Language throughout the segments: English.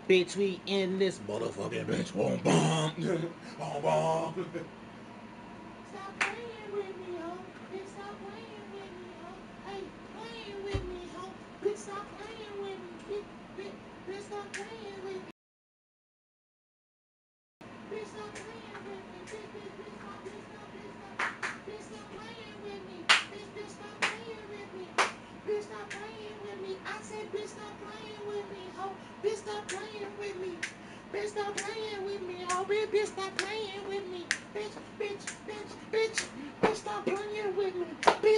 Bitch, we in this motherfucking bitch. Boom, boom. Boom, boom. Stop playing with me, ho. Bitch, stop playing with me, ho. Hey, playing with me, ho. Bitch, stop playing with me. Bitch, stop playing with me. Bitch, stop playing with me. Bitch, stop playing with me. Bitch, stop playing with me. Bitch, stop playing with me. I said, bitch, stop playing with me, ho. Bitch, stop playing with me. Bitch, stop playing with me, ho. Bitch, stop playing with me. Bitch, stop playing with me.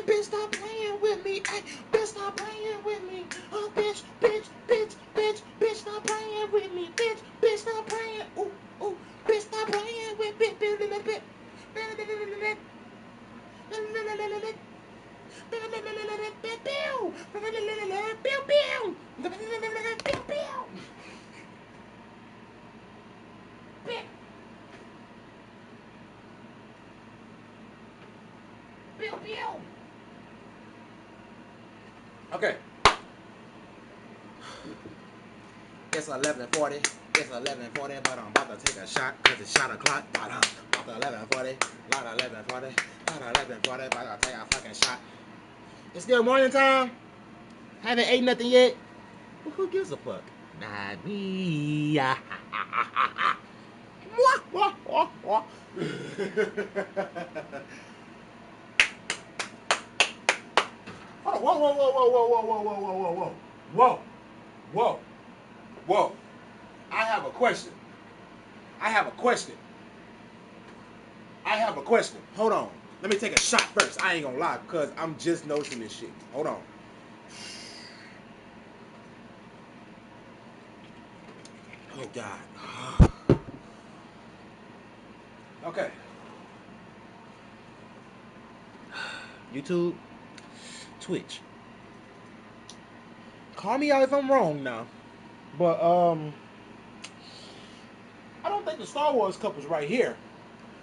Bitch, stop playing with me. Ay, bitch, stop playing with me. Oh, bitch, stop playing with me. Bitch, stop playing. Ooh, bitch, stop playing with me. Bitch. Okay. It's 11:40. It's 11:40, but I'm about to take a shot because it's shot o'clock. About to 11:40. Lot 11:40. Lot 11:40. About to take a fucking shot. It's still morning time. Haven't ate nothing yet. Well, who gives a fuck? Not me. Oh, whoa. I have a question. Hold on. Let me take a shot first. I ain't gonna lie, because I'm just noticing this shit. Hold on. Oh, God. Okay. YouTube, Twitch. Call me out if I'm wrong now. But, I don't think the Star Wars cup is right here.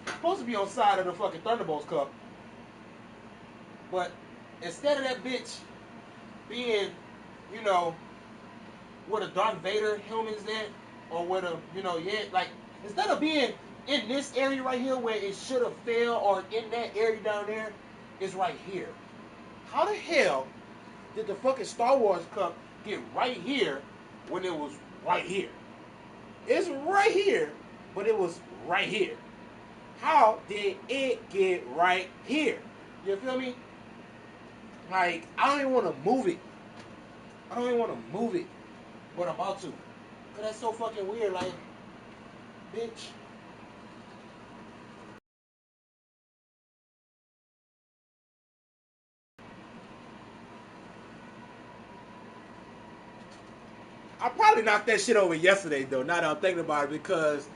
It's supposed to be on the side of the fucking Thunderbolts cup. But instead of that bitch being, you know, where the Darth Vader helmet is at, or where the, like, instead of being in this area right here where it should have fell, or in that area down there, it's right here. How the hell did the fucking Star Wars cup get right here when it was right here? It's right here, but it was right here. How did it get right here? You feel me? Like, I don't even want to move it. But I'm about to. Cause that's so fucking weird, like, bitch. I probably knocked that shit over yesterday, though, now that I'm thinking about it, because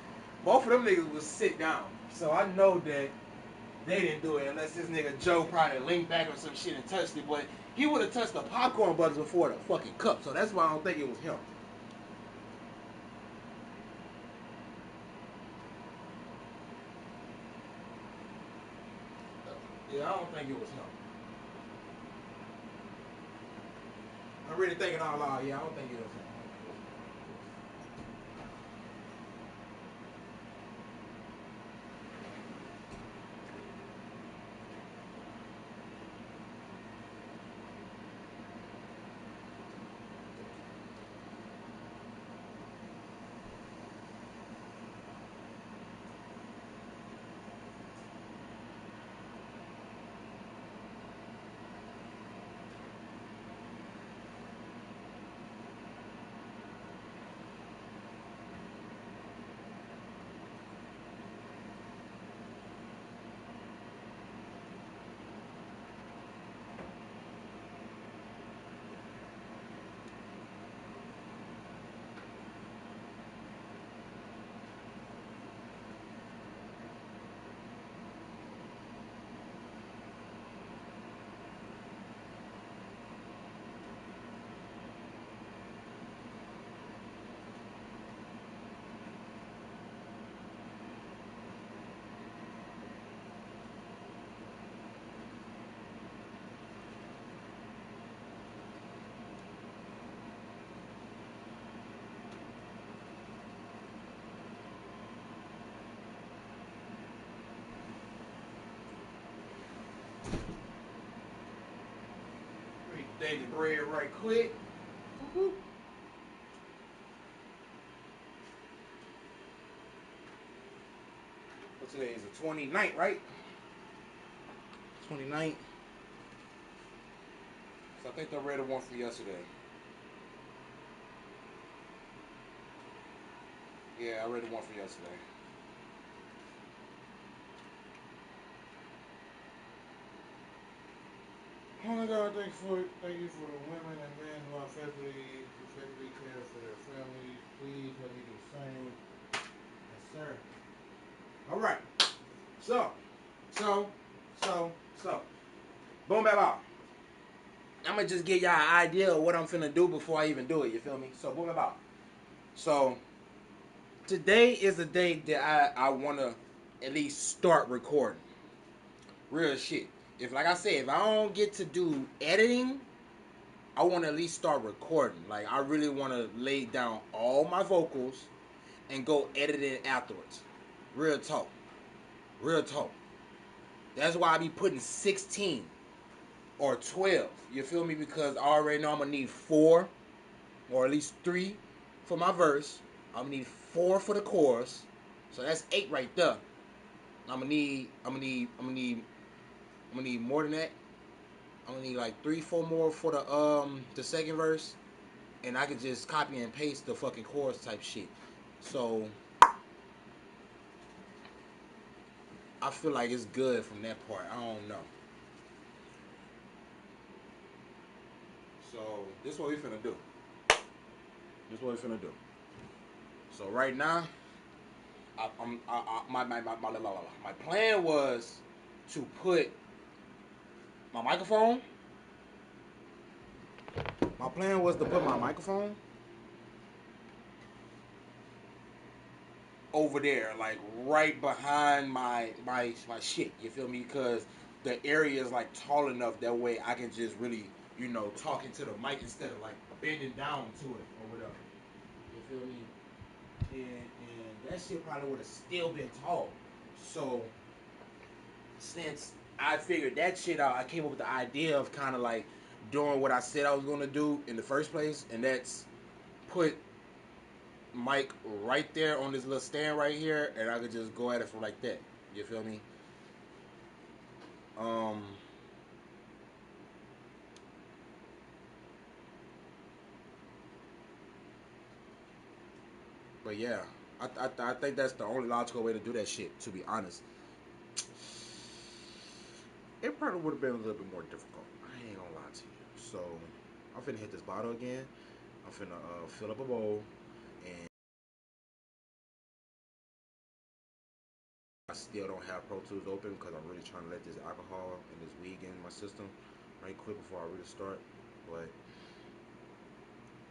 both of them niggas was sit down. So I know that they didn't do it unless this nigga Joe probably leaned back or some shit and touched it. But he would have touched the popcorn buttons before the fucking cup. So that's why I don't think it was him. Yeah, I don't think it was him. I'm really thinking out loud. Yeah, I don't think it was him. daily bread right quick. Woo-hoo. What today is the 29th, right? 29th. So I think I read the one from yesterday. Yeah, I read the one from yesterday. Oh my God, thank you for the women and men who are faithfully care for their families. Please let me do the same. Yes, sir. All right. So. Boom, bam, bam. I'm gonna just give y'all an idea of what I'm finna do before I even do it. You feel me? So boom, bam, bam. So today is the day that I wanna at least start recording. Real shit. If, like I said, if I don't get to do editing, I want to at least start recording. Like, I really want to lay down all my vocals and go edit it afterwards. Real talk. Real talk. That's why I be putting 16 or 12. You feel me? Because I already know I'm going to need 4 or at least 3 for my verse. I'm going to need 4 for the chorus. So that's 8 right there. I'm going to need more than that. I'm gonna need like 3-4 more for the second verse, and I could just copy and paste the fucking chorus type shit. So I feel like it's good from that part. I don't know. So this is what we finna do. So right now, my plan was to put my microphone. My plan was to put my microphone over there, like right behind my shit. You feel me? Because the area is like tall enough that way I can just really, talk into the mic instead of like bending down to it or whatever. You feel me? And that shit probably would have still been tall. So since I figured that shit out, I came up with the idea of kind of like doing what I said I was gonna do in the first place, and that's put mic right there on this little stand right here, and I could just go at it from like that. You feel me? Um, but yeah, I think that's the only logical way to do that shit. To be honest, it probably would have been a little bit more difficult. I ain't gonna lie to you. So I'm finna hit this bottle again. I'm finna fill up a bowl, and I still don't have Pro Tools open because I'm really trying to let this alcohol and this weed get in my system right quick before I really start. But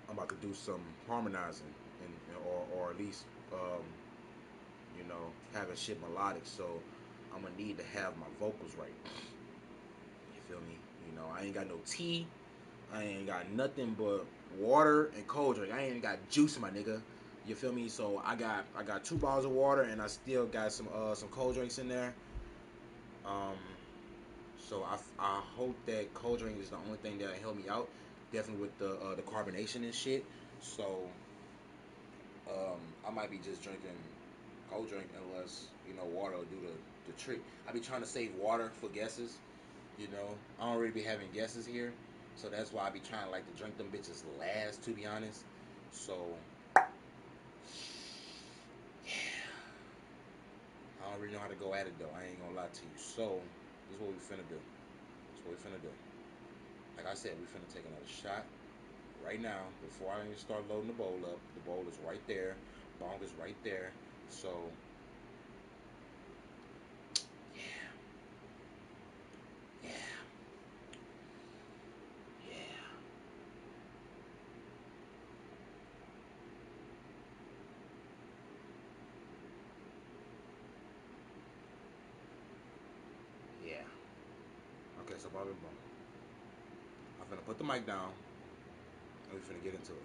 I'm about to do some harmonizing or at least having shit melodic. So I'm gonna need to have my vocals right. You feel me? I ain't got no tea. I ain't got nothing but water and cold drink. I ain't got juice, my nigga. You feel me? So I got 2 bottles of water and I still got some cold drinks in there. So I hope that cold drink is the only thing that'll help me out. Definitely with the carbonation and shit. So I might be just drinking cold drink unless water will do the trick. I be trying to save water for guesses. I don't really be having guesses here, so that's why I be trying like to drink them bitches last. To be honest, so yeah, I don't really know how to go at it though. I ain't gonna lie to you. So this is what we finna do. Like I said, we finna take another shot right now before I even start loading the bowl up. The bowl is right there. Bong is right there. So yeah, yeah, yeah, yeah. Okay, so Bobby Bong. I'm finna put the mic down and we finna get into it.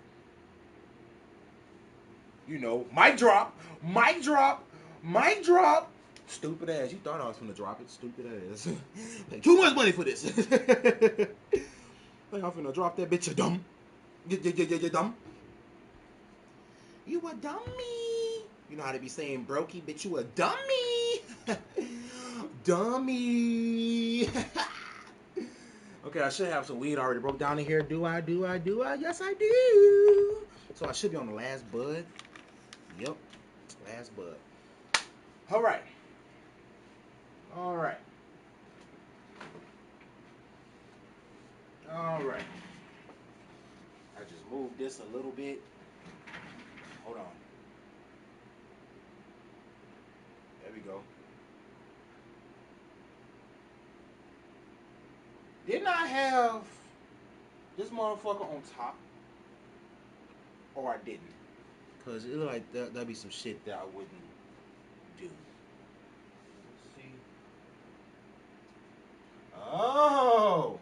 Mic drop, mic drop, mic drop. Stupid ass. You thought I was gonna drop it. Stupid ass. Too much money for this. Think I'm finna drop that bitch, you dumb. You dumb. You a dummy. You know how to be saying brokey, bitch, you a dummy. Dummy. Okay, I should have some weed already broke down in here. Do I? Yes, I do. So I should be on the last bud. Yep, last bud. All right. All right. All right. I just moved this a little bit. Hold on. There we go. Didn't I have this motherfucker on top? Or I didn't? Because it looked like that'd be some shit that I wouldn't do. Let's see. Oh!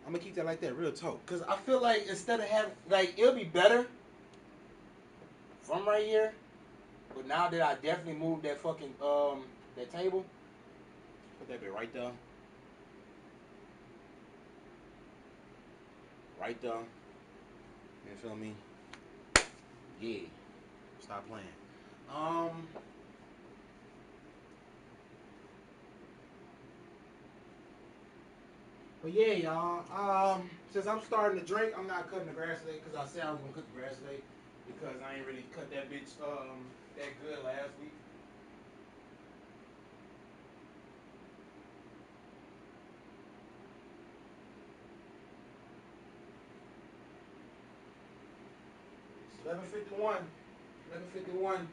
I'm gonna keep that like that, real talk. Cause I feel like instead of having, like, it'll be better from right here. But now that I definitely moved that fucking that table, put that bit right there, right there. You feel me? Yeah. Stop playing. But yeah, y'all. Since I'm starting to drink, I'm not cutting the grass today because I said I was gonna cut the grass today because I ain't really cut that bitch that good last week. It's 11:51. 11:51.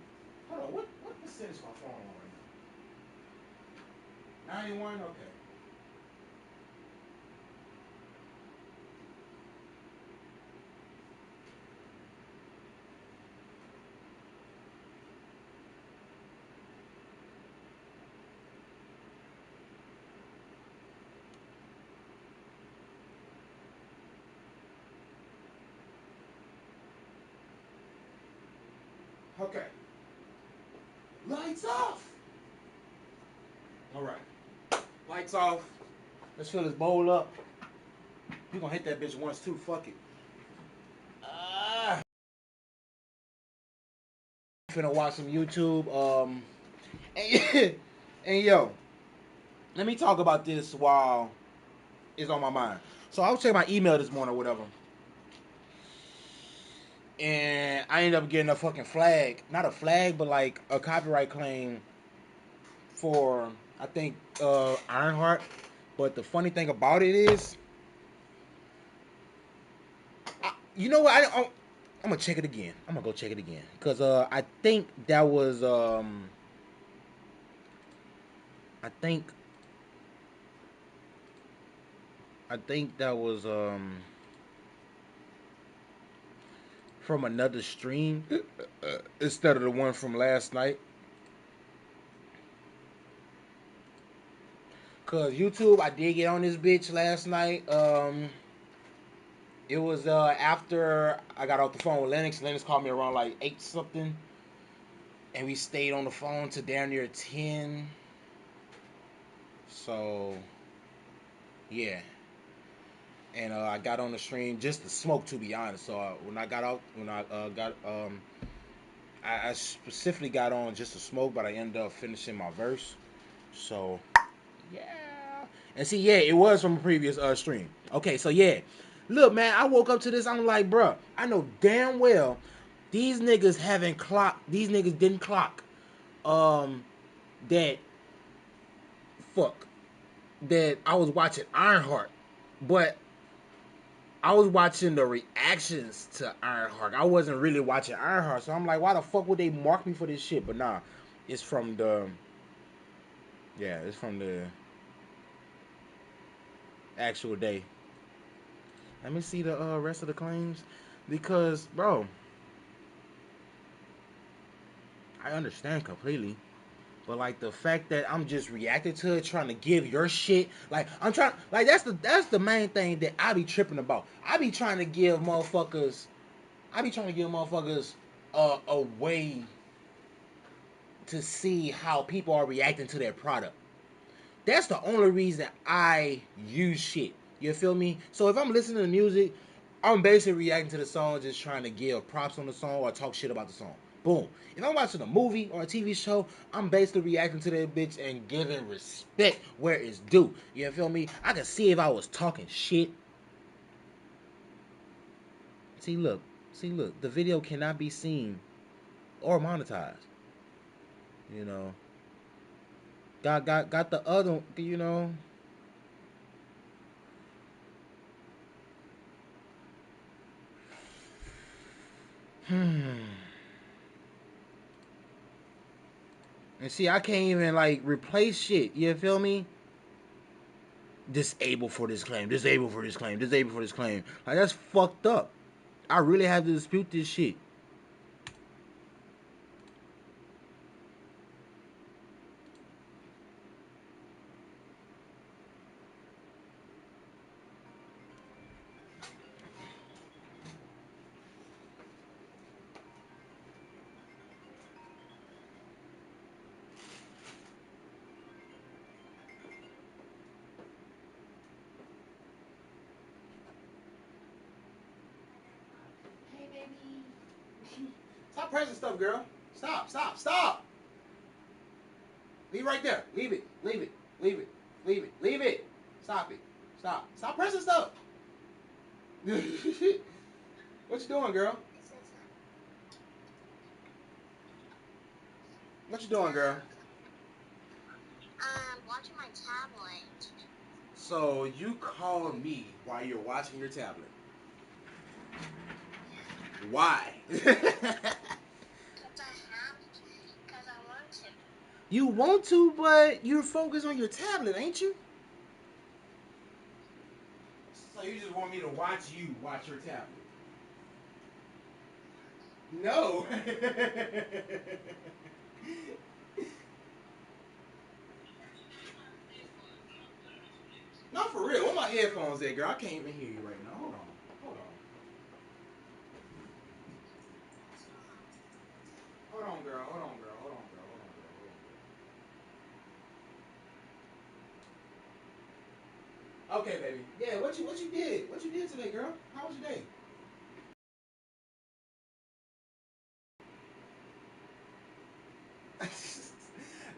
Hold on, what percentage is my phone on right now? 91. Okay. Okay. Lights off. All right. Lights off. Let's fill this bowl up. We gonna hit that bitch once too. Fuck it. Ah. Finna watch some YouTube. And, and yo, let me talk about this while it's on my mind. So I was checking my email this morning or whatever. And I ended up getting a fucking flag. Not a flag, but like a copyright claim for, I think, Ironheart. But the funny thing about it is, you know what? I'm gonna check it again. I'm gonna go check it again. Because I think that was, I think that was, from another stream instead of the one from last night. Cause YouTube, I did get on this bitch last night. It was after I got off the phone with Lennox. Lennox called me around like 8 something, and we stayed on the phone to down near 10. So yeah, and I got on the stream just to smoke, to be honest. So when I got out, when I got I specifically got on just to smoke, but I ended up finishing my verse. So yeah. And see, yeah, it was from a previous stream. Okay, so yeah. Look, man, I woke up to this. I'm like, bruh, I know damn well these niggas haven't clocked. These niggas didn't clock. That fuck. That I was watching Ironheart, but I was watching the reactions to Ironheart. I wasn't really watching Ironheart, so I'm like, why the fuck would they mark me for this shit? But nah, it's from the. Yeah, it's from the actual day. Let me see the rest of the claims, because bro, I understand completely, But like the fact that I'm just reacting to it, trying to give your shit, like I'm trying, like that's the main thing that I be tripping about. I be trying to give motherfuckers, a way to see how people are reacting to their product. That's the only reason I use shit. You feel me? So if I'm listening to music, I'm basically reacting to the song, just trying to give props on the song or talk shit about the song. Boom. If I'm watching a movie or a TV show, I'm basically reacting to that bitch and giving respect where it's due. You feel me? I can see if I was talking shit. See, look. The video cannot be seen or monetized. You know. Got the other, you know. And see, I can't even like replace shit. You feel me? Disable for this claim. Disable for this claim. Disable for this claim. Like that's fucked up. I really have to dispute this shit. Hey baby. Stop pressing stuff, girl. Stop. Leave right there. Leave it. Leave it. Stop it. Stop pressing stuff. What you doing, girl? What you doing, girl? Watching my tablet. So you called me while you're watching your tablet. Why? Because I have to. Because I want to. You want to, but you're focused on your tablet, ain't you? So you just want me to watch you watch your tablet? No. Not for real. Where my headphones at, girl? I can't even hear you right now. Hold on. Hold on, girl. Hold on, girl. Okay, baby. Yeah, what you did? What you did today, girl? How was your day?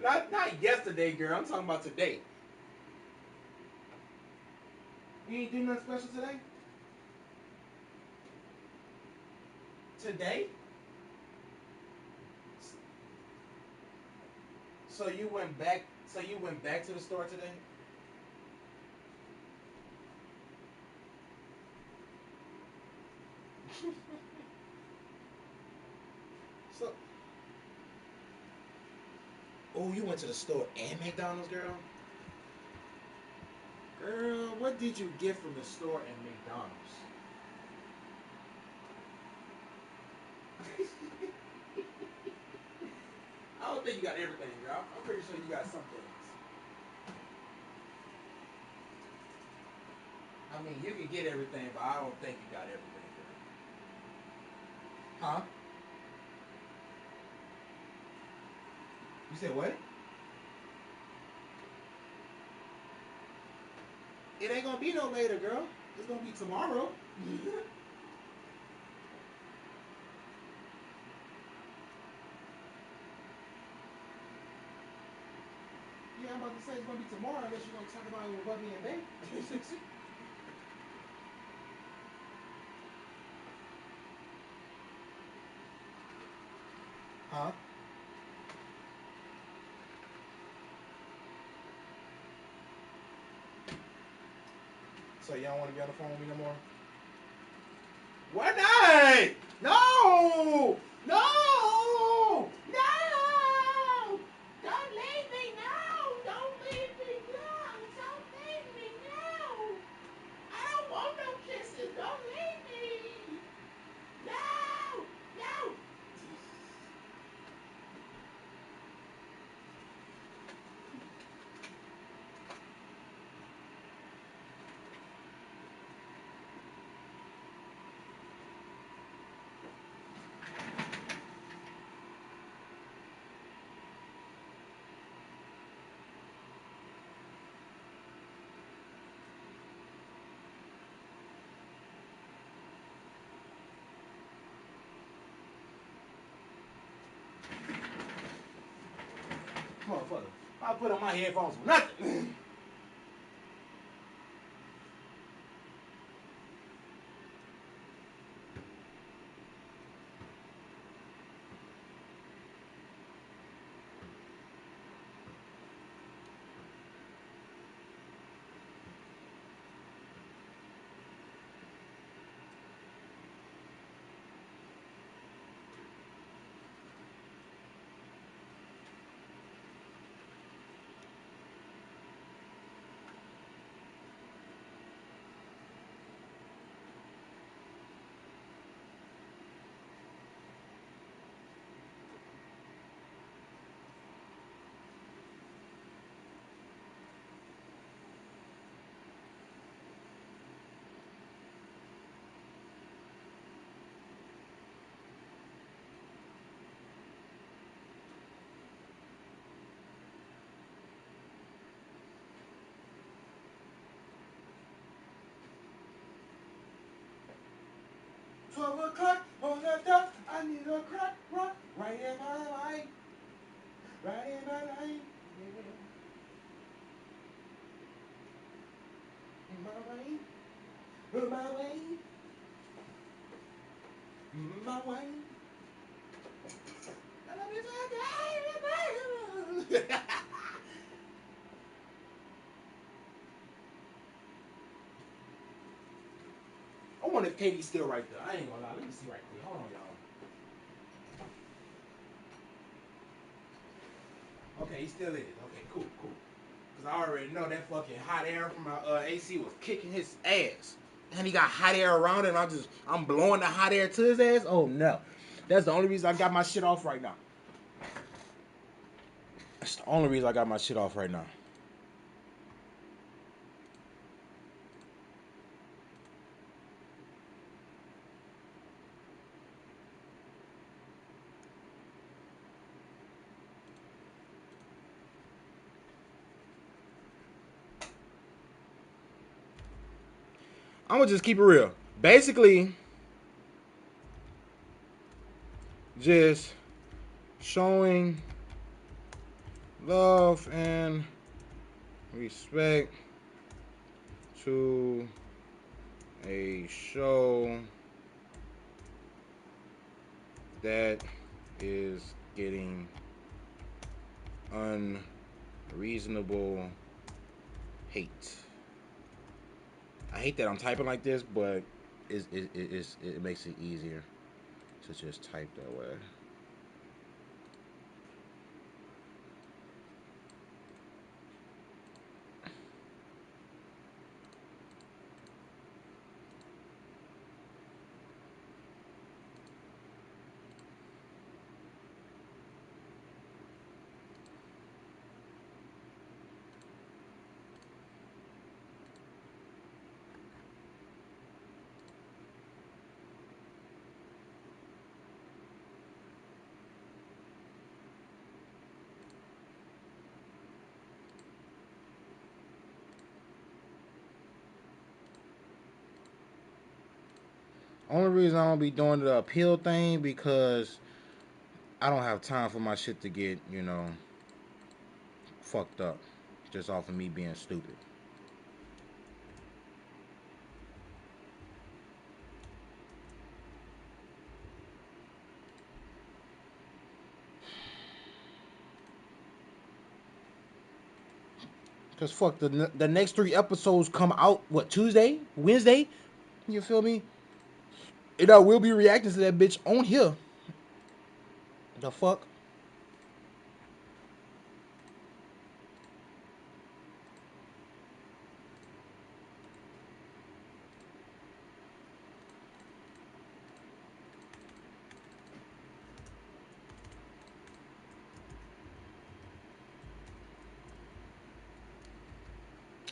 Not yesterday, girl. I'm talking about today. You ain't do nothing special today? Today? So you went back. So you went back to the store today? So, oh, you went to the store and McDonald's, girl? Girl, what did you get from the store and McDonald's? I don't think you got everything, girl. I'm pretty sure you got some things. I mean, you can get everything, but I don't think you got everything, girl. Huh? You said what? It ain't gonna be no later, girl. It's gonna be tomorrow. Yeah, I'm about to say it's gonna be tomorrow unless you're gonna talk about it with Bubby and Bay. Huh? So you don't want to be on the phone with me no more? Why not? No! No! No! Don't leave me! No! Don't leave me! No! Don't leave me! No! I don't want no kisses! Don't leave me! No! No! Motherfucker. I put on my headphones for nothing. $12 on the dot. I need a crack rock right in my life. Right in my life. In my way. In my way. In my way. I wonder if Katie's still right there. I ain't gonna lie. Let me see right quick. Hold on, y'all. Okay, he still is. Okay, cool. Because I already know that fucking hot air from my AC was kicking his ass. And he got hot air around it, and I'm blowing the hot air to his ass. Oh, no. That's the only reason I got my shit off right now. That's the only reason I got my shit off right now. I'm gonna just keep it real. Basically, just showing love and respect to a show that is getting unreasonable hate. I hate that I'm typing like this, but it makes it easier to just type that way. Only reason I don't be doing the appeal thing because I don't have time for my shit to get, fucked up. Just off of me being stupid. Cause fuck the next 3 episodes come out Tuesday, Wednesday. You feel me? And I will be reacting to that bitch on here. The fuck?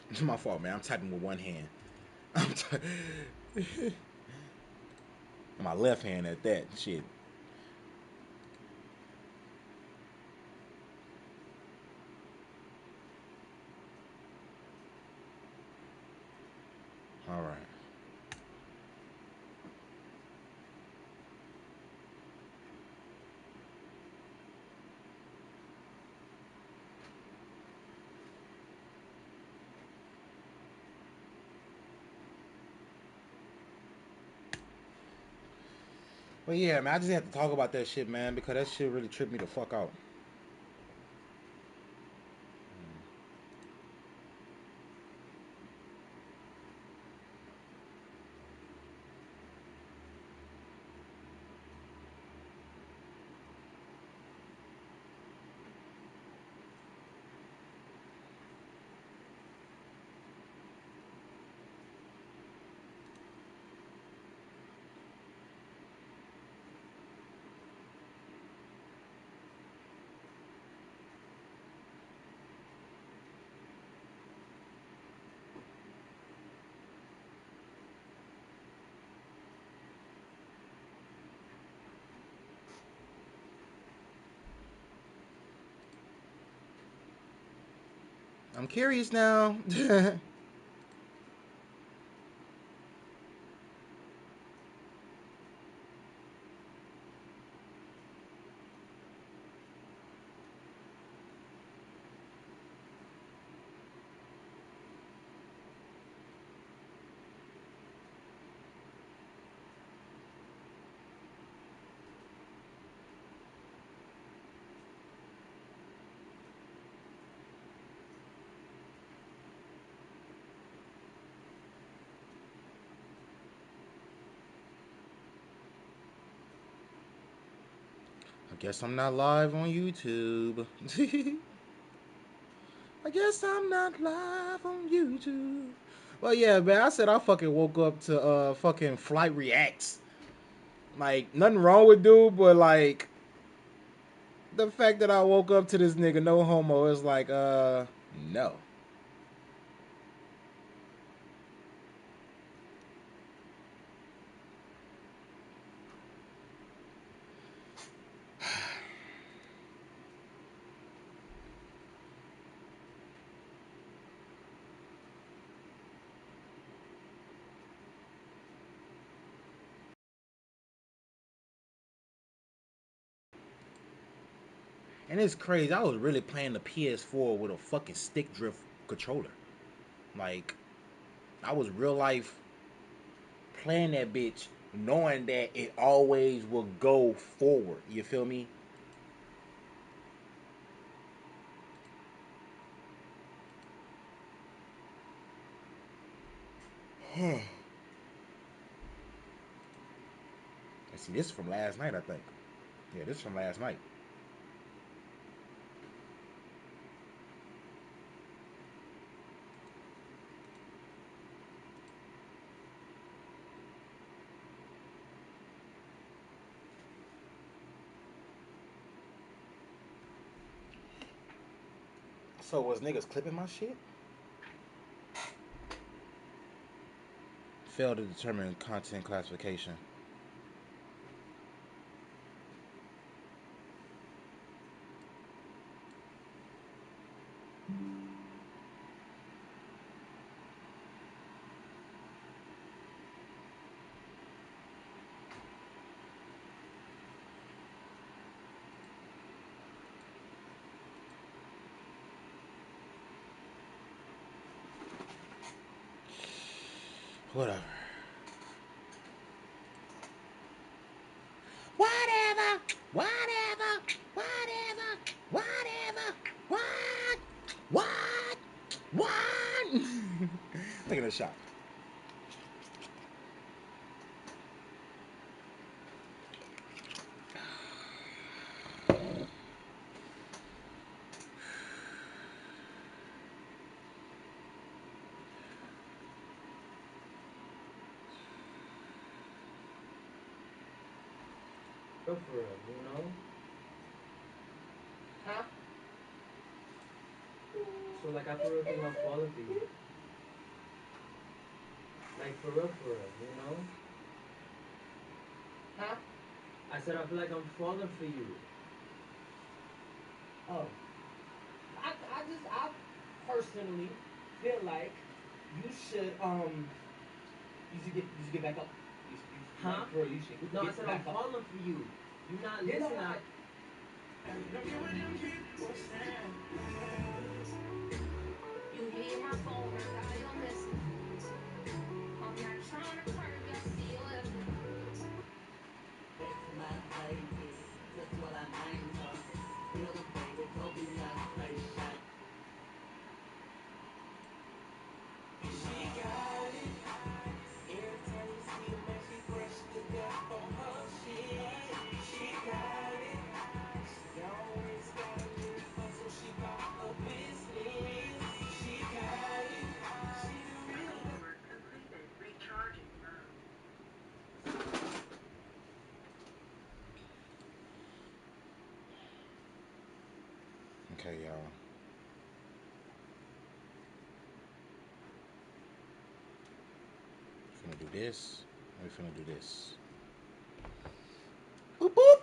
It's my fault, man. I'm typing with one hand. My left hand at that shit. All right. But yeah, man, I just have to talk about that shit, man, because that shit really tripped me the fuck out. I'm curious now. I guess I'm not live on YouTube. I guess I'm not live on YouTube. Well, yeah, man. I said I fucking woke up to fucking Flight Reacts. Like nothing wrong with dude, but like the fact that I woke up to this nigga no homo is like no. And it's crazy. I was really playing the PS4 with a fucking stick drift controller. Like I was real life playing that bitch, knowing that it always will go forward. You feel me? And see, this is from last night, I think. Yeah, this is from last night. So was niggas clipping my shit? Failed to determine content classification. Whatever. Whatever. Whatever. Whatever. Whatever. What? What? What? Taking a shot. For real, you know? Huh? So like I for real think I'm falling for you. Like for real, you know? Huh? I said I feel like I'm falling for you. Oh. I personally feel like you should get back up. Huh? Like, bro, you should No, I get said I'm back up. falling for you. You not You know listening. what? You hear my phone, I got your message. I'm not trying to curb you, I see you every Okay, y'all. Finna do this. We finna do this. Boop boop.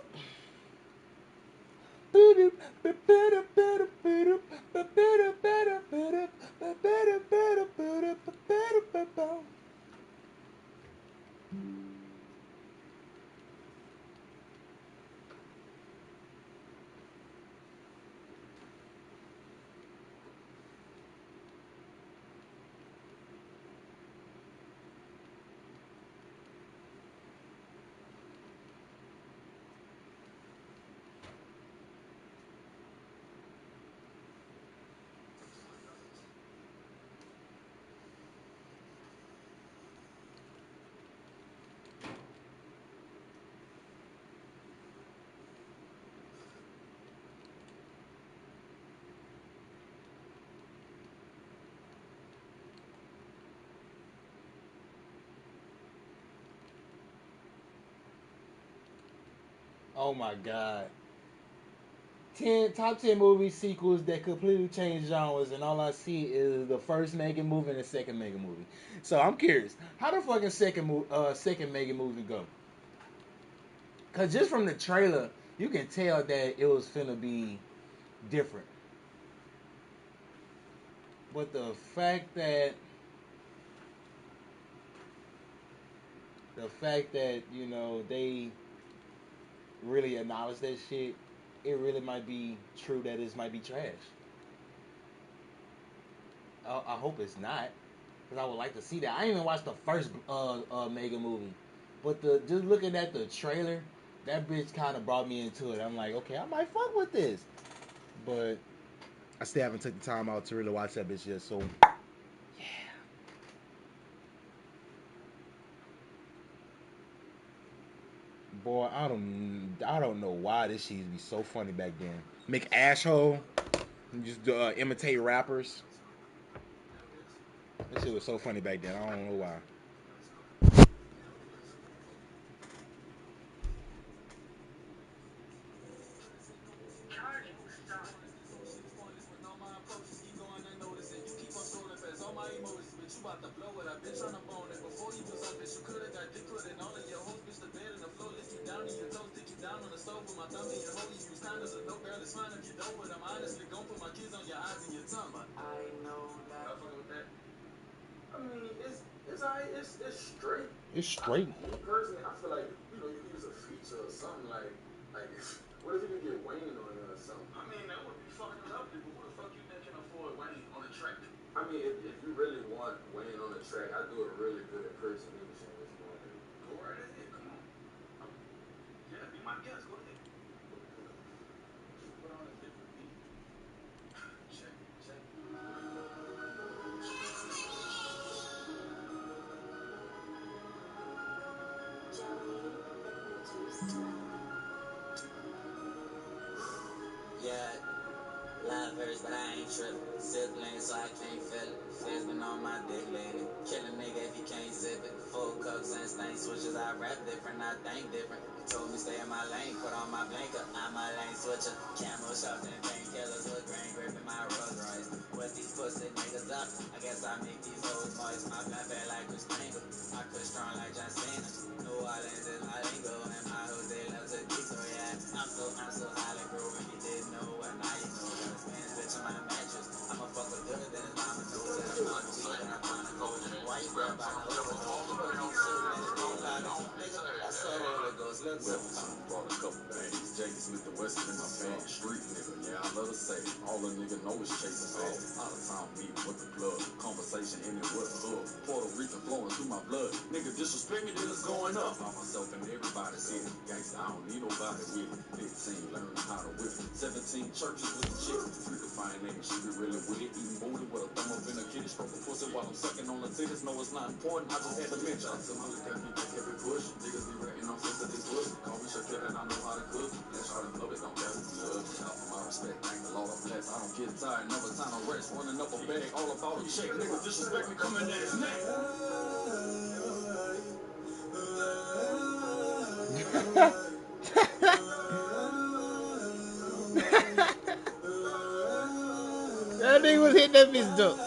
Oh my god. 10 top 10 movie sequels that completely change genres, and all I see is the first Megan movie and the second Megan movie. So I'm curious, how the fucking second Megan movie go? Cause just from the trailer, you can tell that it was finna be different. But the fact that they really acknowledge that shit, it really might be true that it might be trash. I hope it's not, because I would like to see that. I didn't even watch the first Mega movie, but the just looking at the trailer, that bitch kind of brought me into it. I'm like, okay, I might fuck with this, but I still haven't took the time out to really watch that bitch yet. So yeah, boy, I don't know why this shit used to be so funny back then. Make asshole, just imitate rappers. That shit was so funny back then. I don't know why. Charging stop. I mean, it's alright. It's straight. It's straight. Me personally, I feel like you could use a feature or something like what if you could get Wayne on it or something? I mean, that would be fucking lovely, but who the fuck you think can afford Wayne on a track? I mean, if you really want Wayne on the track, I do a really good impersonation if you want to. Go right ahead. Come on. Yeah, be my guest. Go ahead. Put on a different beat. Check it. Check it. Jelly, juice. Yeah, live verse, but I ain't trippin'. Sip lean, so I can't feel it. Feds been on my dick lately. Kill a nigga if he can't zip it. Full cups and stain switches. I rap different, I think different. He told me stay in my lane, put on my blinker. I'm my lane switcher. Camo shots and painkillers with grain gripping my Rolls Royce. With these pussy niggas up, I guess I make these hoes moist. My black bad like Chris Kringle. I could strong like John Cena. New Orleans is my lingo, and my hoes they love to be so yeah. I'm so highly grooving. You didn't know what now you know. Got a Spanish bitch on my mattress. I'ma fuck with good, then his mama knows that I'm on the weed and I'm on the cold. Why you grab by the overdose? You know these shit, man, it's no lie to keep nigga. That's the Holy Ghost. Let's go. Brought a couple bangs, Jackie Smith the West in my bag. Street nigga, yeah, I love to say. All a nigga know is chasing fast. Out of town meeting with the plug. Conversation ending with a hug. Puerto Rican flowing through my blood. Nigga disrespect me, then it's going up. By myself and everybody see it. Gangsta, I don't need nobody with it. 15, learning how to whip it. 17 churches with the chick. Freak a fine name, she be really with it. Eating booty with a thumb up in a kitty. Stroke a pussy while I'm sucking on the titties. No, it's not important, I just had to mention. Somebody got me back every push. Niggas be ratting on sensitive push. Call me Shakira and I know how to cook. Let's try to club it, don't gas the love. Out for my respect, thank the Lord I'm blessed. I don't get tired, never time to rest. Running up a bag, all about a check. Nigga disrespect me, coming at his neck. that bitch dope.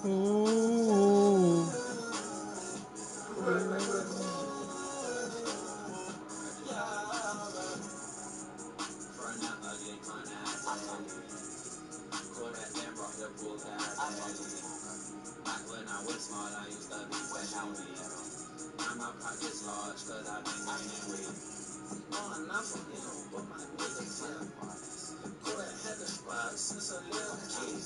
Ooh. Back when I was small, I used to be fresh on weed. Now my pockets large, cause I've been gaining weight. Not from him, but my niggas here. Kodak had the spot since a little kid.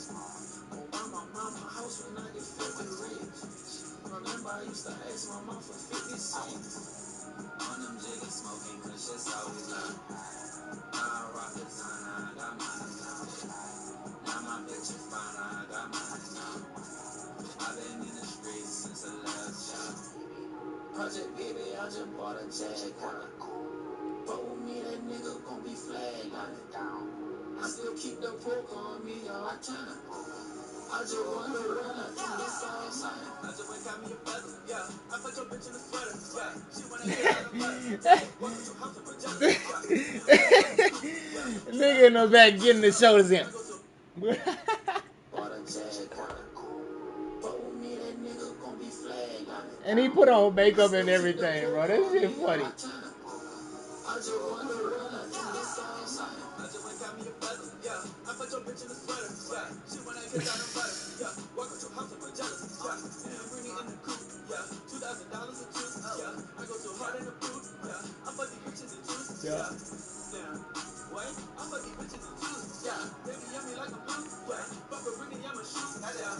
Obama mama house when I get 50 rich. Remember I used to ask my mom for 50 cents. On them jiggies smoking, cause shit's always loud. I rock the designer, I got mine now. Now my bitch is fine, I got mine now. I've been in the streets since a last child. Project baby, I just bought a Jaguar. But with me, that nigga gon' be flagged on it down. I still keep the poke on me all the time. I just run around like this all time. I just went got me a feather, yeah. I put your bitch in a sweater, yeah. She wanna get out of butter. Welcome to house of a jealous. Nigga in the back getting the shoulders in. Bought a Jaguar. But with me, that nigga gon' be flagged on it. And he put on makeup and everything, bro. That shit funny. I just run around like this all time. I just went got me a feather, yeah. I put your bitch in a sweater, yeah. She wanna get out of butter, yeah. Welcome to house of a jealous, yeah. And bring it in the coupe, yeah. $2,000 a tooth, yeah. I go so hard in the boot, yeah. I fuck these bitches in juice, yeah. Damn, wait, I fuck these bitches in juice, yeah. Baby, yummy like a blue, yeah. Fuck a Britney, I'm a shoot, yeah.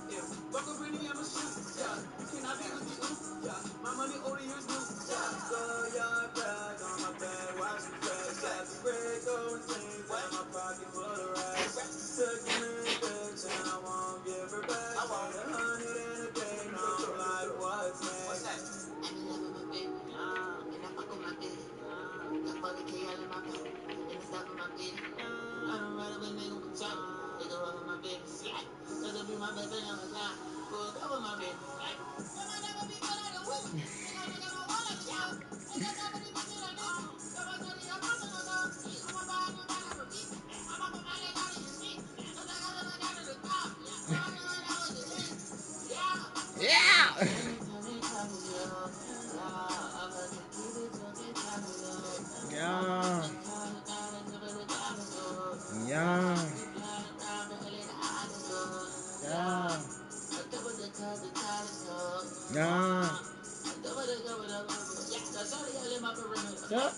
Yeah. Fuck a Britney, I'm a shoot, yeah. You cannot be with the ooh, yeah. My money over years new, yeah. So young bag on my bag, watch me flash, got the break over things in my pocket full of racks. Took a minute, bitch, and I won't give her back. I want 100 in a day, no, I'm like, what's next? I be loving my baby, and I fuck with my bitch. I fuck the key out of my pocket, and the stuff in my bitch. I don't ride up a nigga with trouble. They go over my baby, slack. Cause it be my best thing on the line. Pull over my baby, slack. There might never be good at the week. They gon' look at my wallet, yeah. They got that many bitches like this. So I tell you, I'm not gonna go. I'm a bad one, I have a beat. I'm up on my leg out in the street. So they gotta look out of the car. So I know that was the thing. Yeah. Yeah. Yeah. Yeah. Yeah. Yeah. Yeah.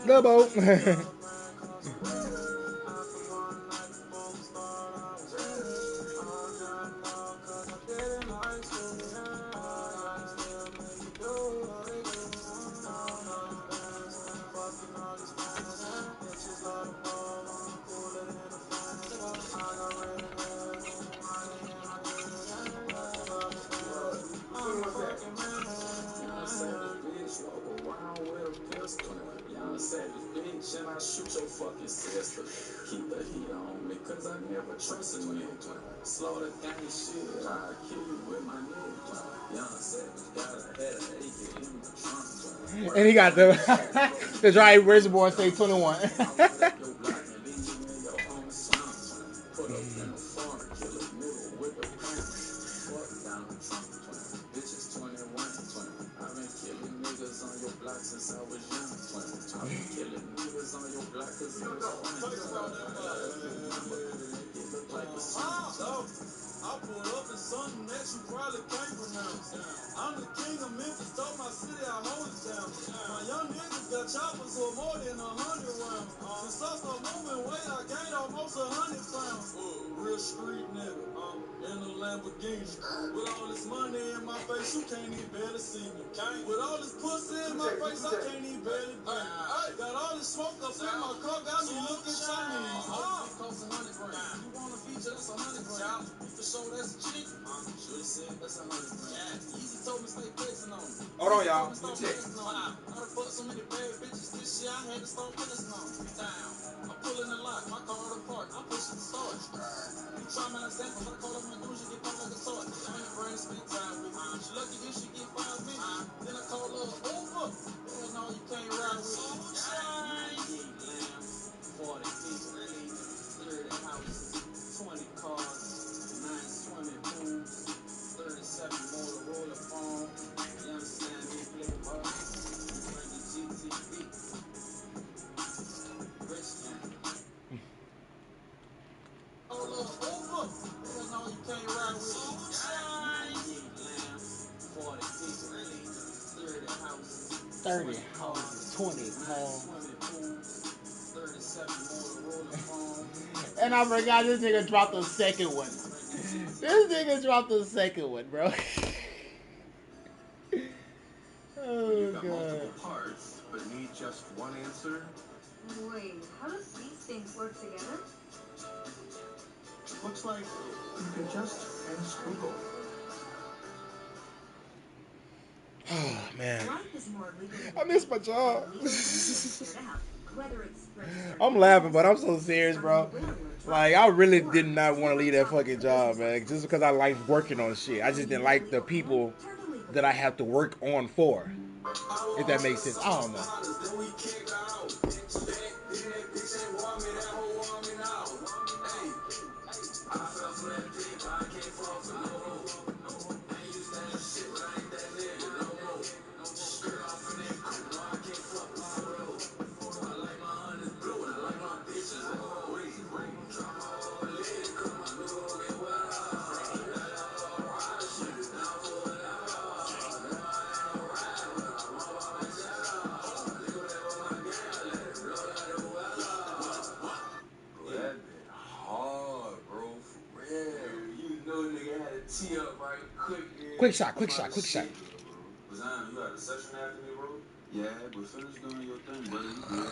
Double. And I shoot your fucking sister. Keep the heat on me, cause I never trust a nigga. Slow the gang shit, I kill you with my nigga. Young Savage got a head of AK in the trunk. And he got the dry reservoir say 21. Since I was young, I've been killing niggas on your block cause it was fun. It look like a song. I pulled up in something that you probably can't pronounce. I'm the king of Memphis, told my city I hold it down. My young niggas got choppers for more than 100 rounds. Since I started moving weight, I gained almost 100 pounds. Real street nigga, in a Lamborghini. With all this money in my face, you can't even barely see me. With all this pussy in my face, I can't even barely breathe. Got all this smoke up in my car, got me looking Chinese. Cost 100 grand. You want a feature, that's 100 grand. You can show that's a chick. Should've said that's 100 grand. Easy told me stay flexing on me. Hold on, y'all. Let me check. I done fucked so many bad bitches this year, I had to start flexing on me. Damn. I'm pulling the lot, my car in the park, I'm pushing the start. You try my example, I call up my dude, she get popped like a sword. I ain't brain spend time with me. She lucky if she get 5 minutes. Then I call her over. Hell no, you can't ride with me. 40 people, 30 houses, 20 cars, 9 swimming pools, 37 Motorola phone. You understand me, flip up. Bring the GTV. Rich man. All over. Hell no, you can't ride with me. 40 people, 30 houses, 30 houses, 20 cars. And I forgot this nigga dropped the second one. This nigga dropped the second one, bro. Oh, You've got God. multiple parts, but need just one answer. Wait, how does these things work together? Looks like you can just ask Google. Oh, man. Life is more legal than I miss my job. Whether it's I'm laughing, but I'm so serious, bro. Like, I really did not want to leave that fucking job, man. Just because I like working on shit. I just didn't like the people that I have to work on for. If that makes sense. I don't know. Quick shot. Was you had a session after me, bro? Yeah, but finish doing your thing, brother. You good.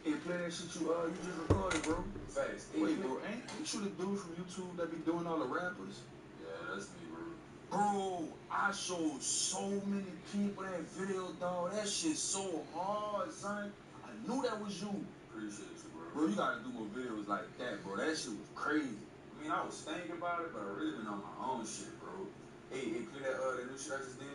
Hey, play that shit you just recorded, bro. Facts. Wait, bro, ain't you the dude from YouTube that be doing all the rappers? Yeah, that's me, bro. Bro, I showed so many people that video, dog. That shit so hard, son. I knew that was you. Appreciate you, bro. Bro, you gotta do more videos like that, bro. That shit was crazy. I mean, I was thinking about it, but I really been on my own shit, bro. Hey, play that new shit I just did.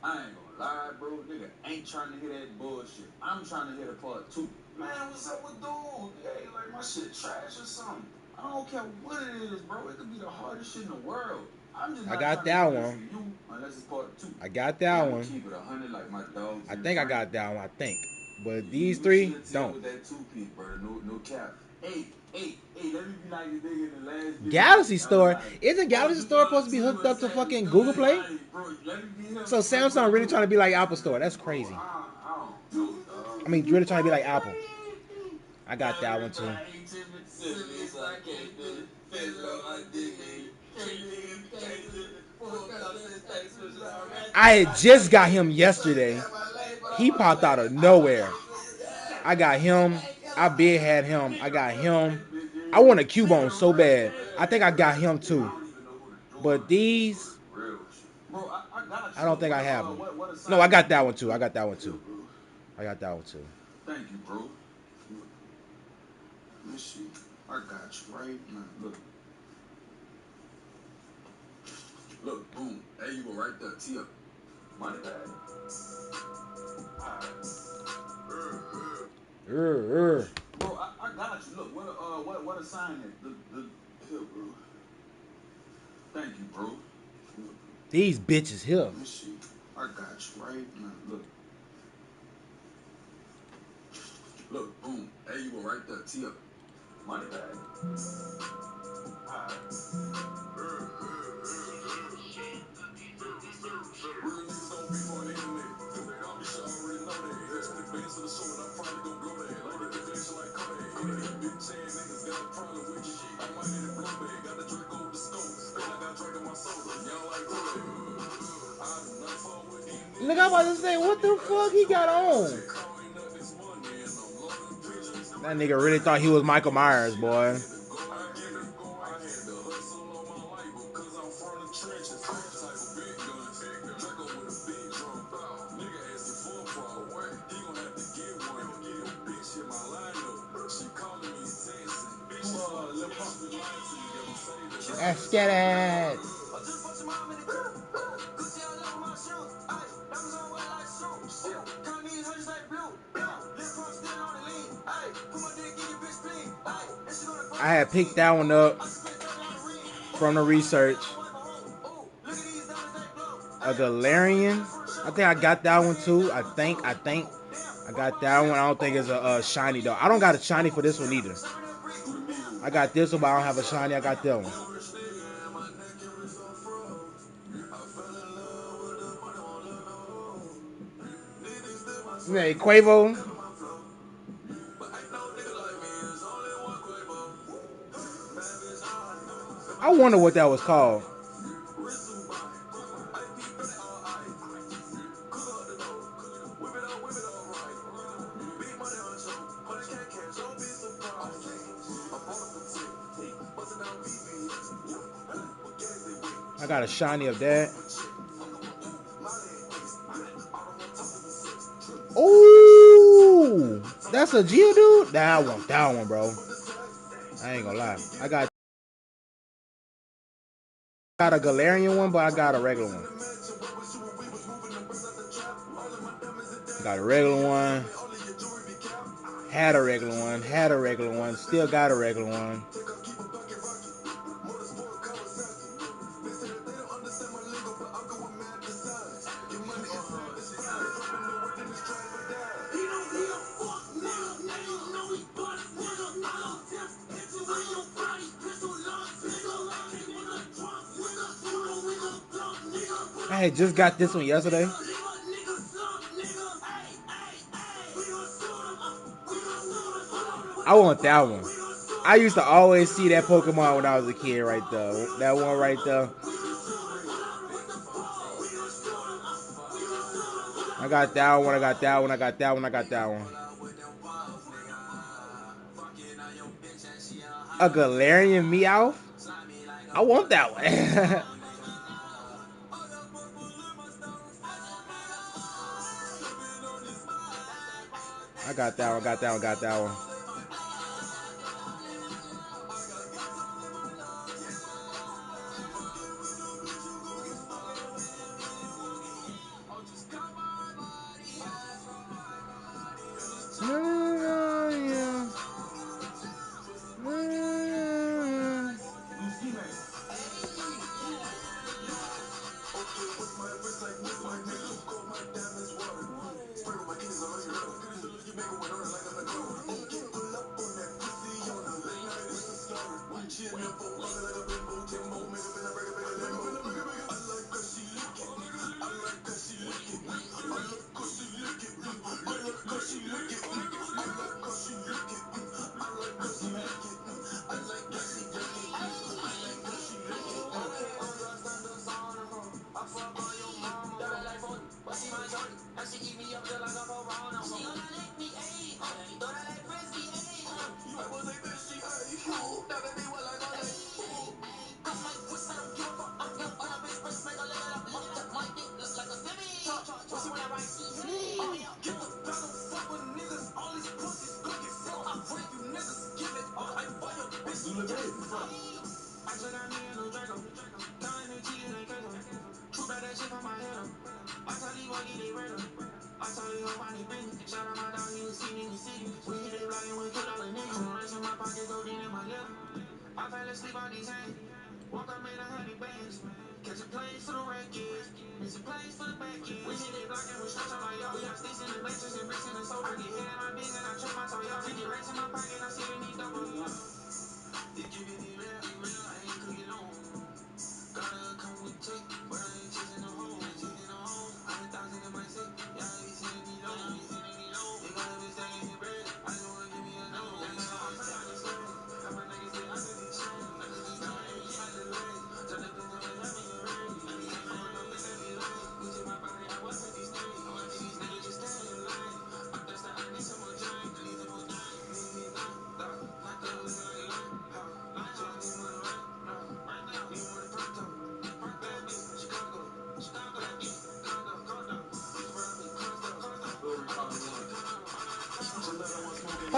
I ain't gonna lie, bro. Nigga ain't trying to hear that bullshit. I'm trying to hear the part 2. Man, what's up with dude? Yeah, like my shit trash or something. I don't care what it is, bro. It could be the hardest shit in the world. I'm just not got trying that to hear one. from you unless it's part 2. I got that one. Keep it 100 like my dog. I think I got that one. I think. But these You 3 should've don't. With that 2-piece, brother. No cap. Hey, let me be like the nigga in the last video. Galaxy Store? Isn't Galaxy Store supposed to be hooked up to fucking Google Play? So Samsung really trying to be like Apple Store. That's crazy. I mean, really trying to be like Apple. I got that one too. I had just got him yesterday. He popped out of nowhere. I got him. I been had him. I got him. I want a Cubone so bad. I think I got him too. But these, I don't think I have them. No, I got that one too. I got that one too. Thank you, bro. Let me see. I got you right now. Look, boom. There you go, right there. Tee up. Money bag. Bro, I got you. Look, what a sign is. Here, bro. Thank you, bro. These bitches here. Let me see. I got you right now. Look, boom. There you go, right there. Tee up. Money bag. Nigga, I'm about to say, what the fuck he got on? That nigga really thought he was Michael Myers, boy. That's scared. I had picked that one up from the research. A Galarian. I think I got that one too. I think I got that one. I don't think it's a shiny though. I don't got a shiny for this one either. I got this one, but I don't have a shiny. I got that one. Hey, Quavo. I wonder what that was called. I got a shiny of that. Ooh, that's a Geodude? That one, bro. I ain't gonna lie. I got a Galarian one, but I got a regular one. Got a regular one. Had a regular one. Had a regular one. Still got a regular one. I had just got this one yesterday. I want that one. I used to always see that Pokemon when I was a kid right there. That one right there. I got that one, I got that one, I got that one, I got that one. A Galarian Meowth? I want that one. I got that one, got that one, got that one.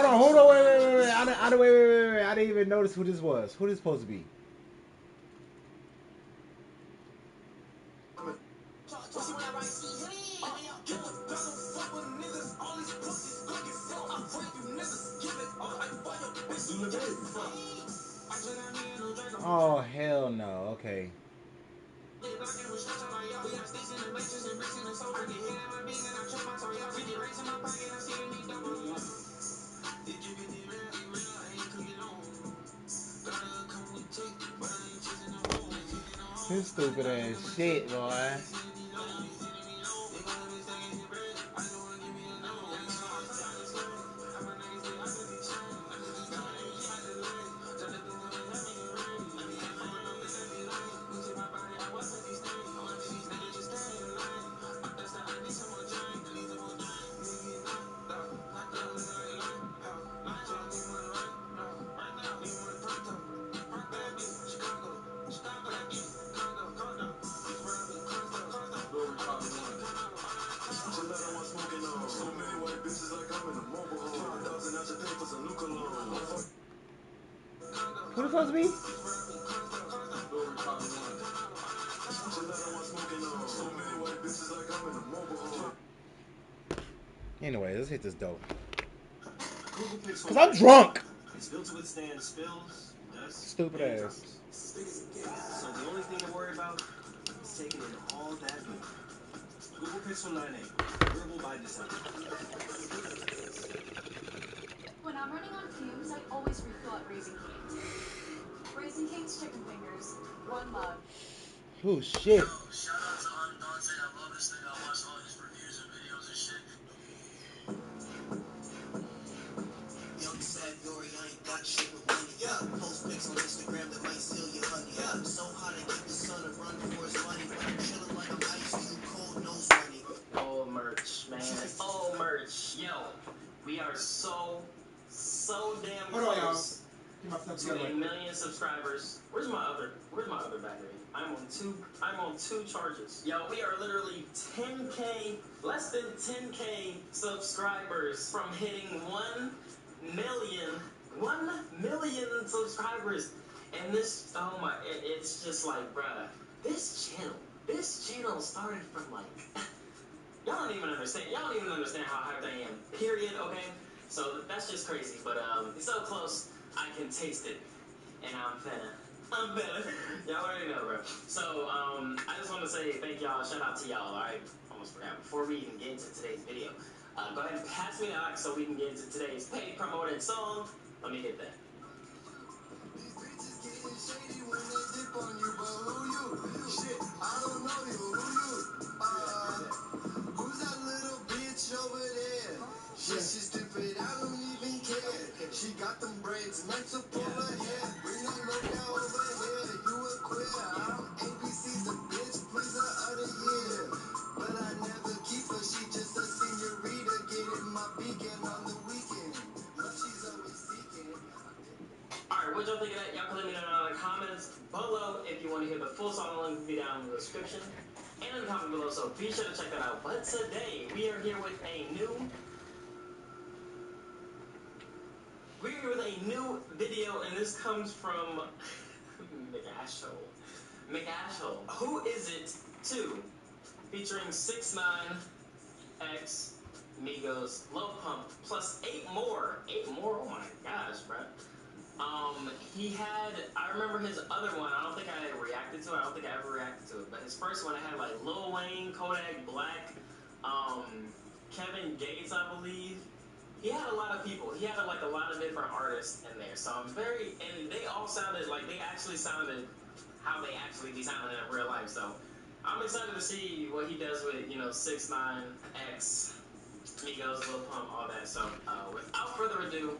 Hold on, wait. Wait. I didn't even notice who this was. Who this supposed to be? Oh, hell no. Okay. This stupid ass shit, boy. Who the supposed to be? Anyway, let's hit this dope. Cause I'm drunk. It's built to withstand spills, dust, Stupid and ass. drops. So the only thing to worry about is taking in all that movement. Google Pixel 9a, durable by design. When I'm running on fumes, I always refill at Raising Cane's. Raising Cane's chicken fingers, one love. Oh shit. Yo, shout out to Dante. I love this thing. I watch all his reviews and videos and shit. Young sad Yori, I ain't got shit with money. Yeah, post pics on Instagram that might steal your honey. Yeah, so hot I get the sun to run for his money. But I'm chilling like I'm ice cube, cold nose running. Old merch, man. Old merch. Yo, we are so damn Hold on, y'all. close Get my stuff to together. 1 million subscribers. Where's my other battery? I'm on two charges. Yo, we are literally 10K, less than 10K subscribers from hitting 1 million subscribers. And this, oh my, it's just like, bruh, this channel started from like, y'all don't even understand how hyped I am, period, okay? So that's just crazy, but it's so close, I can taste it, and I'm better. Y'all already know, bro. So, I just want to say thank y'all, shout out to y'all, alright? Almost forgot, before we even get into today's video, go ahead and pass me the aux so we can get into today's paid promoted song. Let me hit that. These bitches getting shady when they dip on you, but who you? Shit, I don't know you. Who you? Who's that little bitch over there? Shit, she's stupid, I don't even care. She got them braids meant to pull her hair. Bring her look down over here. You a queer. I'm ABC's a bitch, please her other year. But I never keep her, she just a senorita. Getting my beacon on the weekend. But she's always seeking. Alright, what y'all think of that? Y'all can let me know in the comments below. If you want to hear the full song, the link will be down in the description and in the comment below, so be sure to check that out. But today, we are here with a new video, and this comes from McAshole. Who Is It 2? Featuring 6ix9ine, X, Migos, Lil Pump, plus 8 more. 8 more? Oh my gosh, bruh. I remember his other one, I don't think I reacted to it, I don't think I ever reacted to it, but his first one, it had like Lil Wayne, Kodak Black, Kevin Gates, I believe. He had a lot of people, he had like a lot of different artists in there, so and they all sounded like, they actually sounded how they actually be sounding in real life, so I'm excited to see what he does with, 6ix9ine, X, Migos, Lil Pump, all that, so without further ado,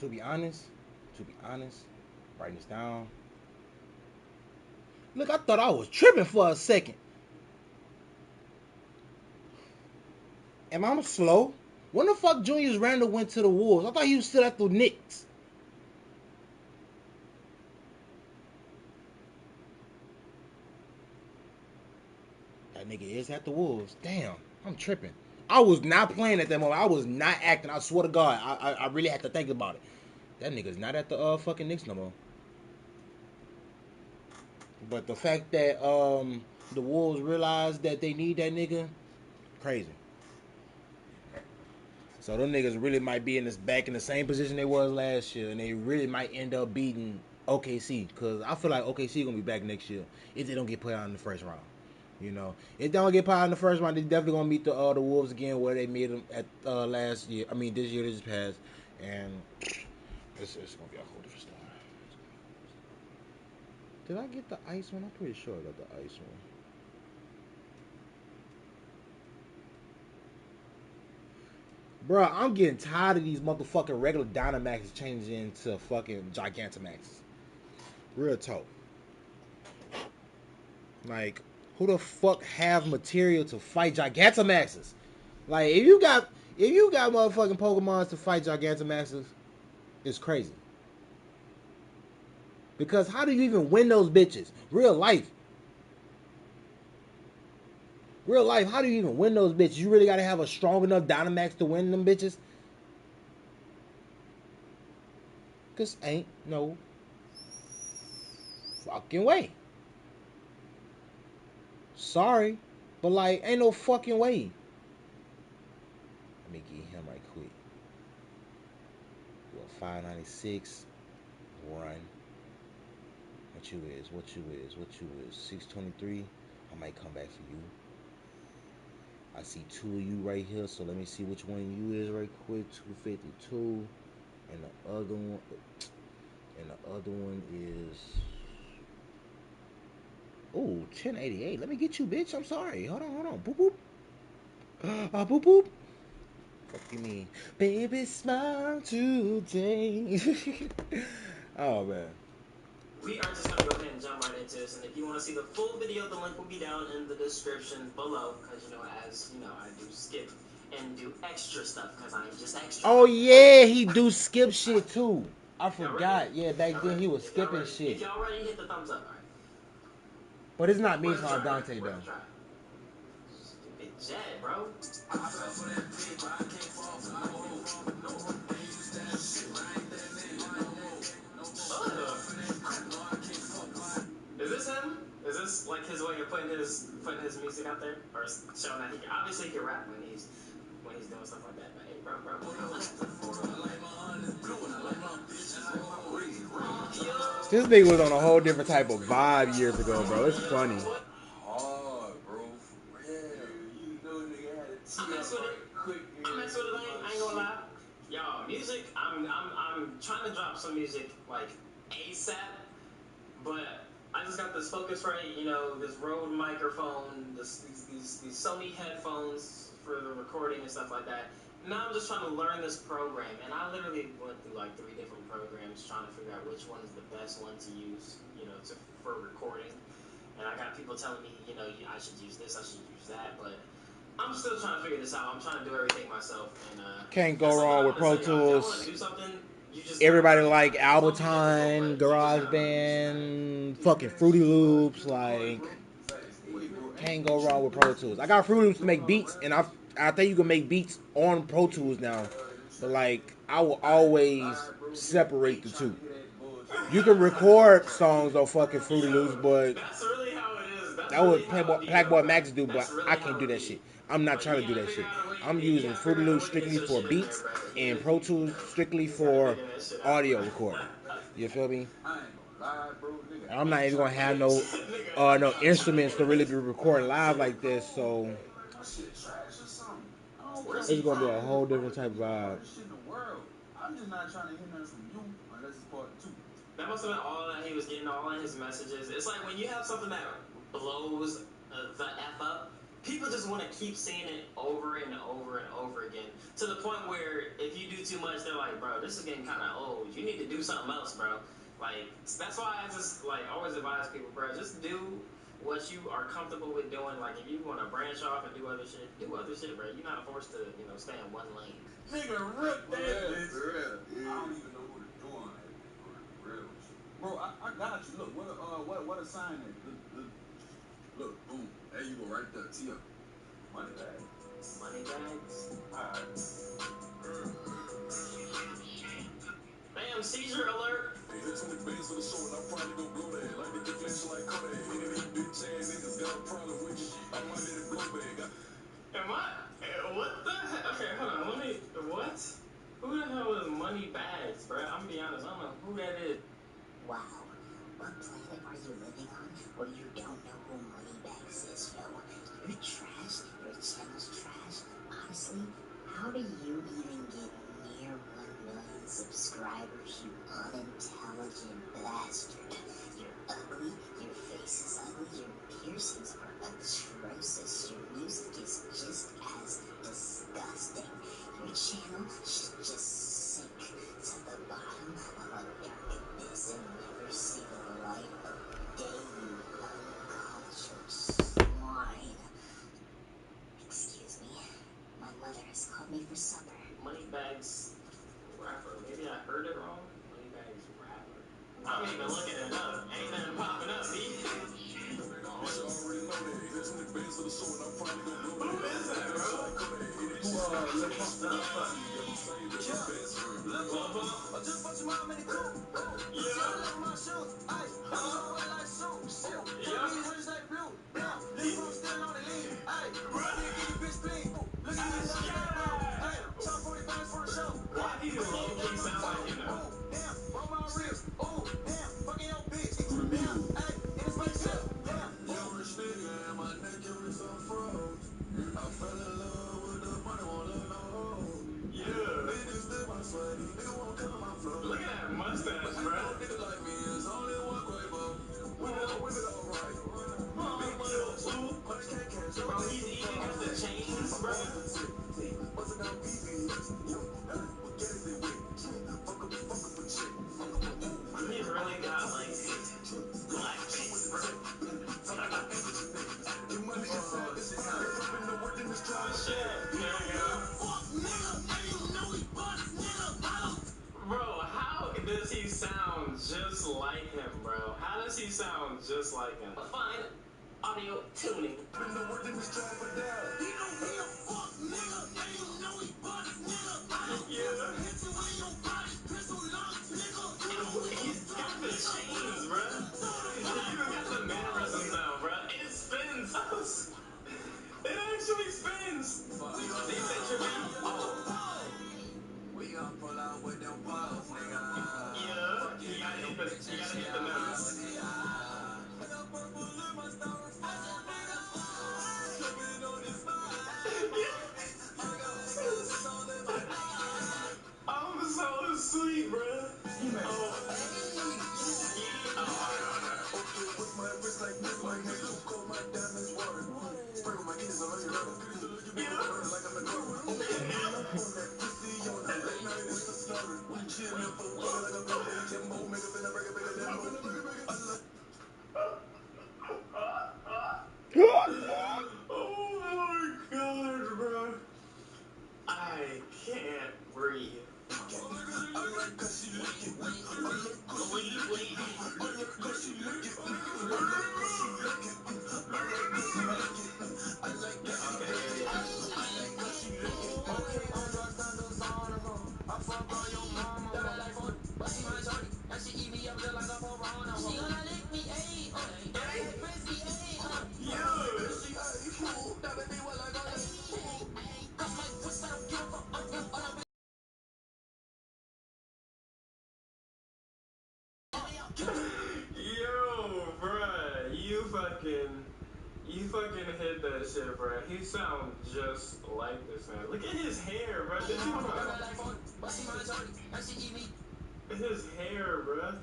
To be honest, writing this down. Look, I thought I was tripping for a second. Am I slow? When the fuck Julius Randle went to the Wolves? I thought he was still at the Knicks. That nigga is at the Wolves. Damn, I'm tripping. I was not playing at that moment. I was not acting. I swear to God, I really had to think about it. That nigga's not at the fucking Knicks no more. But the fact that the Wolves realized that they need that nigga, crazy. So them niggas really might be back in the same position they was last year, and they really might end up beating OKC, because I feel like OKC gonna be back next year if they don't get put out in the first round. You know, if they don't get put out in the first round, they definitely gonna meet the Wolves again where they made them at last year. I mean, this year they just passed, and it's gonna be a whole different story. Did I get the ice one? I'm pretty sure I got the ice one. Bruh, I'm getting tired of these motherfucking regular Dynamaxes changing into fucking Gigantamaxes. Real talk. Like, who the fuck have material to fight Gigantamaxes? Like, if you got motherfucking Pokemons to fight Gigantamaxes, it's crazy. Because how do you even win those bitches? Real life, how do you even win those bitches? You really gotta have a strong enough Dynamax to win them bitches? Cause ain't no fucking way. Sorry, but like, ain't no fucking way. Let me get him right quick. 596 run. What you is 623. I might come back for you. I see two of you right here, so let me see which one you is right quick. 252, and the other one is 1088. Let me get you, bitch. I'm sorry. Hold on. Boop boop. Boop boop. Fuck you mean, baby? Smile today. Oh man. We are just going to go ahead and jump right into this, and if you want to see the full video, the link will be down in the description below, because, as you know, I do skip and do extra stuff, because I am just extra. Oh yeah, he do skip shit too. I forgot. Yeah, back then he was skipping shit. If y'all ready, hit the thumbs up, alright? But it's not me, it's not Dante though. Stupid Jet, bro. Is this him? Is this like his way of putting his music out there, or showing that he can rap when he's doing stuff like that? But hey, bro. This nigga was on a whole different type of vibe years ago, bro. It's funny. Hard, bro. For real. You know nigga had a I mess with it. I ain't gonna lie. Y'all, music. I'm trying to drop some music like ASAP, but I just got this Focusrite, this Rode microphone, these Sony headphones for the recording and stuff like that. Now I'm just trying to learn this program, and I literally went through like 3 different programs trying to figure out which one is the best one to use, for recording. And I got people telling me, I should use this, I should use that, but I'm still trying to figure this out. I'm trying to do everything myself, and can't go wrong with Pro Tools. Everybody like Ableton, GarageBand, fucking Fruity Loops, like can't go wrong with Pro Tools. I got Fruity Loops to make beats, and I think you can make beats on Pro Tools now, but like I will always separate the two. You can record songs on fucking Fruity Loops, but that's really how it is. that was Blackboy Max do, but I can't do that shit. I'm not trying to do that shit. I'm using Fruity Loops strictly for beats and Pro Tools strictly for audio recording. You feel me? I'm not even gonna have no instruments to really be recording live like this, so it's gonna be a whole different type of vibe. I'm just not trying to hear nothing from you unless it's part 2. That must have been all that he was getting, all in his messages. It's like when you have something that blows the F up, people just want to keep seeing it over and over and over again, to the point where if you do too much, they're like, bro, this is getting kind of old. You need to do something else, bro. Like, that's why I just, like, always advise people, bro, just do what you are comfortable with doing. Like, if you want to branch off and do other shit, bro. You're not forced to, stay in one lane. Nigga, rip that bitch. For real. I don't even know what to do on that bitch, for real. Bro, I got you. Look, what a sign is. Look, boom. There you go right there. Tee up. Money bag. Money bags. Alright. Bam, seizure alert. Hey, hit 20 bands for the show and I'm probably gonna blow that. Like they get flashing like Kodak. Any of these bitch ass niggas got a problem with you. I might let it blow bag. Am I? What the hell? Okay, hold on. Let me. What? Who the hell is Money Bags, bro? I'm gonna be honest. I don't know who that is. Wow, what planet are you living on where you don't know who Moneybags is, yo? You're trash, your channel's trash. Honestly, how do you even get near 1 million subscribers, you unintelligent bastard? You're ugly, your face is ugly, your piercings are atrocious, your music is just as disgusting. Your channel should just sink to the bottom of a dark abyss and never see the light of day, you uncultured swine. Excuse me, my mother has called me for supper. Money Bags rapper. Maybe I heard it wrong. Money Bags rapper. I'm even looking it up. Ain't nothing popping up, B. Who is that, bro? Why do you low-key sound like you know? Look at that mustache, bro. Bro, he's eating up the chains, bro. He really got like black face, bro. Oh shit, here we go. Bro, how does he sound just like him, bro? How does he sound just like him? Fine audio tuning. Yeah. He's got the chains, bro. He even got the mannerisms now, bro. It spins. It actually spins. They said you're being, We gon' pull out with them balls, nigga. yeah, you gotta hit the notes. I'm so sweet, bro. Oh my god, bro. I can't breathe. Yo, bruh, you fucking hit that shit, bruh. He sounds just like this man. Look at his hair, bruh. His hair, bruh.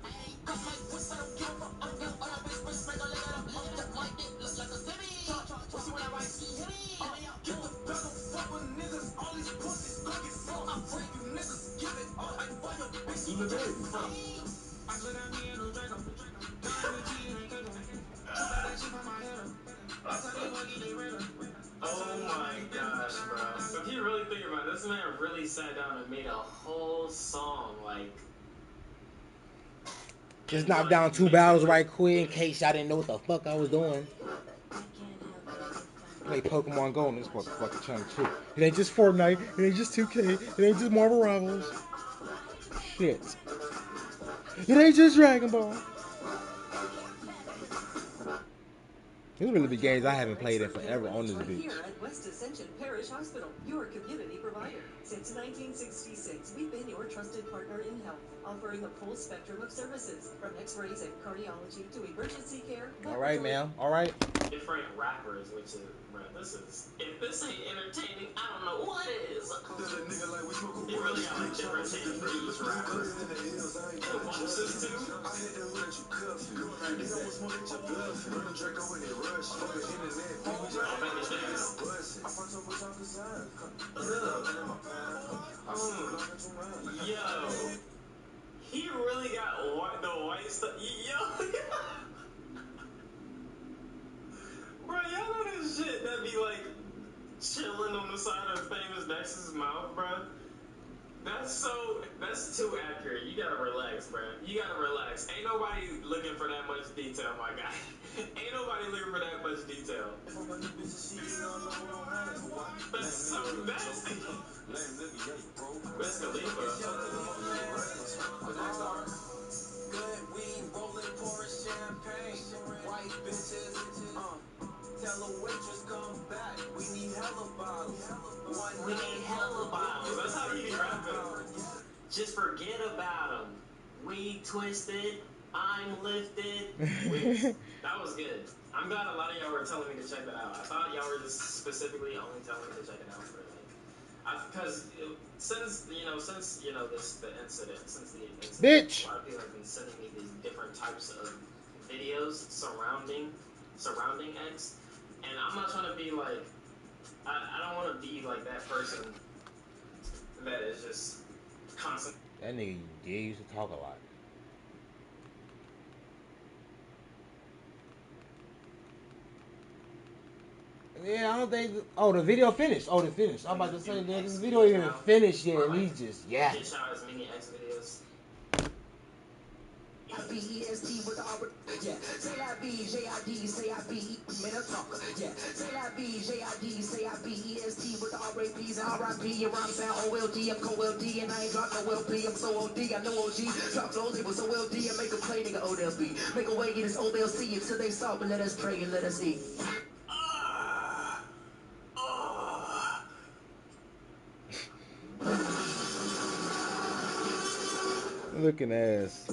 really sat down and made a whole song, like. Just knock down 2 battles right quick in case y'all didn't know what the fuck I was doing. Play Pokemon Go on this motherfucking channel too. It ain't just Fortnite, it ain't just 2K, it ain't just Marvel Rivals. Shit. It ain't just Dragon Ball. These really be games I haven't played in forever on this bitch. Here at West Ascension Parish Hospital, your community provider. Since 1966, we've been your trusted partner in health, offering a full spectrum of services, from x-rays and cardiology to emergency care. All right, ma'am. All right. Different rappers, which is, bro, this is, if this ain't entertaining, I don't know what is. They really got like different takes for each rapper. Watch this too. Yo, he really got the white stuff. Yo, bro, y'all know this shit that be like chilling on the side of Famous Dex's mouth, bro. That's too accurate. You gotta relax, bro. You gotta relax. Ain't nobody looking for that much detail, my guy. Ain't nobody looking for that much detail. That's so nasty. That's Khalifa. Good weed, rolling, pouring champagne. White bitches, tell a waitress come back. We need hella bottles. We need hella bottles. That's how you be rapping. Just forget about them. We twisted. I'm lifted. That was good. I'm glad a lot of y'all were telling me to check that out. I thought y'all were just specifically only telling me to check it out for like, because since the incident, Bitch. a lot of people have been sending me these different types of videos surrounding X, and I'm not trying to be like, I don't want to be like that person that is just constant. That nigga did used to talk a lot. Yeah, I don't think. Oh, the video finished. Oh, it finished. I'm about to say that this video ain't even finished yet, and he's just Dish out as many X videos. B-E-S-T with the R. Yeah. Say I B-J-I-D, say I B-E, man, a talker. Yeah. Say I B-J-I-D, say I B-E-S-T with the R-A-P's and R-I-P. Your rhyme sound O-L-D, I'm co-L-D, and I ain't drop no L-P. I'm so O-D, I know O-G. Drop those labels O-L-D and make a play, nigga, O-L-B. Make a way, get this O-L-C until they stop and let us pray and let us eat. looking ass.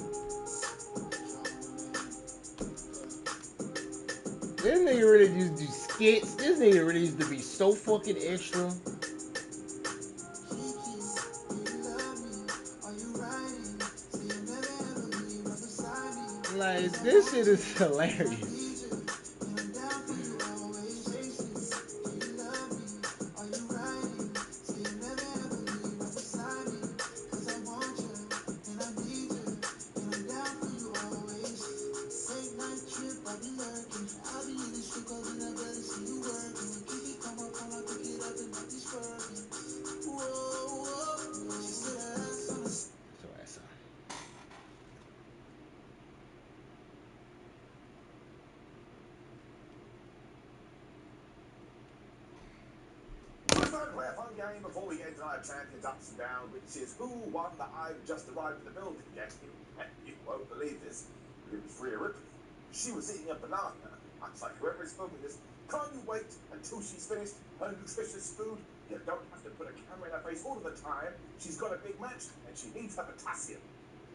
This nigga really just do skits. This nigga really used to be so fucking extra. Like, this shit is hilarious. Play a fun game before we get into our champions ups and downs, which is who won the I've just arrived in the building. Yes, you won't believe this, but it was Rhea Ripley. She was eating a banana. I was like, whoever is filming this, can't you wait until she's finished her nutritious food? You don't have to put a camera in her face all of the time. She's got a big match, and she needs her potassium.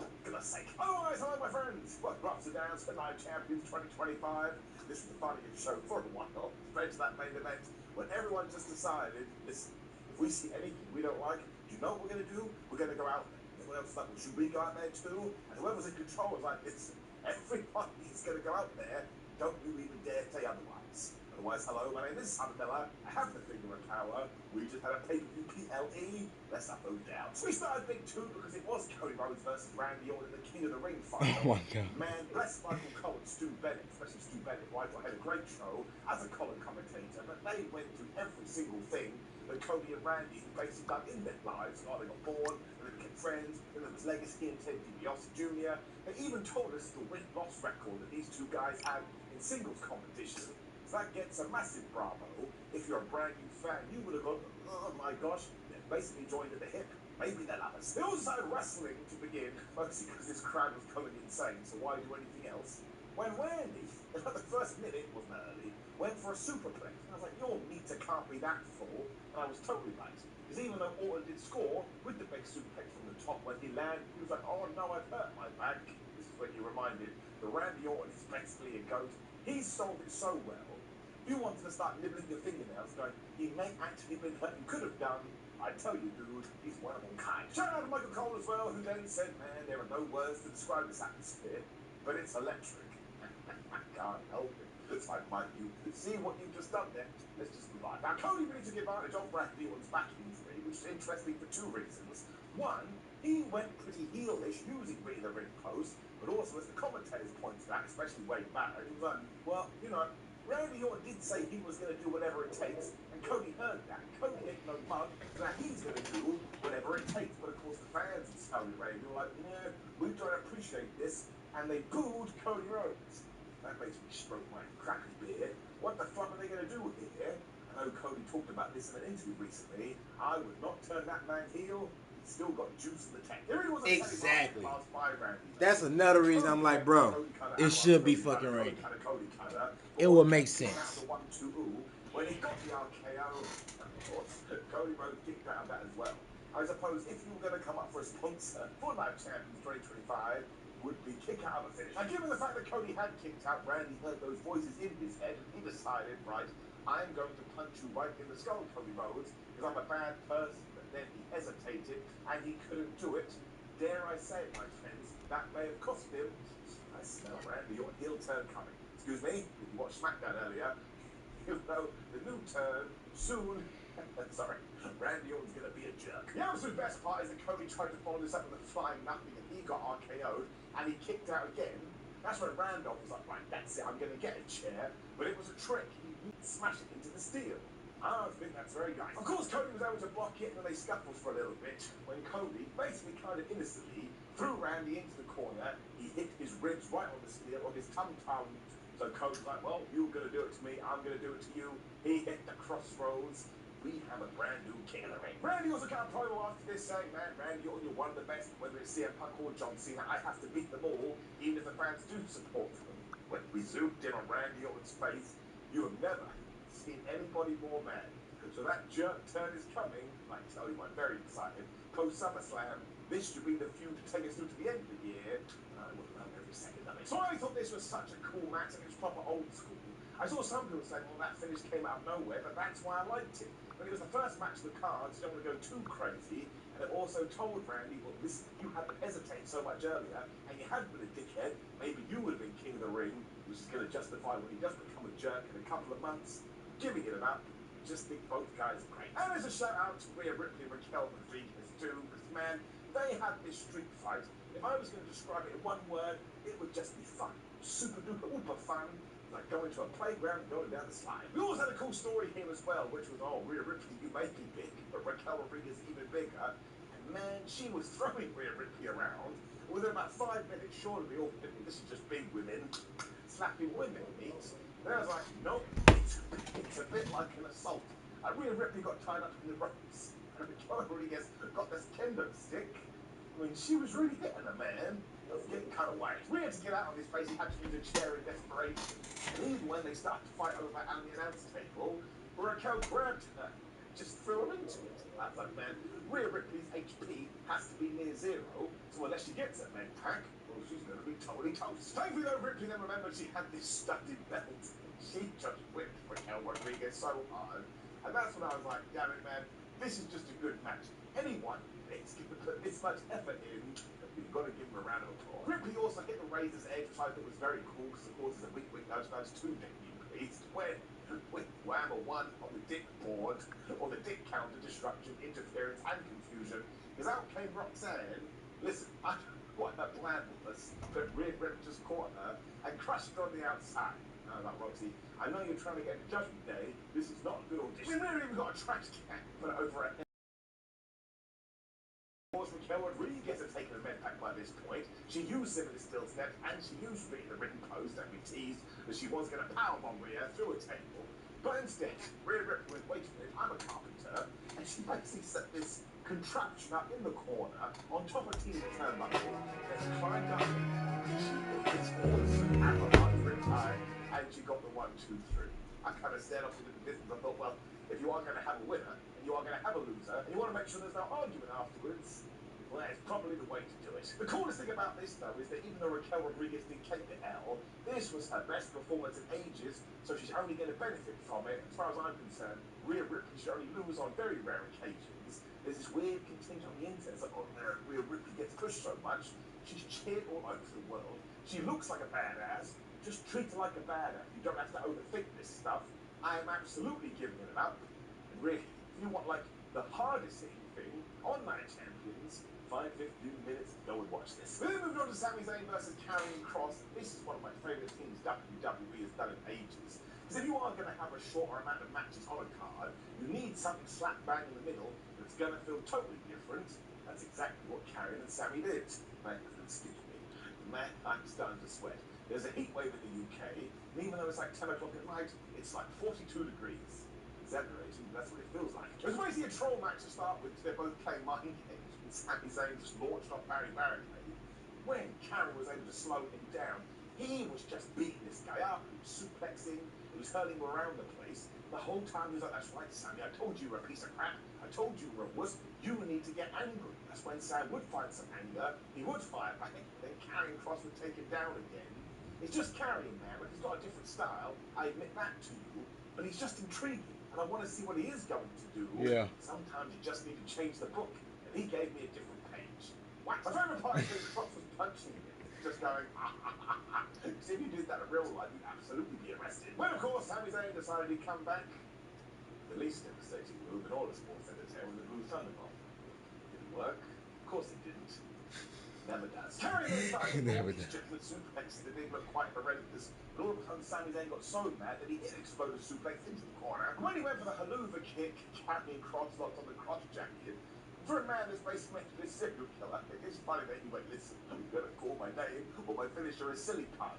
For goodness sake. Otherwise, hello, my friends. Welcome ups and downs for Live Champions 2025. This was the funniest show for a while. Straight to that main event, when everyone just decided, listen, if we see anything we don't like, do you know what we're going to do? We're going to go out there. Everyone else was like, well, should we go out there too? And whoever's in control was like, listen, everybody's going to go out there. Don't you even dare say otherwise. Otherwise, hello, my name is Simon Miller. I have the figure of power. We just had a pay-per-view PLE. Let's not move down. So we started big two because it was Cody Rhodes versus Randy Orton, the King of the Ring fight. Oh my God. Man, bless Michael Cole Stu Bennett, especially Stu Bennett, who I thought had a great show as a color commentator, but they went through every single thing that Cody and Randy had basically done in their lives. Oh, they got born, and they became friends, and there was legacy and Ted DiBiase Jr. They even told us the win-loss record that these two guys had in singles competition. So that gets a massive bravo. If you're a brand new fan, you would have gone, oh my gosh, they're basically joined at the hip. Maybe they're lovers. They also started wrestling to begin, mostly because this crowd was going insane, so why do anything else? When Randy, in the first minute, wasn't early, went for a superplex. And I was like, your meter can't be that full. And I was totally right. Because even though Orton did score with the big superplex from the top, when he landed, he was like, oh no, I've hurt my back. This is when you reminded that Randy Orton is basically a goat. He sold it so well. If you wanted to start nibbling your fingernails, going, he may actually been hurt, you could have done. I tell you, dude, he's one of a kind. Shout out to Michael Cole as well, who then said, man, there are no words to describe this atmosphere, but it's electric. I can't help it. It's like, Mike, you see what you've just done there? Let's just move on. Now, Cody really took advantage of Randy Orton's back injury, which is interesting for two reasons. One, he went pretty heelish using being the ring post, but also as the commentators pointed out, especially way back, he was like, well, you know, Randy Orton did say he was going to do whatever it takes, and Cody heard that. Cody ain't no mug, so now he's going to do whatever it takes. But of course, the fans in Saudi Arabia were like, yeah, we don't appreciate this, and they booed Cody Rhodes. That makes me stroke my crappy beard. What the fuck are they going to do here? I know Cody talked about this in an interview recently. I would not turn that man heel. He's still got juice in the tank. There really was a Exactly. pass by Randy. That's another reason I'm like, bro, it should be fucking Randy. It would make sense. When he got the RKO, of course, Cody Rhodes kicked out of that as well. I suppose if you were going to come up for a sponsor for Live Champions 2025, would be kick out of a finish. Now, given the fact that Cody had kicked out, Randy heard those voices in his head, and he decided, right, I'm going to punch you right in the skull, Cody Rhodes, because I'm a bad person. But then he hesitated, and he couldn't do it. Dare I say it, my friends, that may have cost him. I smell Randy, your heel turn coming. Excuse me, if you watched SmackDown earlier, you know the new turn soon. Sorry, Randy Orton's gonna be a jerk. The absolute best part is that Cody tried to follow this up with a flying nothing, and he got RKO'd, and he kicked out again. That's when Randolph was like, right, that's it, I'm gonna get a chair. But it was a trick. He smashed it into the steel. I think that's very nice. Of course, Cody was able to block it, and they scuffled for a little bit. When Cody, basically kind of innocently, threw Randy into the corner, he hit his ribs right on the steel, on his tum-tum. So Cody's like, well, you're going to do it to me, I'm going to do it to you. He hit the crossroads. We have a brand new king of the ring. Randy also got a promo after this saying, man, Randy Orton, you're one of the best, whether it's CM Punk or John Cena, I have to beat them all, even if the fans do support them. When we zoomed in on Randy Orton's face, you have never seen anybody more mad. So that jerk turn is coming. I tell you, I'm very excited. Post SummerSlam, this should be the feud to take us through to the end of the year. I would love every second of it. So I thought this was such a cool match, and it was proper old school. I saw some people saying, well, that finish came out of nowhere, but that's why I liked it. But it was the first match of the cards, you don't want to go too crazy, and it also told Randy, well, listen, you had to hesitate so much earlier, and you hadn't been a dickhead, maybe you would have been king of the ring, which is going to justify when he does become a jerk in a couple of months, giving it up. Just think both guys are great. And there's a shout out to Rhea Ripley and Raquel Rodriguez too, because man, they had this street fight. If I was going to describe it in one word, it would just be fun. Super duper uber fun. Like going to a playground and going down the slide. We also had a cool story here as well, which was, oh, Rhea Ripley, you may be big, but Raquel Rodriguez even bigger. And man, she was throwing Rhea Ripley around. Within about 5 minutes, surely we all thinking this is just big women slapping women meets. And I was like, nope, it's a bit like an assault. Rhea Ripley got tied up in the ropes, and Raquel Rodriguez got this kendo stick. I mean, she was really hitting a man. It was getting kind of wild. We had to get out of this place. He had to use a chair in desperation. And even when they started to fight over at the announce table, Raquel grabbed her, just threw her into it. I was like, man, Rhea Ripley's HP has to be near zero, so unless she gets a med pack, well, she's going to be totally toast. Thankfully, though, Ripley then remembered she had this studded belt. She just whipped Raquel Rodriguez so hard. And that's when I was like, damn it, man, this is just a good match. Anyone that's going to put this much effort in, you've got to give him a round of applause. Ripley also hit the Razor's Edge, which I thought was very cool, because of course it's a wink nudge to Damian Priest, when with Whammer 1 on the dick board, or the dick counter, destruction, interference, and confusion, because out came Roxanne. Listen, I What a blandness. But Rhea Ripley just caught her and crushed her on the outside. I was like, Roxy, I know you're trying to get to Judgment Day. This is not a good audition. We never even got a trash can put it over her head. Raquel Rodriguez had taken the men back by this point. She used him in the still step, and she used Rhea in the ring post, and we teased that she was going to powerbomb Rhea through a table. But instead, Rhea Ripley went, wait a minute, I'm a carpenter, and she basically set this contraption up in the corner on top of Tina's turnbuckle. There's climbed up, she hit this awesome hammer under in time, and she got the 1, 2, 3. I kind of stared off into the distance. I thought, well, if you are going to have a winner, and you are going to have a loser, and you want to make sure there's no argument afterwards, well, that's probably the way to do it. The coolest thing about this, though, is that even though Raquel Rodriguez did take the L, this was her best performance in ages, so she's only going to benefit from it. As far as I'm concerned, Rhea Ripley should only lose on very rare occasions. There's this weird contingent on the internet. It's like, oh, Rhea Ripley gets pushed so much. She's cheered all over the world. She looks like a badass. Just treat her like a badass. You don't have to overthink this stuff. I am absolutely giving it up. And really, if you want, like, the hardest hitting thing on Night Champions, 5-15 minutes, go and watch this. We're moving on to Sami Zayn versus Karrion Kross. This is one of my favourite things WWE has done in ages. Because if you are going to have a shorter amount of matches on a card, you need something slap bang in the middle that's going to feel totally different. That's exactly what Karrion and Sami did. Man, excuse me. Man, I'm starting to sweat. There's a heat wave in the UK, and even though it's like 10 o'clock at night, it's like 42 degrees. Exaggerating, but that's what it feels like. It was basically a troll match to start with, because they're both playing mind games, and Sami Zayn just launched off Barry Barricade. When Karrion was able to slow him down, he was just beating this guy up, he was suplexing, he was hurling him around the place. The whole time he was like, that's right, Sami, I told you you were a piece of crap. I told you you were a wuss. You need to get angry. That's when Sam would find some anger, he would fire back, then Karrion Kross would take him down again. It's just Karrion, man. Like, he's got a different style, I admit that to you, but he's just intriguing. And I want to see what he is going to do. Yeah. Sometimes you just need to change the book. And he gave me a different page. Wow. My favourite part is that Kross was punching him. Just going, See, if you did that in real life, you'd absolutely be arrested. When, of course, Sami Zayn decided he'd come back, the least devastating move in all of sports entertainment was the Blue Thunderbomb. Didn't work. Of course it didn't. Never does. Karrion then started Never his does. judgment suplex that didn't look quite horrendous. But all of a sudden, Sami Zayn got so mad that he hit explosive suplex into the corner. When he went for the haluva kick, Karrion Kross locked on the crotch jacket. For a man that's basically meant to be a serial killer, it is funny that he went, listen, you're going to call my name or my finisher a silly pun.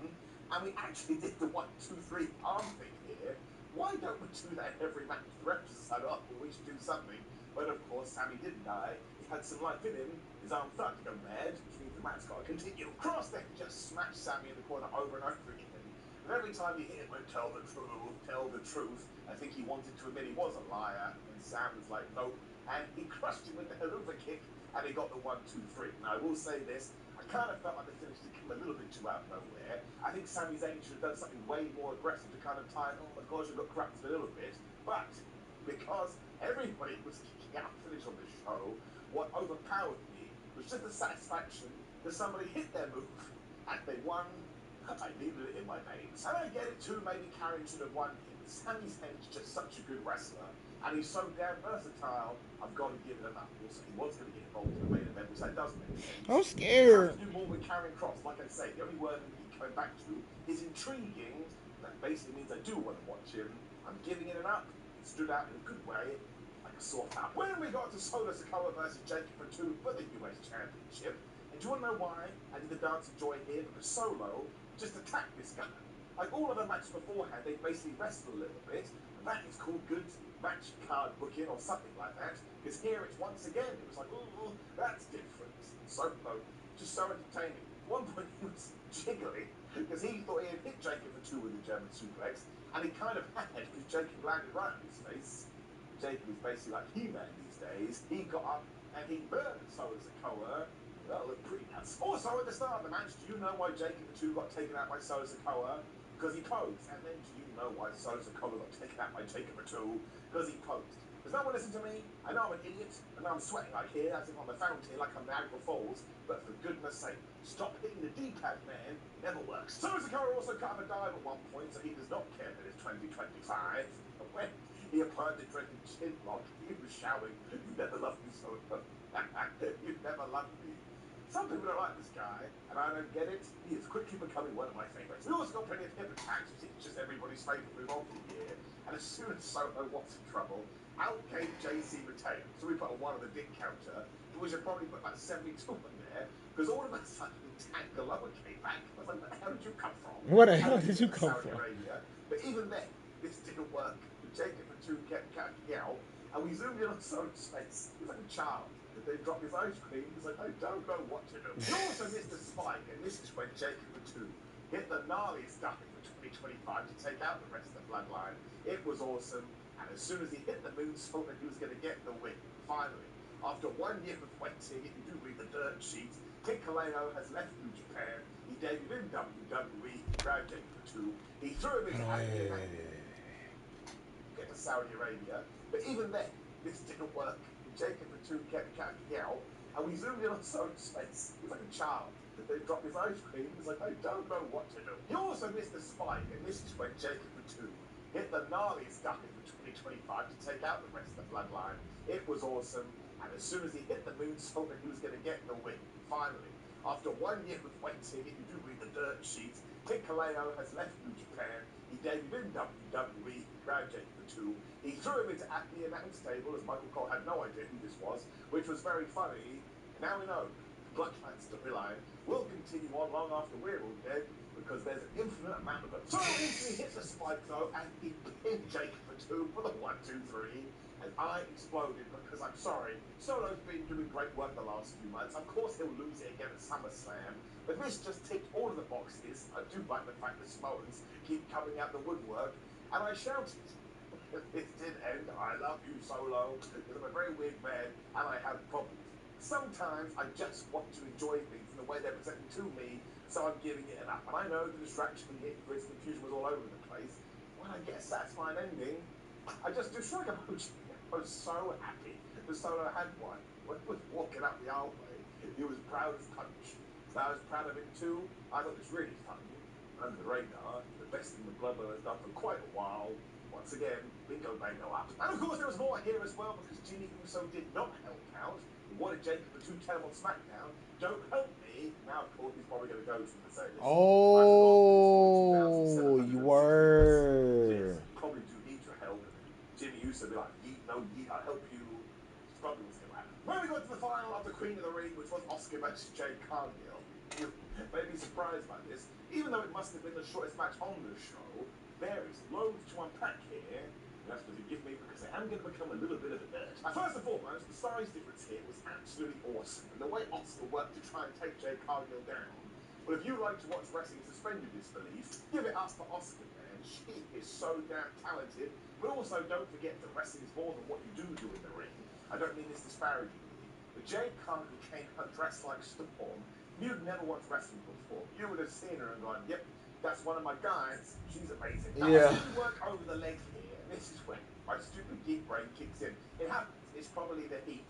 And we actually did the 1, 2, 3 arm thing here. Why don't we do that every match? The ref decided, oh, well, we should do something. But of course, Sami didn't die. He had some life in him. His arm started to go mad, which means the match's got to continue. Kross then just smashed Sami in the corner over and over again. And every time he hit him, went, tell the truth, tell the truth. I think he wanted to admit he was a liar. And Sam was like, nope. And he crushed him with the haluva kick, and he got the 1, 2, 3. Now, I will say this. I kind of felt like the finish had come a little bit too out of nowhere. I think Sami Zayn should have done something way more aggressive to kind of tie, oh my gosh, I got corrupted a little bit. But because everybody was kicking out finish on the show, what overpowered me was just the satisfaction that somebody hit their move and they won. I needed it in my veins. And I get it too, maybe Karrion should have won him. Sami Zayn's just such a good wrestler, and he's so damn versatile, I've got to give it enough. Also, he was going to get involved in the main event, which that does make sense. I'm scared. To do more with Karrion Kross, like I say, the only word I keep coming back to is intriguing. That basically means I do want to watch him. I'm giving it an up. It stood out in a good way, like a sore thumb. When we got to Solo Sikoa versus Jacob for 2 for the US Championship, and do you want to know why I did the dance of joy here? Because Solo just attacked this guy. Like all of the matches beforehand, they basically wrestled a little bit, and that is called good match card booking or something like that. Because here it's once again, it was like, oh, that's different. So, just so entertaining. At one point he was jiggling, because he thought he had hit Jacob for 2 with a German suplex, and he kind of had, because Jacob landed right on his face. Jacob is basically like He-Man these days. He got up, and he burned Solo Sikoa. That looked pretty nuts. Also, at the start of the match, do you know why Jacob the 2 got taken out by Solo Sikoa? Because he posed. And then do you know why Solo Sikoa got taken out by Jacob the 2? Because he posed. Does no one listen to me? I know I'm an idiot, and I'm sweating like here, as if I'm a fountain, like I'm Niagara Falls, but for goodness sake, stop hitting the D-pad, man. It never works. Solo Sikoa also cut up a dive at one point, so he does not care that it's 2025. And when he applied the dreaded chin lock, he was shouting, you never loved me, Solo. You never loved me. Some people don't like this guy, and I don't get it. He is quickly becoming one of my favorites. We also got plenty of hip attacks, which is just everybody's favorite move of the year. And as soon as Solo was in trouble, out came JC Mateo. So we put a 1 on the dick counter. We should probably put like 72 in there, because all of a sudden Tank Glover came back. I was like, where the hell did you come from? Where the hell did you come Saudi from? Arabia. But even then, this didn't work. Jacob and 2 kept catching out, and we zoomed in on Solo's face. He was like a child. They dropped his ice cream. He's like, I don't know what to do. He also missed a spike, and this is when Jacob and 2 hit the gnarliest ducking for 2025 to take out the rest of the bloodline. It was awesome, and as soon as he hit the moonsault, he was going to get the win. Finally, after 1 year of waiting, if you do read the dirt sheet, Kid Kaleo has left New Japan. He debuted in WWE, grabbed Jacob and 2. He threw him into get to Saudi Arabia, but even then, this didn't work. Jacob and 2 kept catching out, and we zoomed in on Solo's face. He was like a child. They dropped his ice cream. He's like, I don't know what to do. He also missed a spike, and this is when Jacob and 2 hit the gnarliest ducking for 2025 to take out the rest of the bloodline. It was awesome, and as soon as he hit the moonsault, he was going to get the win. Finally, after 1 year of waiting, if you do read the dirt sheet, Kid Kaleo has left New Japan. He debuted in WWE, grabbed Jacob and 2. He threw him into the announce table, as Michael Cole had no idea who this was, which was very funny. And now we know the Bloodline storyline will continue on long after we're all dead, because there's an infinite amount of them. So he hit the spike though, and he pinned Jacob and 2 for the 1, 2, 3. And I exploded because I'm sorry, Solo's been doing great work the last few months. Of course he'll lose it again at SummerSlam, but this just ticked all of the boxes. I do like the fact that Samoans keep coming out the woodwork, and I shouted. It did end. I love you, Solo, because I'm a very weird man and I have problems. Sometimes I just want to enjoy things in the way they're presented to me, so I'm giving it an up. And I know the distraction hit, Chris, confusion was all over the place. When I get a satisfying ending, I just do shrug emoji. I was so happy that Solo had one. When he was walking up the hallway, he was proud as punch. I was proud of him too. I thought it was really funny. Under the radar, the best thing the Bloodline has done for quite a while. Once again, bingo bango up. And of course there was more here as well, because Jimmy Uso did not help out. He wanted Jacob and 2 tell him on SmackDown, don't help me. Now of course he's probably going to go to Mercedes. Oh, you were. Probably do need your help. Jimmy Uso be like, yeet, no yeet, I'll help you. It's probably what's going to happen. When we got to the final of the Queen of the Ring, which was Oscar versus Jade Cargill, you may be surprised by this. Even though it must have been the shortest match on the show, there is loads to unpack here. You have to forgive me because I am going to become a little bit of a nerd. First and foremost, the size difference here was absolutely awesome. And the way Oscar worked to try and take Jade Cargill down. Well, if you like to watch wrestling suspended disbelief, give it up for Oscar, man. She is so damn talented. But also don't forget that wrestling is more than what you do in the ring. I don't mean this disparagingly. But Jade Cargill came dressed like Storm. You'd never watched wrestling before. You would have seen her and gone, yep, that's one of my guys. She's amazing. Now, Yeah. I work over the leg here. This is when my stupid geek brain kicks in. It happens. It's probably the heat.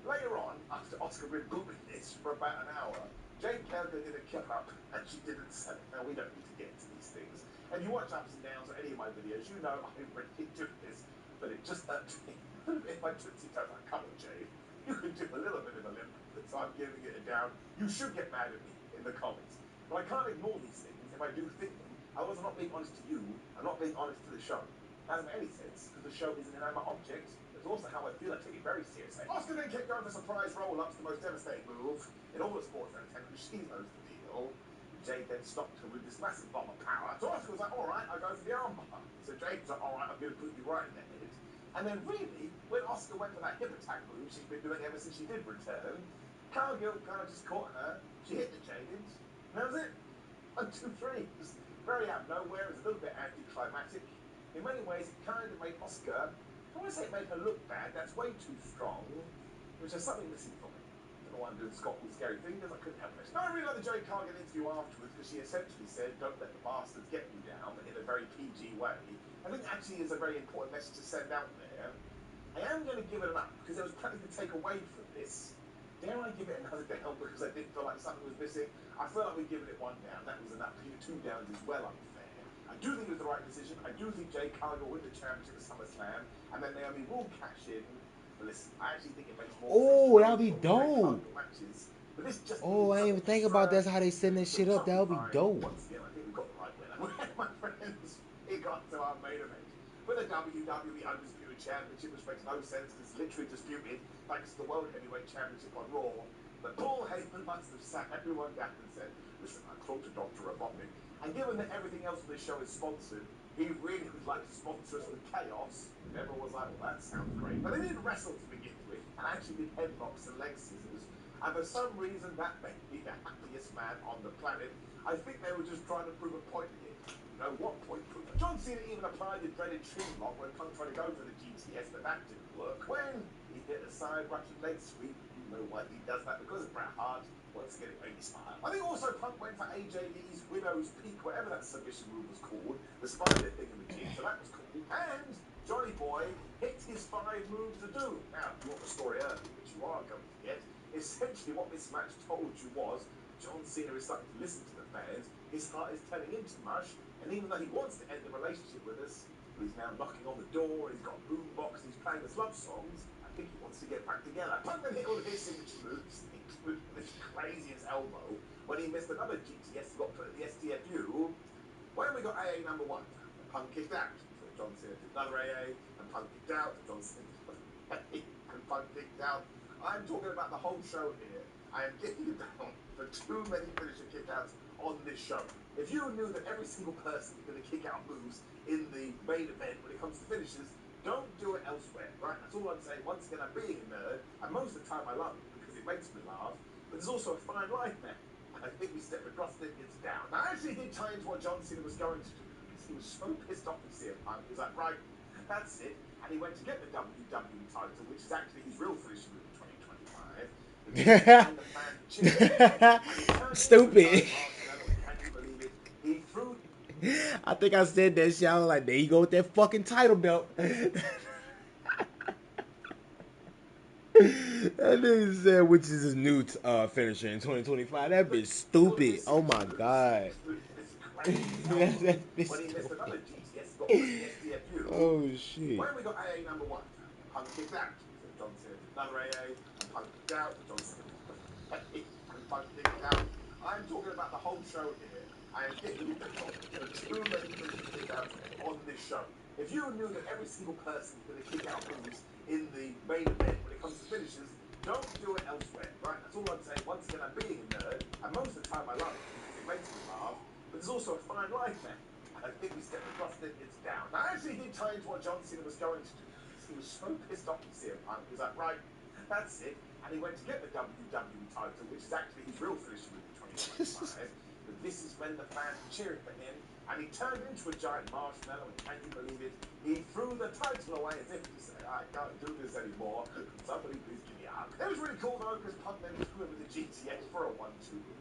Later on, after Oscar been booming this for about an hour, Jade Cargill did a kick up, and she didn't sell it. Now, we don't need to get into these things. And you watch ups and downs on any of my videos, you know I really do this, but it just irked me. If my Tootsie Toes like, come on, Jade, you can do a little bit of a limp, so I'm giving it a down. You should get mad at me in the comments. But I can't ignore these things if I do think them. I was not being honest to you, I'm not being honest to the show. It doesn't make any sense, because the show is an inanimate object. It's also how I feel. I take it very seriously. Oscar then kept going for surprise roll-ups, the most devastating move in all the sports entertainment, because she knows the deal. Jade then stopped her with this massive bomb of power. So Oscar was like, alright, I'll go for the armbar. So Jade was like, alright, I'm going to put you right in the head. And then really, when Oscar went for that hip attack move she's been doing ever since she did return, Cargill kind of just caught her. She hit the Jaded. And that was it. 1, 2, 3. Just very out of nowhere. It was a little bit anticlimactic. In many ways, it kind of made Oscar, I want to say it made her look bad. That's way too strong. Which is something missing from it. I don't know why I'm doing Scott with scary fingers. I couldn't help it. Now, I really like the Jade Cargill interview afterwards, because she essentially said, don't let the bastards get you down, but in a very PG way. I think actually is a very important message to send out there. I am going to give it an up, because there was plenty to take away from this. Dare I give it another down, because I did feel like something was missing? I felt like we'd given it 1 down. That was enough. Even 2 downs is well unfair. I do think it was the right decision. I do think Jade Cargill win the championship at SummerSlam, and then Naomi will cash in. But listen, I actually think it makes more Oh, sense that'd be for Jade dope. Cargill matches But this just Oh, I didn't even think about that's how they setting that shit up. That would be dope. Once again, I think we got the right winner. My friends, it got to our main event. For the WWE Undisputed Championship, which makes no sense because it's literally disputed thanks to the World Heavyweight Championship on Raw. But Paul Heyman must have sat everyone down and said, listen, I talked to Dr. Robotnik, and given that everything else on this show is sponsored, he really would like to sponsor us with chaos. And everyone was like, well, that sounds great. But they didn't wrestle to begin with, and actually did headlocks and leg scissors. And for some reason, that made me the happiest man on the planet. I think they were just trying to prove a point here. You know what point? John Cena even applied the dreaded chin lock when Punk tried to go for the GTS, but that didn't work. When he hit a side Russian leg sweep, you know why he does that, because of Bret Hart. Once again, it made me smile. I think also Punk went for AJ Lee's Widow's Peak, whatever that submission move was called, the spider thing in the gym, so that was cool. And Johnny Boy hit his 5 moves to do. Now, you want the story early, which you are going to get. Essentially, what this match told you was John Cena is starting to listen to the fans, his heart is turning into mush, and even though he wants to end the relationship with us, he's now knocking on the door, he's got a boombox, he's playing us love songs, I think he wants to get back together. Punk then hit all of his signature moves, including this craziest elbow, when he missed another GTS and got put in the STFU. When we got AA number 1, Punk kicked out, so John Cena did another AA, and Punk kicked out, and John Cena did another AA, and Punk kicked out. I'm talking about the whole show here. I am getting it down for too many finisher kickouts on this show. If you knew that every single person is going to kick out moves in the main event when it comes to finishes, don't do it elsewhere, right? That's all I'm saying. Once again, I'm being a nerd, and most of the time I love it because it makes me laugh, but there's also a fine line there. And I think we stepped across it, it's down. Now, I actually did tie into what John Cena was going to do, because he was so pissed off with CM Punk. He was like, right, that's it. And he went to get the WWE title, which is actually his real finishing move in 2025. Stupid. I think I said that shit. I was like, there you go with that fucking title belt. That nigga said, which is his new finisher in 2025. That bitch stupid. Oh my god. That bitch stupid. Oh shit. When we got AA number 1, Punk kicked out. So John Cena did another AA, and Punk kicked out. John Cena did another AA, and Punk kicked out. I'm talking about the whole show here. I am getting it down for too many finisher kickouts on this show. If you knew that every single person is going to kick out moves in the main event when it comes to finishes, don't do it elsewhere, right? That's all I'm saying. Once again, I'm being a nerd, and most of the time I love it because it makes me laugh, but there's also a fine line there. And I think we stepped across it, it's down. Now, I actually did tie into what John Cena was going to do, because he was so pissed off with CM Punk. He was like, right, that's it. And he went to get the WWE title, which is actually his real finishing move in 2025. But this is when the fans were cheering for him, and he turned into a giant marshmallow, and can you believe it? He threw the title away as if to say, I can't do this anymore. Somebody please give me a hug. It was really cool though, because Punk then threw him with the GTX for a 1-2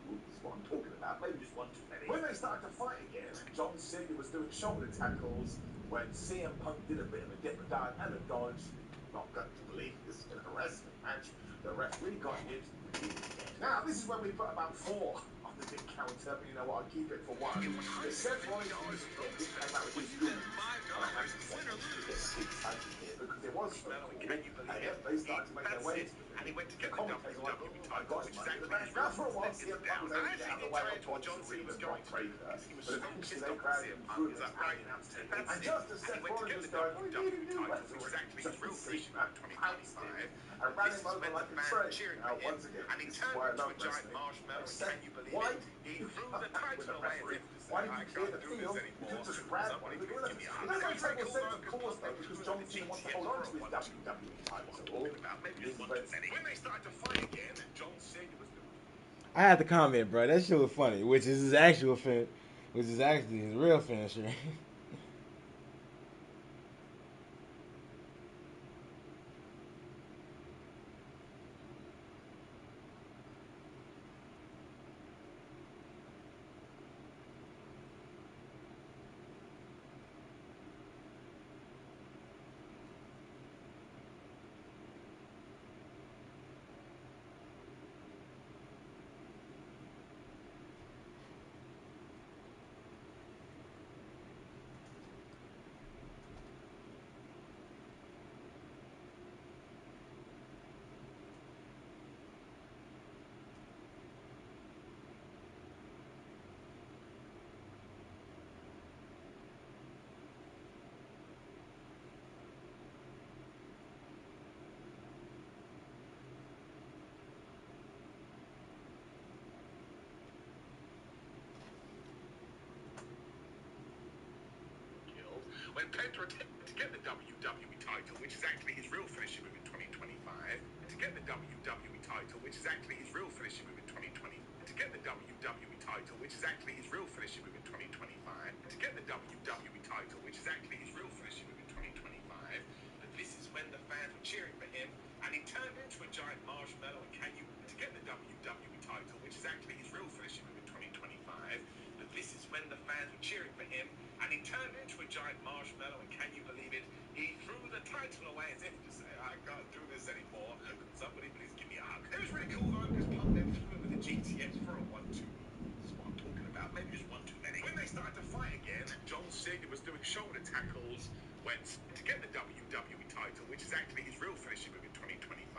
move. This is what I'm talking about. Maybe just one too many. When they started to fight again, John Cena was doing shoulder tackles when CM Punk did a bit of a dip, a dive, and a dodge. Not going to believe this in a wrestling match. The referee got hit. He was dead. Now, this is when we put about 4 on the big counter, but you know what? I'll keep it for 1. The Seth Rollins music came out with his goons. And I have to say, it's exciting here because it was so cool. And yet they started to make their way to the ring. The commentators were like, oh, I got his money in the bank. Now, for a while, CM Punk was able to get out of the way of John Cena and Brock Breaker. But eventually they crowded him through this and announced it. And just as Seth Rollins was going, we need a new referee. John Cena pounced him and ran him over like a train. Now, once again, this is why I love wrestling. Seth, why did you come back with a referee? Why did you clear the field? You could just grab one of the gorilla. It doesn't make total sense, of course, though, because John Cena wants to hold on to his WWE title. When they started to fight again, John Cena was doing. I had to comment, bro. That shit was funny, which is his actual which is actually his real finisher. when Penta attempted to get the WWE title, which is actually his real finishing move in 2025, to get the WWE title, which is actually his real finishing move in 2020, to get the WWE title, which is actually his real finishing move in 2025, to get the WWE title, which is actually his real finishing move in 2025, but this is when the fans were cheering for him, and he turned into a giant marshmallow, and can you, to get the WWE title, which is actually his real finishing move in 2025, but this is when the fans were cheering for him, and he turned into a giant marshmallow, and can you believe it, he threw the title away as if to say, I can't do this anymore, can somebody please give me a hug. It was really cool though, because Punk then threw him with a GTS for a 1-2. This is what I'm talking about, maybe just one too many. When they started to fight again, John Cena was doing shoulder tackles, went to get the WWE title, which is actually his real finishing move in 2025,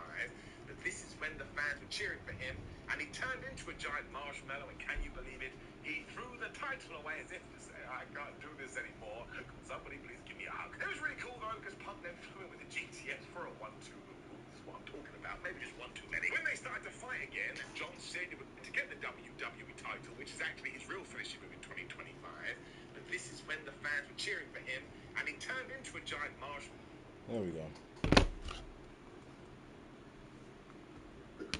but this is when the fans were cheering for him, and he turned into a giant marshmallow, and can you believe it, he threw the title away as if to say, I can't do this anymore, can somebody please give me a hug. It was really cool though, because Punk then threw him with a GTS for a 1-2. This is what I'm talking about, maybe just one too many. When they started to fight again, John Cena would to get the WWE title, which is actually his real finishing move in 2025, but this is when the fans were cheering for him, and he turned into a giant marshmallow. There we go.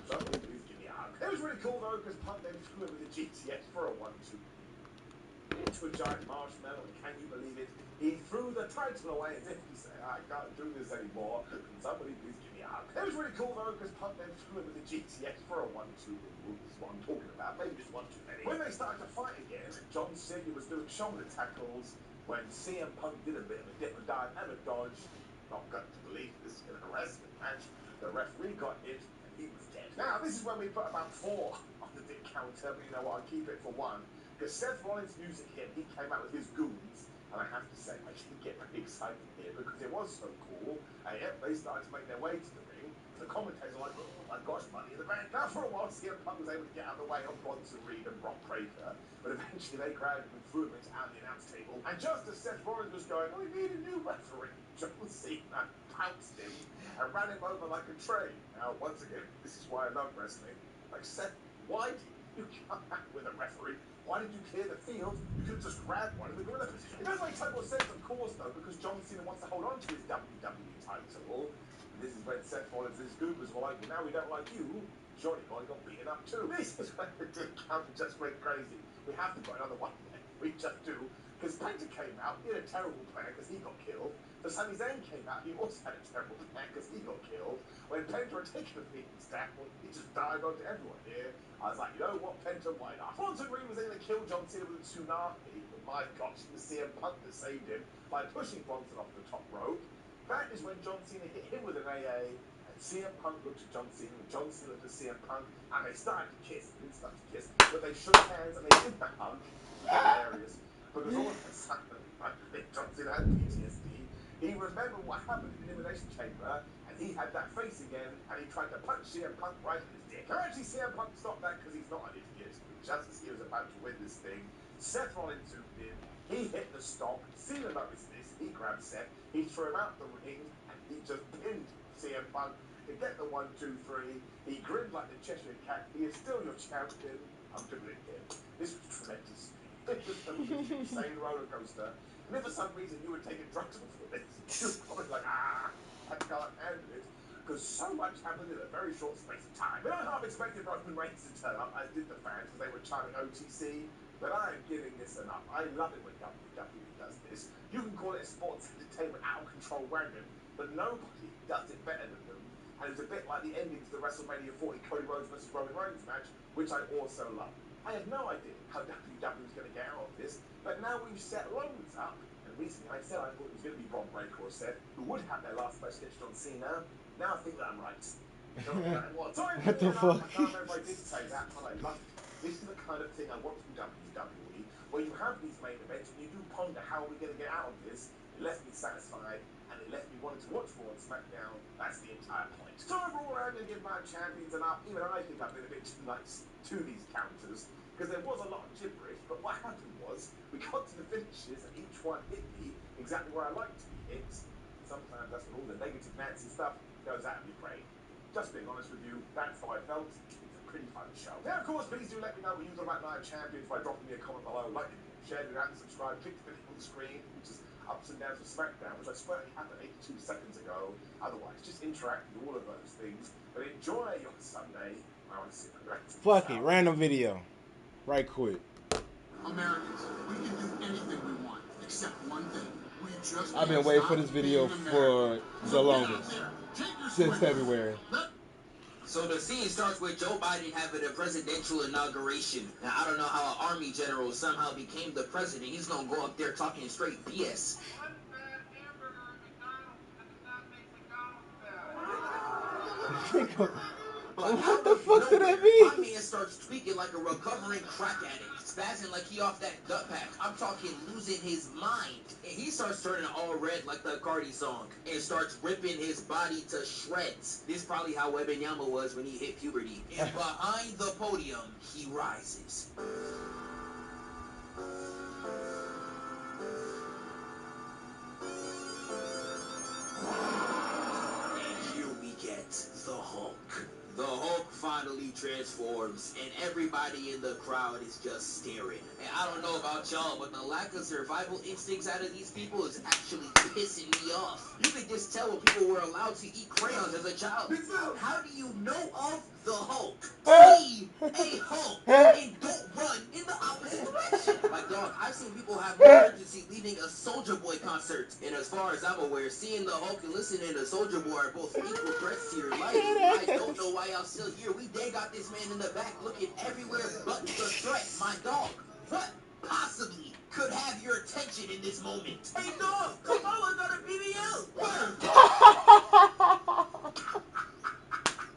Somebody please give me a hug. It was really cool though, because Punk then threw him with a GTS for a 1-2. Into a giant marshmallow, and can you believe it? He threw the title away as if to say, I can't do this anymore. Can somebody please give me a hug? It was really cool though, because Punk then threw him with a GTS for a 1-2. This is what I'm talking about, maybe just one too many. When they started to fight again, John Cena was doing shoulder tackles when CM Punk did a bit of a dip and dive and a dodge. Not going to believe this in a wrestling match. The referee got hit and he was dead. Now, this is when we put about 4 on the dick counter, but you know what, I'll keep it for 1. Because Seth Rollins' music hit, he came out with his goons, and I have to say, I didn't get very excited here because it was so cool, and yet they started to make their way to the ring, and the commentators were like, oh my gosh, Money in the Bank. Now for a while, CM Punk was able to get out of the way of Bronson Reed and Brock Breaker, but eventually they grabbed him and threw him into the announce table, and just as Seth Rollins was going, we need a new referee, John Cena pounced him and ran him over like a train. Now, once again, this is why I love wrestling. Like, Seth, why did you come out with a referee? Why did you clear the field? You could have just grabbed one in the gorilla position. It does make total sense, of course, though, because John Cena wants to hold on to his WWE title. And this is when Seth Rollins' goobers were like, well, now we don't like you. Johnny Boy got beaten up too. This is when the dick counter just went crazy. We have to put another one there. We just do. Because Penta came out, he had a terrible plan because he got killed. The Sami Zayn came out, he also had a terrible plan because he got killed. When Penta had taken the beatings down, he just dived onto everyone here. I was like, you know what, Penta, why not? Bronson Reed was able to kill John Cena with a tsunami, but my gosh, it was CM Punk that saved him by pushing Bronson off the top rope. That is when John Cena hit him with an AA, and CM Punk looked at John Cena, and John Cena looked at CM Punk, and they started to kiss. They didn't start to kiss, but they shook hands and they did the hug. Hilarious. Because all of a sudden, I think John Cena had PTSD. He remembered what happened in the Elimination Chamber, and he had that face again, and he tried to punch CM Punk right in his dick. Now, actually, CM Punk stopped that because he's not an idiot. Just as he was about to win this thing, Seth Rollins zoomed in. He hit the stop. Cena noticed this. He grabbed Seth. He threw him out the ring, and he just pinned CM Punk to get the 1, 2, 3. He grinned like the Cheshire Cat. He is still your champion. I'm dribbling him. This was tremendous. It was the most insane roller coaster. And if for some reason you were taking drugs before this, you were probably like, I can't handle it. Because so much happened in a very short space of time. But I half expected Roman Reigns to turn up, as did the fans, because they were chanting OTC. But I am giving this enough. I love it when WWE does this. You can call it a sports entertainment out of control wagon, but nobody does it better than them. And it's a bit like the ending to the WrestleMania 40 Cody Rhodes versus Roman Reigns match, which I also love. I had no idea how WWE was going to get out of this, but now we've set loads up. And recently I said I thought it was going to be Braun Breaker or Seth, who would have their last match against John Cena. Now I think that I'm right. What the fuck? I can't remember if I did say that, but I love it. This is the kind of thing I want from WWE, where you have these main events and you do ponder how are we going to get out of this. It left me satisfied, and it left me wanting to watch more on SmackDown. That's the entire point. So overall, I'm going to give my champions an up. Even I think I've been a bit too nice to these counters, because there was a lot of gibberish, but what happened was, we got to the finishes, and each one hit me exactly where I like to be hit. Sometimes that's when all the negative Nancy stuff goes out of your brain. Just being honest with you, that's how I felt. It's a pretty fun show. Now, of course, please do let me know what you thought about Night Champions by dropping me a comment below, like it, share it, and subscribe. Click the link on the screen, which is up ups and downs of SmackDown, which I swear happened 82 seconds ago. Otherwise, just interact with all of those things. But enjoy your Sunday. I want to see the Fuck it, random video. Right quick. Americans, we can do anything we want, except one thing. We just I've been waiting for this video for the longest. Since February. So the scene starts with Joe Biden having a presidential inauguration. Now, I don't know how an army general somehow became the president. He's going to go up there talking straight BS. What the fuck did that mean? My man starts tweaking like a recovering crack addict, spazzing like he off that gut pack. I'm talking losing his mind. And he starts turning all red like the Cardi song and starts ripping his body to shreds. This is probably how Webenyama was when he hit puberty. And behind the podium, he rises. And here we get the Hulk. The Hulk finally transforms, and everybody in the crowd is just staring. And I don't know about y'all, but the lack of survival instincts out of these people is actually pissing me off. You could just tell when people were allowed to eat crayons as a child. How do you know of the Hulk? See a Hulk and don't run in the opposite direction. Like, dog, I've seen people have more urgency leaving a Soldier Boy concert. And as far as I'm aware, seeing the Hulk and listening to Soldier Boy are both equal threats to your life. I don't know why y'all still here. We they got this man in the back looking everywhere but the threat. My dog, what possibly could have your attention in this moment? Hey dog, Kamala got a BBL.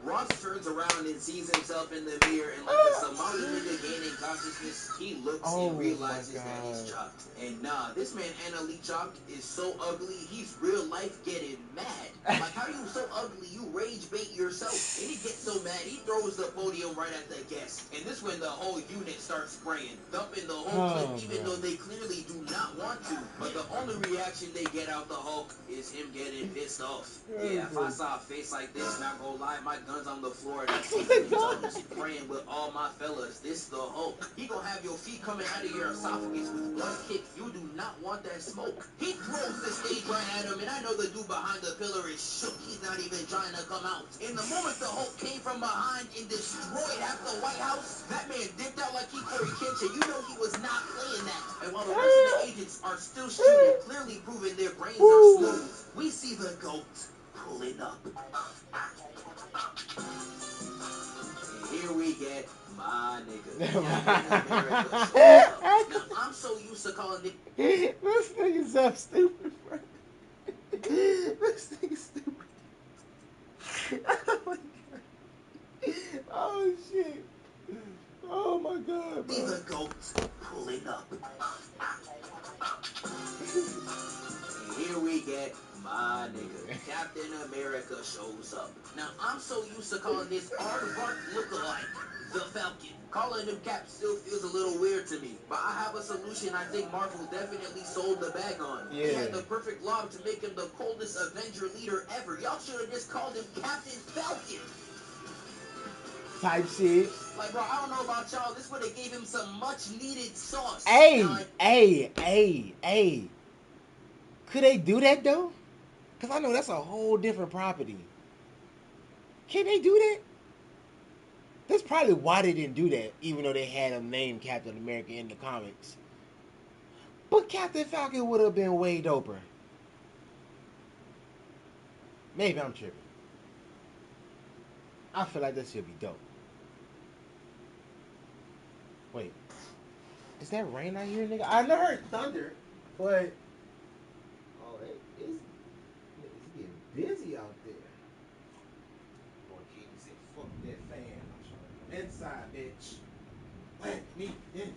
Ross turns around and sees himself in the mirror, and like a Somali nigga gaining consciousness, he looks and realizes that he's chopped. And nah, this man Anna Chopped is so ugly, he's real life getting mad. Like, how you so ugly, you rage bait yourself. And he gets so mad, he throws the podium right at the guest. And this when the whole unit starts spraying, dumping the whole clip, even though they clearly do not want to. But the only reaction they get out the Hulk is him getting pissed off. Yeah, if I saw a face like this, not gonna lie, my gun's on the floor, and I'm speaking in tongues, praying with all my fellas. This the Hulk. He gonna have your feet coming out of your esophagus with one kick. You do not want that smoke. He throws the stage right at him, and I know the dude behind the pillar is shook. He's not even trying to come out. In the moment the Hulk came from behind and destroyed half the White House, that man dipped out like he Corey Kenshin. You know he was not playing that. And while the rest of the agents are still shooting, clearly proving their brains are smooth, we see the GOAT pulling up. And here we get my nigga. Now, I'm so used to calling it. This nigga's so stupid, bro. This nigga's stupid. Oh my god. Oh shit. Oh my god, bro. The GOAT pulling up. And here we get my nigga. Captain America shows up. Now, I'm so used to calling this aardvark lookalike the Falcon. Calling him Cap still feels a little weird to me. But I have a solution I think Marvel definitely sold the bag on. Yeah. He had the perfect lob to make him the coldest Avenger leader ever. Y'all should have just called him Captain Falcon. Type shit. Like, bro, I don't know about y'all. This would have gave him some much needed sauce. Hey. Could they do that though? Because I know that's a whole different property. Can they do that? That's probably why they didn't do that, even though they had him named Captain America in the comics. But Captain Falcon would have been way doper. Maybe I'm tripping. I feel like that should be dope. Wait. Is that rain out here, nigga? I never heard thunder, but... Oh, it's getting busy out there. Boy, Katie said, fuck that fan. I'm trying to come inside, bitch. Let me in.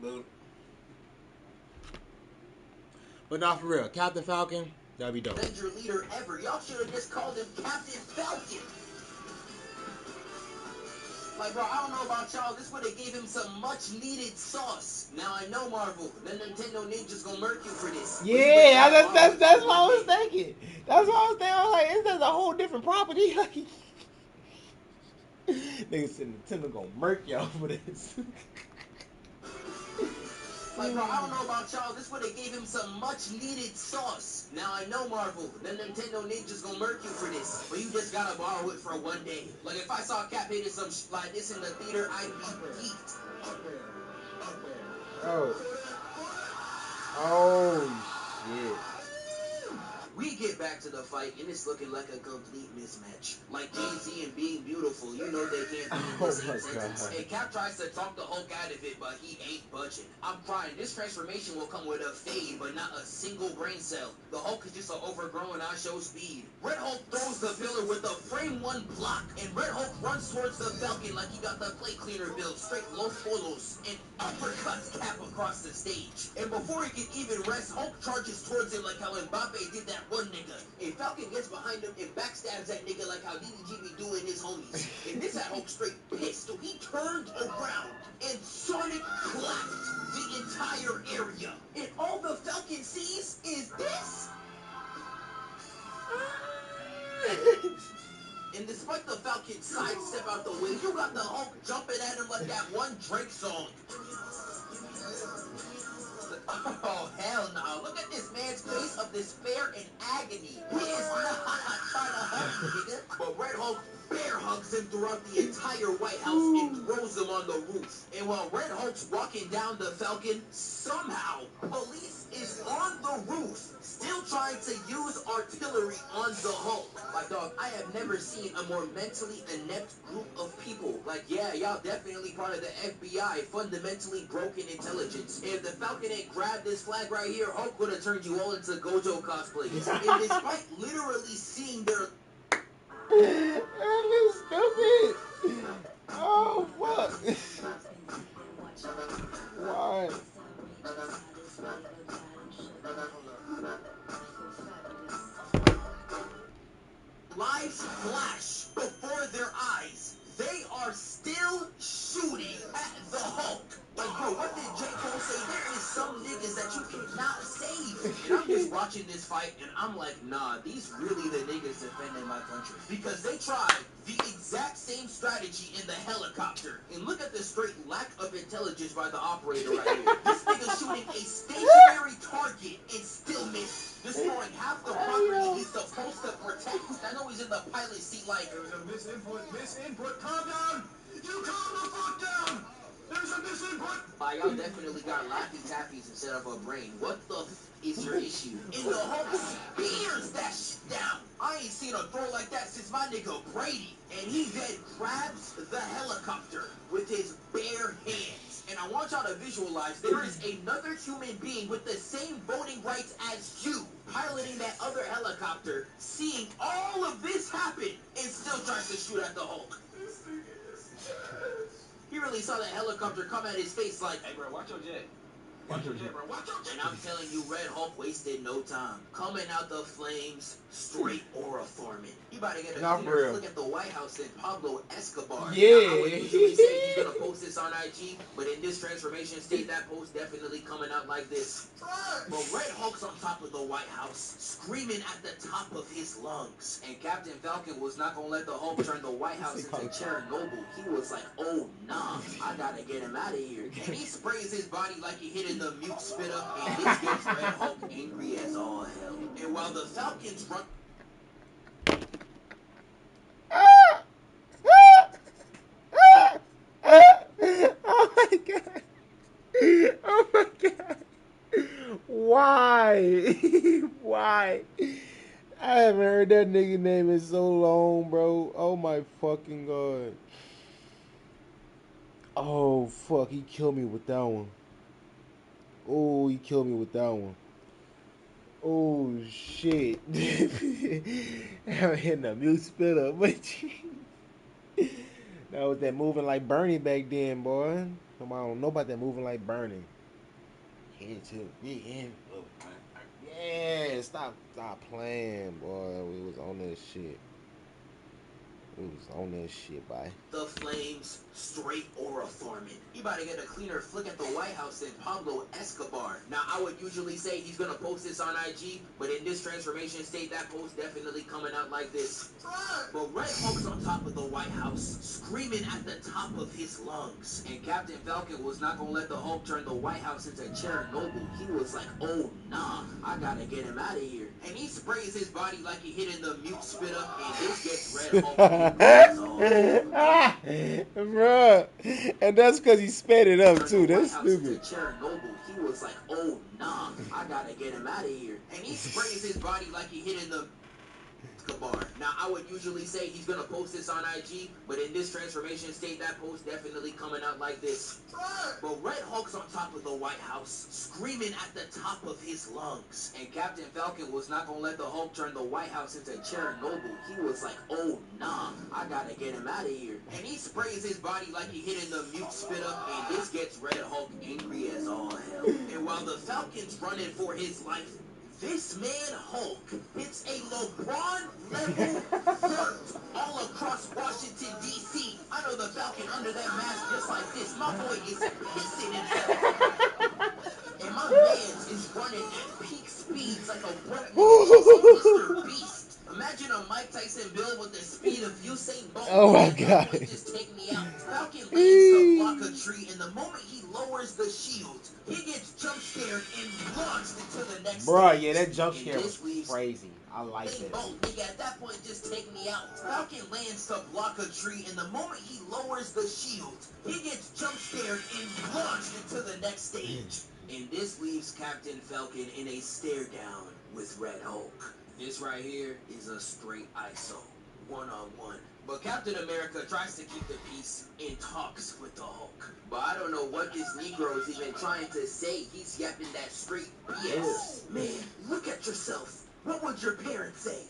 reboot. But not for real. Captain Falcon, that'd be dope. Avenger leader ever. Y'all should have just called him Captain Falcon. Like, bro, I don't know about y'all. This would have gave him some much needed sauce. Now I know Marvel. The Nintendo ninjas gonna murk you for this. Yeah, that's what I was thinking. That's what I was thinking. I was like, this is a whole different property. Niggas said Nintendo gonna murk y'all for this. Like, bro, I don't know about y'all. This would have gave him some much needed sauce. Now I know Marvel. The Nintendo ninjas gonna murk you for this. But you just gotta borrow it for one day. Like, if I saw Cap hitting some shit like this in the theater, I'd be geeked. Oh shit. We get back to the fight, and it's looking like a complete mismatch. Like Jay-Z and being beautiful, you know they can't be in the same sentence. And Cap tries to talk the Hulk out of it, but he ain't budging. I'm crying. This transformation will come with a fade, but not a single brain cell. The Hulk is just an overgrown I-show speed. Red Hulk throws the pillar with a frame one block, and Red Hulk runs towards the Falcon like he got the plate cleaner built, straight Los Polos, and uppercuts Cap across the stage. And before he can even rest, Hulk charges towards him like how Mbappe did that one nigga. And Falcon gets behind him and backstabs that nigga like how DDG be doing his homies. And this had Hulk straight pissed, so he turned around and Sonic clapped the entire area. And all the Falcon sees is this. And despite the Falcon sidestep out the way, you got the Hulk jumping at him like that one Drake song. Oh, hell no. Look at this man's face of despair and agony. He is not trying to hug you, nigga. But Red Hulk bear hugs him throughout the entire White House and throws him on the roof. And while Red Hulk's walking down the Falcon, somehow, police is on the roof, still trying to use artillery on the Hulk. Like, dog, I have never seen a more mentally inept group of people. Like, yeah, y'all definitely part of the FBI, fundamentally broken intelligence. If the Falcon ain't grabbed this flag right here, Hulk would have turned you all into Gojo cosplays. And despite literally seeing their... That is stupid. Oh, fuck. Why? Lives flash before their eyes. They are still shooting at the Hulk. Like, bro, what did J. Cole say? There is some niggas that you cannot save. And I'm just watching this fight, and I'm like, nah, these really the niggas defending my country. Because they tried the exact same strategy in the helicopter. And look at the straight lack of intelligence by the operator right here. This nigga shooting a stationary target and still missed, destroying half the property he's supposed to protect. I know he's in the pilot seat like, There's a misinput. Calm down. You calm the fuck down. There's a misinput. Y'all definitely got Laffy Tappies instead of a brain. What the is your issue? And the Hulk spears that shit down. I ain't seen a throw like that since my nigga Brady. And he then grabs the helicopter with his bare hands. And I want y'all to visualize there is another human being with the same voting rights as you, piloting that other helicopter, seeing all of this happen, and still tries to shoot at the Hulk. He really saw that helicopter come at his face like, hey bro, watch your jet. Watch your jet, bro. Watch your jet. And I'm telling you, Red Hulk wasted no time. Coming out the flames, straight Aura forming. You about to get a cleaner look at the White House and Pablo Escobar. Yeah. Now, I would usually say he's gonna post this on IG, but in this transformation state, that post definitely coming out like this. But Red Hulk's on top of the White House, screaming at the top of his lungs. And Captain Falcon was not gonna let the Hulk turn the White House into Chernobyl. He was like, oh nah, I gotta get him out of here. And he sprays his body like he hit in the mute spitter, and this gets Red Hulk angry as all hell. And while the Falcons run... Oh my god. Oh my god. Why? Why? I haven't heard that nigga name in so long, bro. Oh my fucking god. Oh fuck, he killed me with that one. Oh, he killed me with that one. Oh shit. I'm hitting a mute spitter, but that was that moving like Bernie back then, boy. Nobody don't know about that moving like burning. Head to big end. Yeah, stop playing, boy. We was on that shit. We was on that shit, boy. The Flames straight aura farming. He about to get a cleaner flick at the White House than Pablo Escobar. Now, I would usually say he's gonna post this on IG, but in this transformation state, that post definitely coming out like this. But Red Hulk's on top of the White House, screaming at the top of his lungs. And Captain Falcon was not gonna let the Hulk turn the White House into Chernobyl. He was like, oh nah, I gotta get him out of here. And he sprays his body like he hitting the mute spitter, and this gets Red Hulk Bruh. And that's because he sped it up too. That's stupid. Chernobyl. He was like, oh nah, I gotta get him out of here. And he sprays his body like he hitting the Escobar. Now, I would usually say he's gonna post this on IG, but in this transformation state, that post definitely coming out like this. But Red Hulk's on top of the White House, screaming at the top of his lungs. And Captain Falcon was not gonna let the Hulk turn the White House into Chernobyl. He was like, oh nah, I gotta get him out of here. And he sprays his body like he hitting the mute spitter, and this gets Red Hulk angry as all hell. And while the Falcon's running for his life, this man Hulk hits a LeBron level hurt all across Washington, D.C. I know the Falcon under that mask just like this. My boy is pissing himself. And my man is running at peak speeds like a broke Mr. Beast. Imagine a Mike Tyson build with the speed of Usain Bolt. Oh my God. Just take me out. Falcon lands to block a tree, and the moment he lowers the shield, he gets jump scared and launched into the next Bruh, stage. yeah, that jump scare was crazy. I like that. Nigga, at that point, just take me out. Falcon lands to block a tree, and the moment he lowers the shield, he gets jump scared and launched into the next stage. And this leaves Captain Falcon in a stare down with Red Hulk. This right here is a straight ISO, one-on-one. But Captain America tries to keep the peace in talks with the Hulk. But I don't know what this Negro is even trying to say. He's yapping that straight BS. Man, look at yourself. What would your parents say?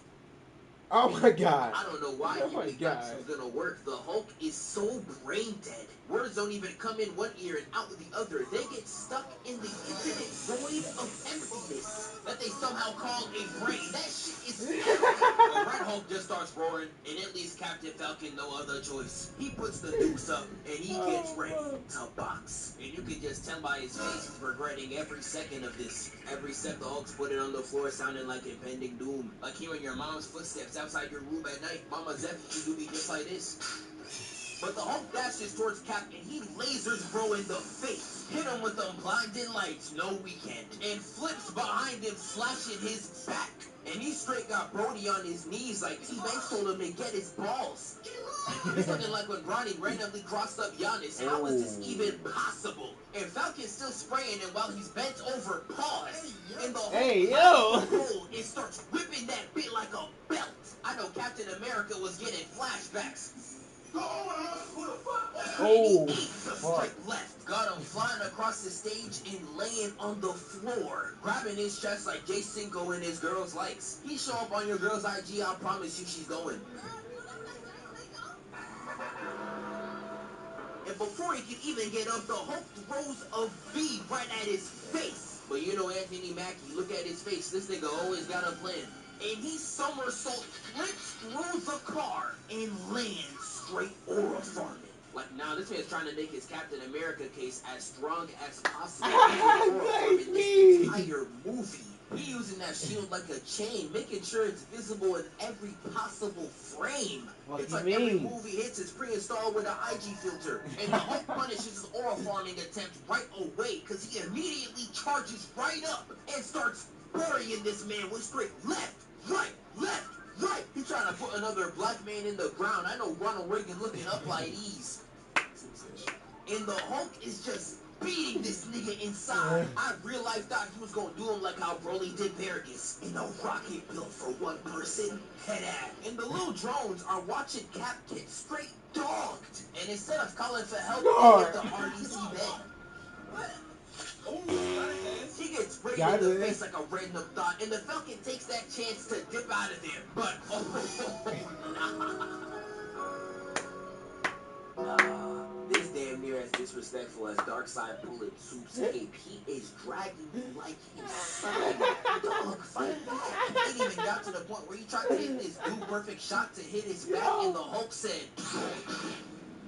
Oh my God. I don't know why you think that's gonna work. The Hulk is so brain dead. Words don't even come in one ear and out the other. They get stuck in the infinite void of emptiness that they somehow call a brain. That shit is The Red Hulk just starts roaring, and it leaves Captain Falcon no other choice. He puts the dukes up, and he gets ready to box. And you can just tell by his face he's regretting every second of this. Every step the Hulk's putting on the floor sounding like impending doom. Like hearing your mom's footsteps outside your room at night. Mama Zeph, you do me just like this. But the Hulk dashes towards Cap, and he lasers Bro in the face. Hit him with them blinding lights, no we can't. And flips behind him, slashing his back. And he straight got Brody on his knees like T-Banks told him to get his balls. It's looking like when Bronny randomly crossed up Giannis. How is this even possible? And Falcon's still spraying, and while he's bent over, pause. And the Hulk it starts whipping that bit like a belt. I know Captain America was getting flashbacks. Oh, Straight left. Got him flying across the stage and laying on the floor, grabbing his chest like Jay Cinco and his girl's likes. He show up on your girl's IG, I promise you she's going. And before he can even get up, the Hulk throws a V right at his face. But you know Anthony Mackie, look at his face. This nigga always got a plan. And he somersault flips through the car and lands straight aura farming. Like, now this man's trying to make his Captain America case as strong as possible. This entire movie, he using that shield like a chain, making sure it's visible in every possible frame. It's like every movie hits is pre-installed with an IG filter. And the Hulk punishes his aura farming attempt right away, because he immediately charges right up and starts burying this man with straight left, right, left, right. He's trying to put another black man in the ground. I know Ronald Reagan looking up like these. And the Hulk is just beating this nigga inside. I real life thought he was gonna do him like how Broly did Vargas. In a rocket built for one person, head at. And the little drones are watching Cap get straight dogged. And instead of calling for help, they get the RDC bed. He gets sprayed in the face like a random thought, and the Falcon takes that chance to dip out of there. But this damn near near as disrespectful as Darkseid pulling Soup's cape. He is dragging you like his son. Dog, fight back. It even got to the point where he tried to hit this dude perfect shot to hit his back, and the Hulk said,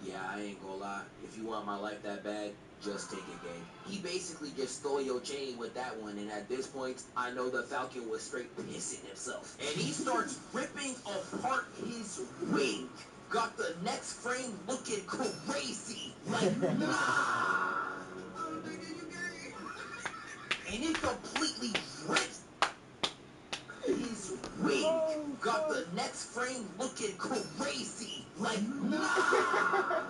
yeah, I ain't gonna lie. If you want my life that bad, just take it, gang. He basically just stole your chain with that one, and at this point, I know the Falcon was straight pissing himself. And he starts ripping apart his wing. Got the next frame looking crazy. Like, nah! And it completely rips his wing. Got the next frame looking crazy. Like, nah!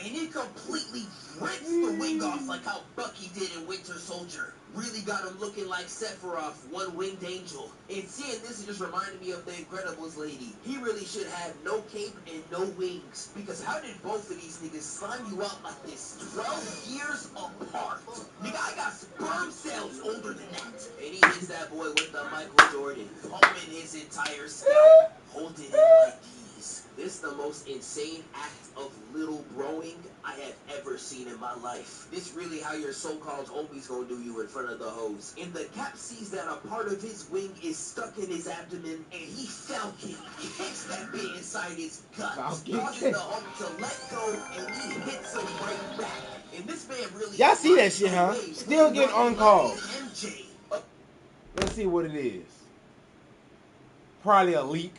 And it completely rips the wing off like how Bucky did in Winter Soldier. Really got him looking like Sephiroth, one-winged angel. And seeing this, it just reminded me of the Incredibles lady. He really should have no cape and no wings. Because how did both of these niggas slime you out like this 12 years apart? Nigga, I got sperm cells older than that. And he hits that boy with the Michael Jordan, pumping his entire scalp, holding him like these. This is the most insane act of little broing I have ever seen in my life. This really how your so-called homies gonna do you in front of the hoes. And the Cap sees that a part of his wing is stuck in his abdomen, and he Falcon kicks that bit inside his gut, causing the Hulk to let go, and he hits him right back. And this man really Y'all see that shit, huh? Still getting on call. Let's see what it is. Probably a leak.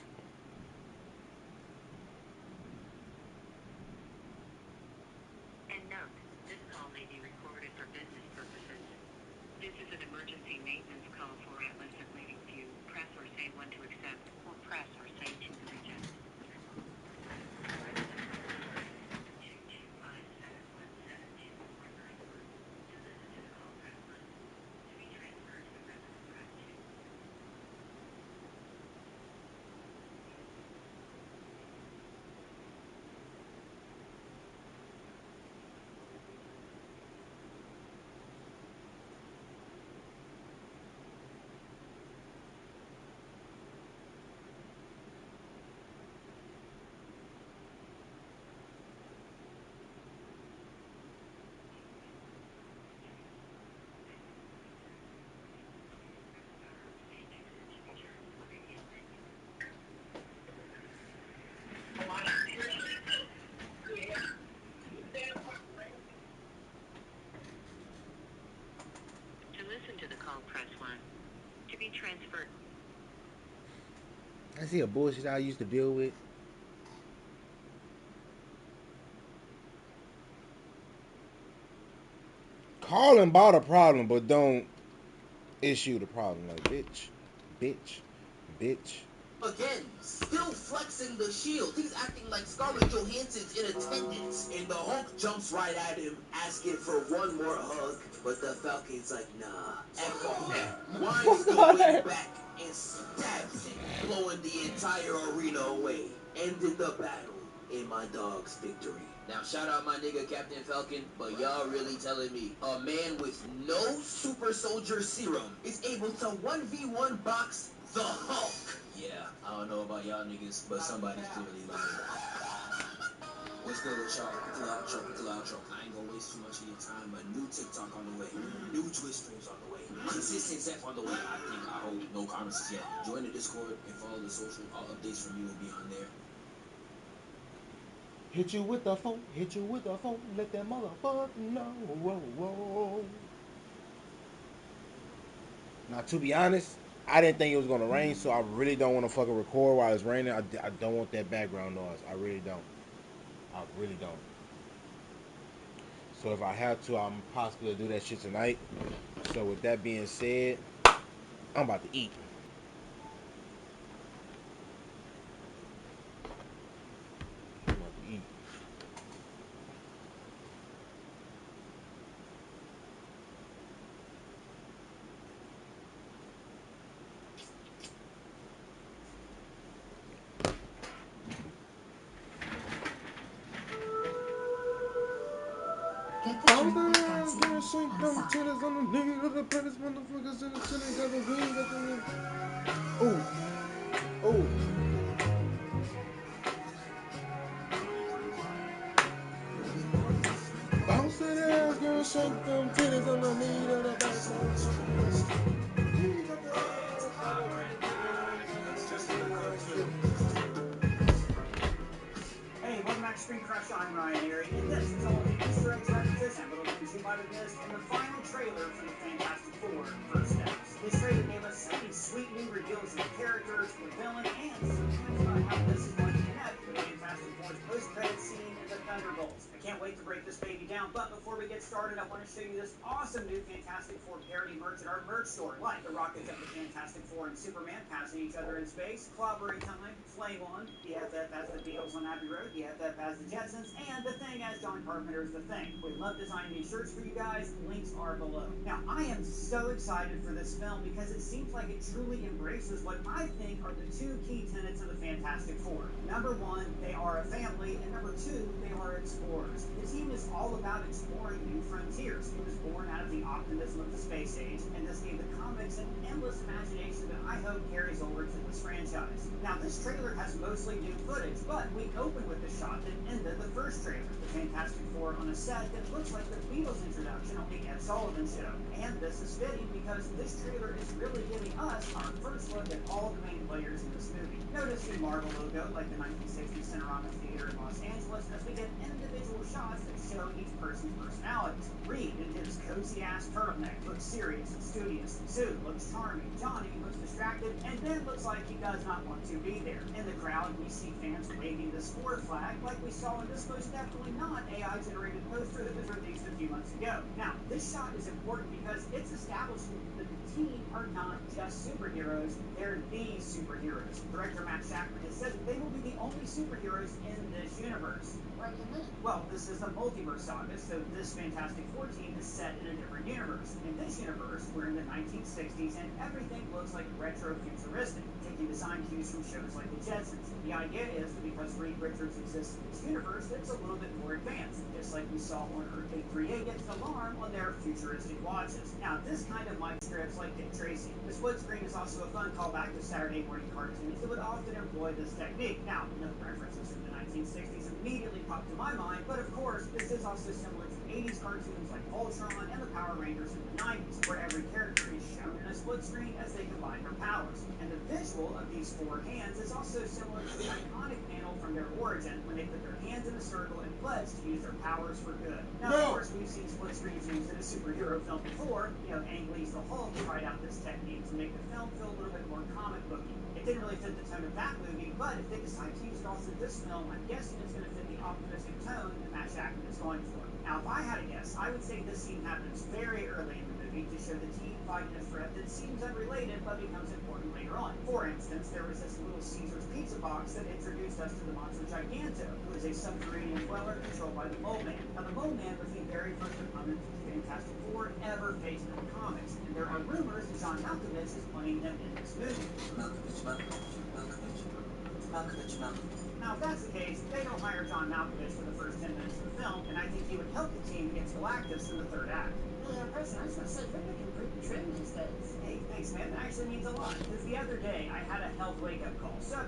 And note, this call may be recorded for business purposes. This is an emergency maintenance call for outlets of leading view. Press or say when to accept, or press or say to reject. To listen to the call, press 1. To be transferred. I see a bullshit I used to deal with. Call about a problem, but don't issue the problem. Like, bitch, bitch, bitch. Again, still flexing the shield. He's acting like Scarlett Johansson's in attendance. And the Hulk jumps right at him, asking for one more hug. But the Falcon's like, nah, F off. Winds the wing back and stabs him, blowing the entire arena away. Ended the battle in my dog's victory. Now, shout out my nigga Captain Falcon, but y'all really telling me a man with no super soldier serum is able to 1v1 box the Hulk? Yeah, I don't know about y'all niggas, but somebody's clearly lying. What's good with y'all? Pickle outro. I ain't gonna waste too much of your time, but new TikTok on the way, new Twitch streams on the way, consistent Zeph on the way. I hope no promises yet. Join the Discord and follow the social. All updates from me will be on there. Hit you with the phone, hit you with the phone, let that motherfucker know. Whoa, whoa. Now, to be honest, I didn't think it was gonna rain, so I really don't want to fucking record while it's raining. I don't want that background noise. I really don't. I really don't. So if I have to, I'm possibly do that shit tonight. So with that being said, I'm about to eat. I'm about to eat. Get the drink with fancy on side. Oh. wanna shake them titties on the knee to the back. Hey, welcome back to Screen Crush. I'm Ryan Airy, and this is all the Easter eggs, references, and little things you might have missed in the final trailer for the Fantastic Four First Steps. This trailer gave us so many sweet new reveals of the characters, the villain, and some hints about how this is going to connect with the Fantastic Four's post-credit scene in the Thunderbolts. I can't wait to break this baby down, but before we get started, I want to show you this awesome new Fantastic Four parody merch at our merch store, like the rockets of the Fantastic Four and Superman passing each other in space, Clobbery Time, Flame On, the FF as the Beatles on Abbey Road, the FF as the Jetsons, and The Thing as John Carpenter's The Thing. We love designing these shirts for you guys. Links are below. Now, I am so excited for this film because it seems like it truly embraces what I think are the two key tenets of the Fantastic Four. Number one, they are a family, and number two, they are explorers. The team is all about exploring new frontiers. It was born out of the optimism of the space age, and this gave the comics an endless imagination that I hope carries over to this franchise. Now, this trailer has mostly new footage, but we open with the shot that ended the first trailer, the Fantastic Four on a set that looks like the Beatles introduction on the Ed Sullivan Show. And this is fitting because this trailer is really giving us our first look at all the main players in this movie. Notice the Marvel logo, like the 1960s Cinerama Theater in Los Angeles, as we get individual shots that show each person's personalities. Reed, in his cozy-ass turtleneck, looks serious and studious. Sue looks charming. Johnny looks distracted, and Ben looks like he does not want to be there. In the crowd, we see fans waving the sport flag, like we saw in this most definitely not AI-generated poster that was released a few months ago. Now, this shot is important because it's establishing that the team are not just superheroes, they're the superheroes. Director Matt Shackman has said that they will be the only superheroes in this universe. Well, this is the multiverse saga, so this Fantastic Four team is set in a different universe. In this universe, we're in the 1960s, and everything looks like retro-futuristic, taking design cues from shows like The Jetsons. The idea is that because Reed Richards exists in this universe, it's a little bit more advanced, just like we saw on Earth 838 gets an alarm on their futuristic watches. Now, this kind of might strips like Dick Tracy. The split screen is also a fun callback to Saturday morning cartoons that would often employ this technique. Now, no references from the 1960s immediately pop to my mind, but of course, this is also similar to 80s cartoons like Voltron and the Power Rangers in the 90s, where every character is shown in a split screen as they combine their powers. And the visual of these four hands is also similar to the iconic panel from their origin, when they put their hands in a circle and pledged to use their powers for good. Now, of course, we've seen split screens used in a superhero film before. You know, Ang Lee's The Hulk tried out this technique to make the film feel a little bit more comic booky. It didn't really fit the tone of that movie, but if they decide to use it also in this film, I'm guessing it's going to fit the optimistic tone that Matt Shackman is going for. Now, if I had to guess, I would say this scene happens very early in the movie to show the team fighting a threat that seems unrelated but becomes important later on. For instance, there was this Little Caesars pizza box that introduced us to the monster Giganto, who is a subterranean dweller controlled by the Mole Man. Now, the Mole Man was the very first opponent that the Fantastic Four ever faced in the comics, and there are rumors that John Malkovich is playing them in this movie. Malkovich. Now, if that's the case, they don't hire John Malkovich for the first 10 minutes of the film, and I think he would help the team against Galactus in the third act. Yeah, President, I was going to say, you're looking pretty trim these days. Hey, thanks, man. That actually means a lot, because the other day I had a health wake-up call, so...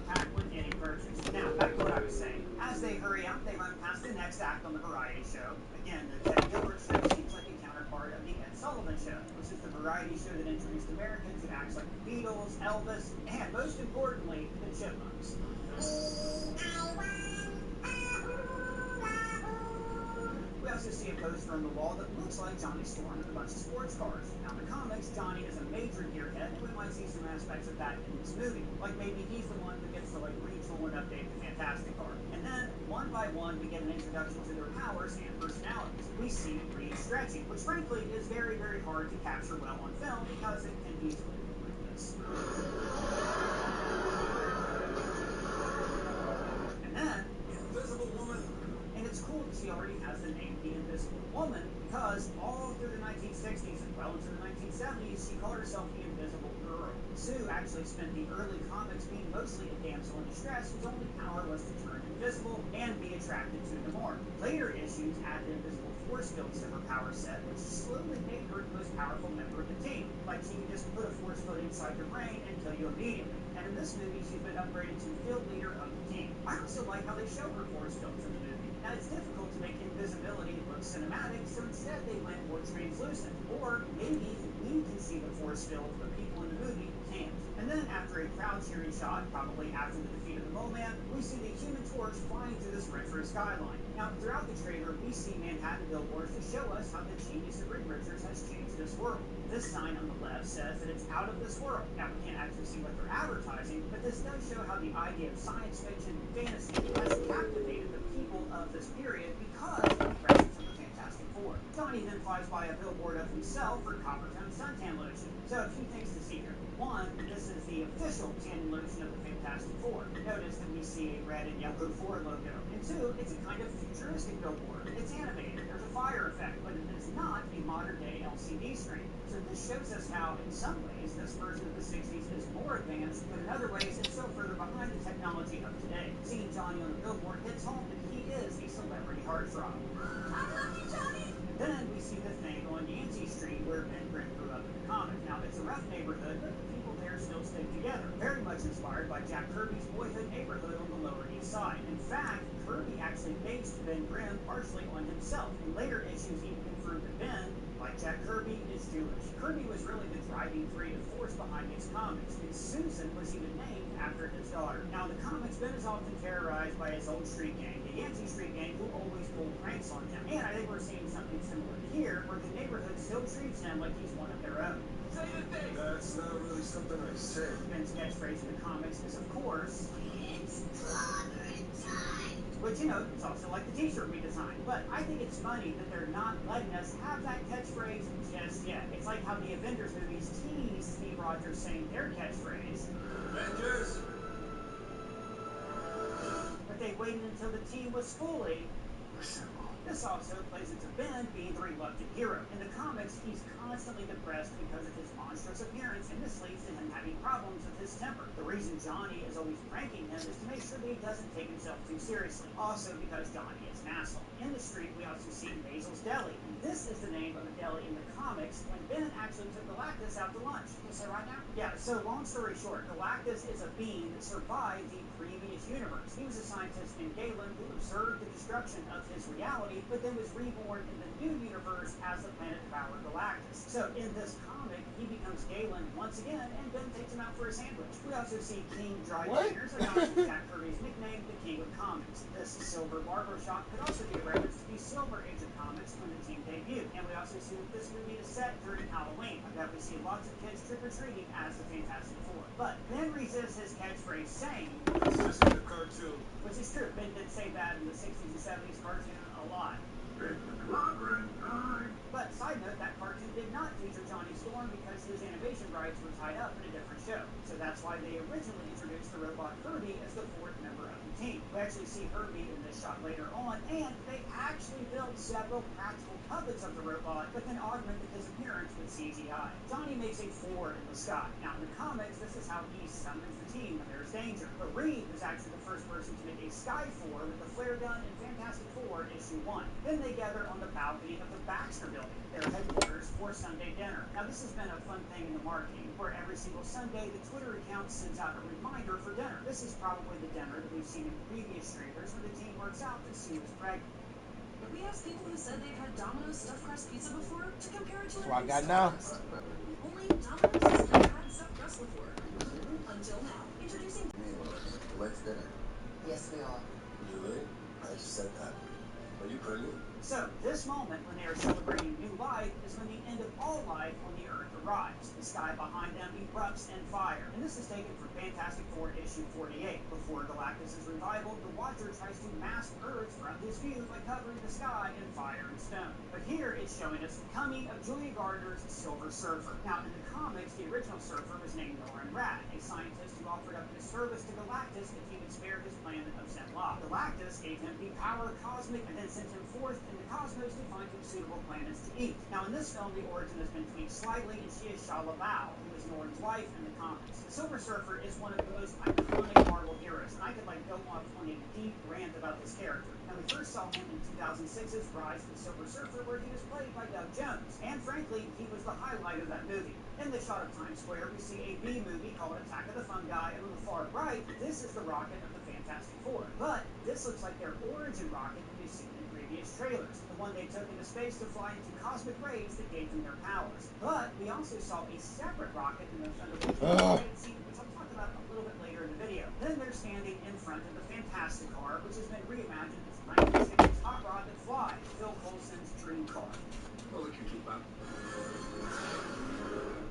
packed with any purchase. Now, back to what I was saying. As they hurry up, they run past the next act on the variety show. Again, the Ted Gilbert Show seems like a counterpart of the Ed Sullivan Show, which is the variety show that introduced Americans to acts like the Beatles, Elvis, and most importantly, the Chipmunks. We also see a poster on the wall that looks like Johnny Storm in a bunch of sports cars. Now, in the comics, Johnny is a major gearhead, and we might see some aspects of that in this movie. Like maybe he's the one who gets to retool and update the Fantastic Car. And then, one by one, we get an introduction to their powers and personalities. We see Reed stretching, which frankly is very, very hard to capture well on film because it can easily look like this. And then, Invisible Woman. And it's cool that she already has the name The Invisible Woman because all through the 1960s and well into the 1970s, she called herself the Invisible Girl. Sue actually spent the early comics being mostly a damsel in distress whose only power was to turn invisible and be attracted to Namor. Later issues added invisible force fields to her power set, which slowly made her the most powerful member of the team. Like she could just put a force field inside your brain and kill you immediately. and in this movie, she's been upgraded to field leader of the team. I also like how they show her force fields in the movie. Now, it's difficult to make invisibility look cinematic, so instead they went more translucent. Or maybe we can see the force field, but people in the movie can't. And then after a crowd cheering shot, probably after the defeat of the Mole Man, we see the Human Torch flying through this retro skyline. Now, throughout the trailer, we see Manhattan billboards to show us how the genius of Reed Richards has changed this world. This sign on the left says that it's out of this world. Now, we can't actually see what they're advertising, but this does show how the idea of science fiction and fantasy has captivated the people of this period because of the presence of the Fantastic Four. Johnny then flies by a billboard of himself for Coppertone suntan lotion. So a few things to see here. One, this is the official tanning lotion of the Fantastic Four. Notice that we see a red and yellow 4 logo. And two, it's a kind of futuristic billboard. It's animated. There's a fire effect, but it is not a modern-day LCD screen. So this shows us how, in some ways, this version of the 60s is more advanced, but in other ways, it's still further behind the technology of today. Seeing Johnny on the billboard hits home that he is a celebrity heartthrob. I love you, Johnny! Then we see the thing on Yancey Street where Ben Grimm grew up in the comic. Now, it's a rough neighborhood, but the people there still stick together. Very much inspired by Jack Kirby's boyhood neighborhood on the Lower East Side. In fact, Kirby actually based Ben Grimm partially on himself. In later issues, he confirmed that Ben, like Jack Kirby, is Jewish. Kirby was really the driving creative force behind these comics, and Susan was even named after his daughter. Now, in the comics, Ben is often terrorized by his old street gang, the Yancey Street gang, who always pull pranks on him. And I think we're seeing something similar here, where the neighborhood still treats him like he's one of their own. Say the thing! That's not really something I say. Ben's catchphrase in the comics is, of course, It's clobbering time. which, you know, it's also like the t-shirt we designed. But I think it's funny that they're not letting us have that catchphrase just yet. It's like how the Avengers movies tease Steve Rogers saying their catchphrase. Avengers! But they waited until the team was fully assembled. This also plays into Ben being the reluctant hero. In the comics, he's constantly depressed because of his monstrous appearance, and this leads to him having problems with his temper. The reason Johnny is always pranking him is to make sure that he doesn't take himself too seriously. Also because Johnny is an asshole. In the street, we also see Basil's Deli. And this is the name of the deli in the comics when Ben actually took Galactus out to lunch. Is that right now? Yeah, so long story short, Galactus is a being that survived the previous universe. He was a scientist named Galen who observed the destruction of his reality, but then was reborn in the new universe as the planet-powered Galactus. So in this comic, he becomes Galen once again, and Ben takes him out for a sandwich. We also see King Dry Cleaners, a nod to Jack Kirby's nickname, the King of Comics. This silver barber shop could also be a reference to the Silver Age of Comics when the team debuted. And we also see that this movie is set during Halloween. I bet we see lots of kids trick-or-treating as the Fantastic Four. But Ben resists his catchphrase saying, It's just a cartoon. which is true. Ben did say that in the 60s and 70s cartoon a lot. But side note, that cartoon did not feature Johnny Storm because his animation rights were tied up in a different show. So that's why they originally introduced the robot Herbie as the fourth member of the team. We actually see Herbie in this shot later on, and they actually built several practical puppets of the robot, but then augmented his appearance with CGI. Johnny makes a 4 in the sky. Now in the comics, this is how he summons the team when there's danger. But Reed was actually the first person to make a Sky 4 with the flare gun in Fantastic Four issue 1. Then they gather on the balcony of the Baxter Building, their headquarters, for Sunday dinner. Now this has been a fun thing in the marketing, where every single Sunday the Twitter account sends out a reminder for dinner. This is probably the dinner that we've seen in previous trailers where the team works out that Sue is pregnant. We asked people who said they've had Domino's stuffed crust pizza before to compare it to That's what I our got stuffed now. crust. Only Domino's has never had stuffed crust before. Until now. Introducing What's dinner? Yes, we are. Good. I just said that. Are you pregnant? So, this moment when they are celebrating new life is when the end of all life on the Earth arrives. The sky behind them erupts in fire. And this is taken from Fantastic Four issue 48. Before Galactus' revival, the Watcher tries to mask Earth from his view by covering the sky in fire and stone. But here it's showing us the coming of Julia Gardner's Silver Surfer. Now, in the comics, the original Surfer was named Norrin Radd, a scientist who offered up his service to Galactus if he would spare his planet of Zenla. Galactus gave him the power cosmic and then sent him forth in the cosmos to find him suitable planets to eat. Now, in this film, the origin has been tweaked slightly, and she is Shala Val, who is Norrin's wife in the comics. The Silver Surfer is one of the most iconic Marvel heroes, and I could go off on a deep rant about this character. Now, we first saw him in 2006's Rise of the Silver Surfer, where he was played by Doug Jones, and frankly, he was the highlight of that movie. In the shot of Times Square, we see a B movie called Attack of the Fungi, and on the far right, this is the rocket of the Fantastic Four. But this looks like their origin rocket that we've seen in previous trailers, the one they took into space to fly into cosmic rays that gave them their powers. But we also saw a separate rocket in the Thunderbolt scene, which I'll talk about a little bit later in the video. Then they're standing in front of the Fantastic Car, which has been reimagined as a 1960s hot rod that flies, Phil Coulson's dream car. Well, it can keep up.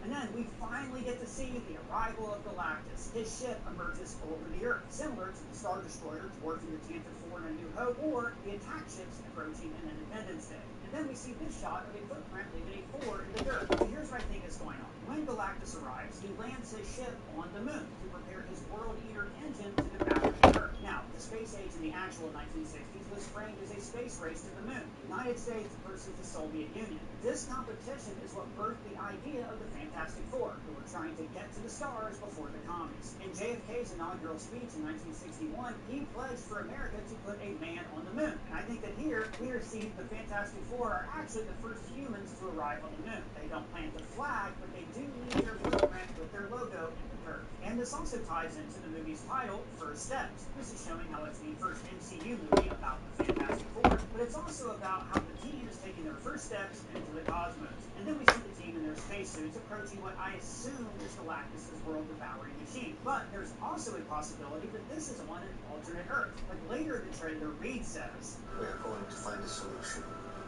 And then we finally get to see the arrival of Galactus. His ship emerges over the Earth, similar to the Star Destroyer dwarfing the Tantive 4 in A New Hope, or the attack ships approaching in Independence Day. And then we see this shot of a footprint leaving a 4 in the dirt. So here's what I think is going on. When Galactus arrives, he lands his ship on the moon to prepare his World Eater engine to devour the Earth. Now, the space age in the actual 1960s was framed as a space race to the moon, the United States versus the Soviet Union. This competition is what birthed the idea of the Fantastic Four, who were trying to get to the stars before the commies. In JFK's inaugural speech in 1961, he pledged for America to put a man on the moon. And I think that here, we are seeing the Fantastic Four are actually the first humans to arrive on the moon. They don't plant the flag, but they do leave their footprint with their logo in the dirt. And this also ties into the movie's title, First Steps. This is showing how it's the first MCU movie about the Fantastic Four, but it's also about how the team is taking their first steps into the cosmos. And then we see the team in their spacesuits approaching what I assume is Galactus' world-devouring machine. But there's also a possibility that this is on an alternate Earth. Like later in the trailer, Reed says, We are going to find a solution.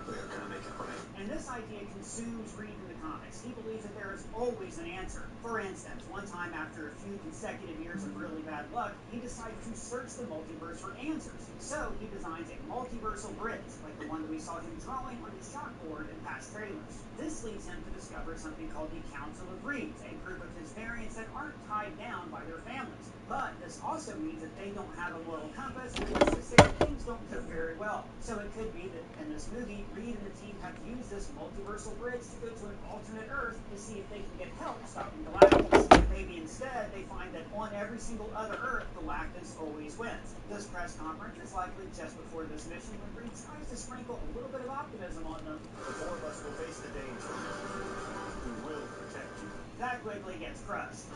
We are going to make it right. and this idea consumes Reed in the comics. He believes that there is always an answer. For instance, one time after a few consecutive years of really bad luck, he decides to search the multiverse for answers. So he designs a multiversal bridge, like the one that we saw him drawing on his chalkboard in past trailers. This leads him to discover something called the Council of Reeds, a group of his variants that aren't tied down by their families. But this also means that they don't have a moral compass, and let's just say that things don't go very well. So it could be that in this movie, Reed and the team have used this multiversal bridge to go to an alternate Earth to see if they can get help stopping Galactus. And maybe instead they find that on every single other Earth, Galactus always wins. This press conference is likely just before this mission when Reed tries to sprinkle a little bit of optimism on them. The four of us will face the danger. We will protect you. That quickly gets crushed.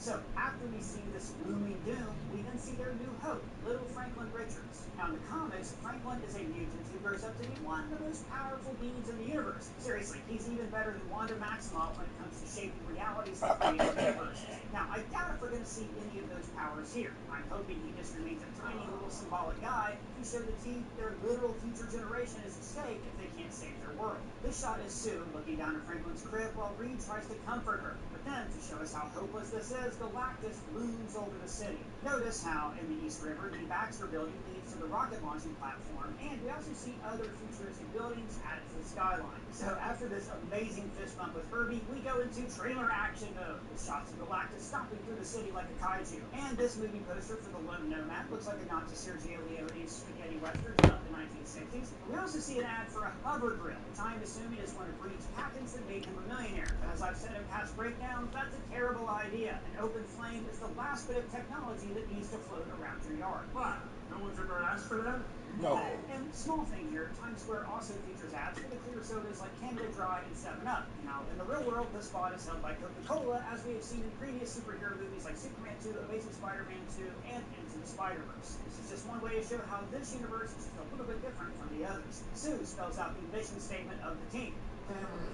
So, after we see this looming doom, we then see their new hope, little Franklin Richards. Now, in the comics, Franklin is a mutant who grows up to be one of the most powerful beings in the universe. Seriously, he's even better than Wanda Maximoff when it comes to shaping realities and creating universes. Now, I doubt if we're going to see any of those powers here. I'm hoping he just remains a tiny little symbolic guy to show the team their literal future generation is at stake if they can't save their world. This shot is Sue looking down at Franklin's crib while Reed tries to comfort her. But then, to show us how hopeless this is, Galactus looms over the city. Notice how, in the East River, the Baxter Building leads to the rocket launching platform, and we also see other futuristic buildings added to the skyline. So after this amazing fist bump with Herbie, we go into trailer action mode, with shots of Galactus stomping through the city like a kaiju. And this movie poster for The Lone Nomad looks like a nod to Sergio Leone's spaghetti westerns of the 1960s. But we also see an ad for a hover grill, which I'm assuming is one of Reed's patents that made him a millionaire. But as I've said in past breakdowns, that's a terrible idea. An open flame is the last bit of technology that needs to float around your yard. What? No one's ever asked for that? No. And small thing here, Times Square also features ads for the clear sodas like Canada Dry and 7-Up. Now, in the real world, this spot is held by Coca-Cola, as we have seen in previous superhero movies like Superman 2, Amazing Spider-Man 2, and Into the Spider-Verse. This is just one way to show how this universe is a little bit different from the others. Sue spells out the mission statement of the team. Family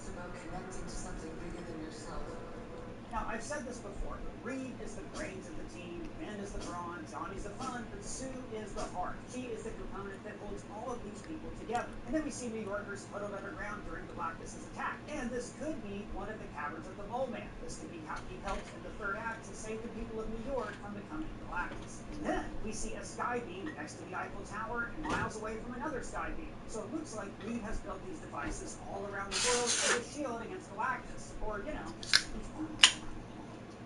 is about connecting to something bigger than yourself. Now, I've said this before, but Reed is the brains of the team, Ben is the brawn, Johnny's the fun, but Sue is the heart. She is the component that holds all of these people together. And then we see New Yorkers huddled underground during Galactus' attack. And this could be one of the caverns of the Mole Man. This could be how he helps in the third act to save the people of New York from becoming Galactus. And then we see a sky beam next to the Eiffel Tower and miles away from another sky beam. So it looks like Reed has built these devices all around the world as a shield against Galactus. Or, you know,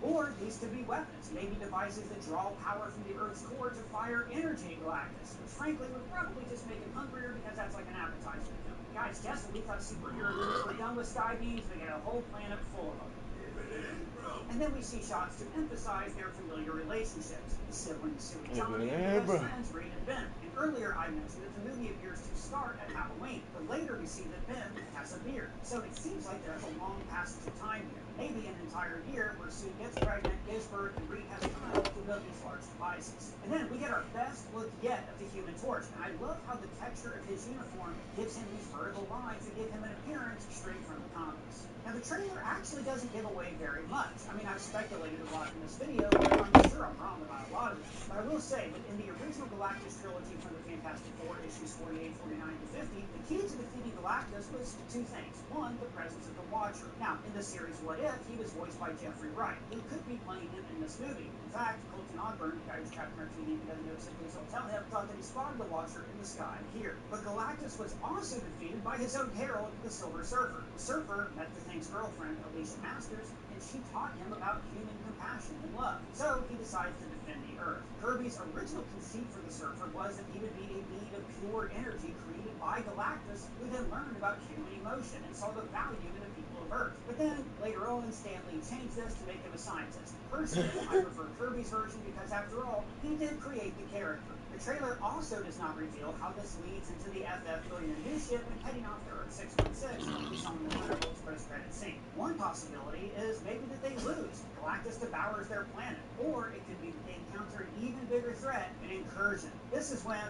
or these could be weapons, maybe devices that draw power from the Earth's core to fire energy at Galactus, which frankly would probably just make him hungrier because that's like an appetizer to him. Guys, guess that we thought superhero movies were done with sky beams, we get a whole planet full of them. If it ain't broke, And then we see shots to emphasize their familiar relationships. The siblings Sue and Johnny, Yeah, and bro. best friends Reed and Ben. And earlier I mentioned that the movie appears to start at Halloween, but later we see that Ben has a beard. So it seems like there's a long passage of time here. Maybe an entire year where Sue gets pregnant, gives birth, and Reed has time to build these large devices. And then we get our best look yet of the Human Torch, and I love how the texture of his uniform gives him these vertical lines that give him an appearance straight from the comics. Now the trailer actually doesn't give away very much. I mean, I've speculated a lot in this video, but I'm sure I'm wrong about a lot of it. But I will say that in the original Galactus trilogy from the Fantastic Four, issues 48, 49, to 50, the key to defeating Galactus was two things. One, the presence of the Watcher. Now, in the series What If, he was voiced by Jeffrey Wright, who could be playing him in this movie. In fact, Colton Ogburn, the guy who's trapped in our TV and doesn't know simply, so I'll tell him, thought that he spotted the Watcher in the sky here. But Galactus was also defeated by his own herald, the Silver Surfer. The Surfer met the Thing's girlfriend, Alicia Masters, and she taught him about human compassion and love. So he decides to defend the Earth. Kirby's original conceit for the Surfer was that he would be a being of pure energy created by Galactus, who then learned about human emotion and saw the value in the people of Earth. But then, later on, Stan Lee changed this to make him a scientist. Personally, I prefer Kirby's version because, after all, he did create the character. The trailer also does not reveal how this leads into the FF building a new ship and heading off to Earth 616, like we saw in the Thunderbolts post-credit scene. One possibility is maybe that they lose. Galactus devours their planet. Or it could be that they encounter an even bigger threat, an incursion. This is when...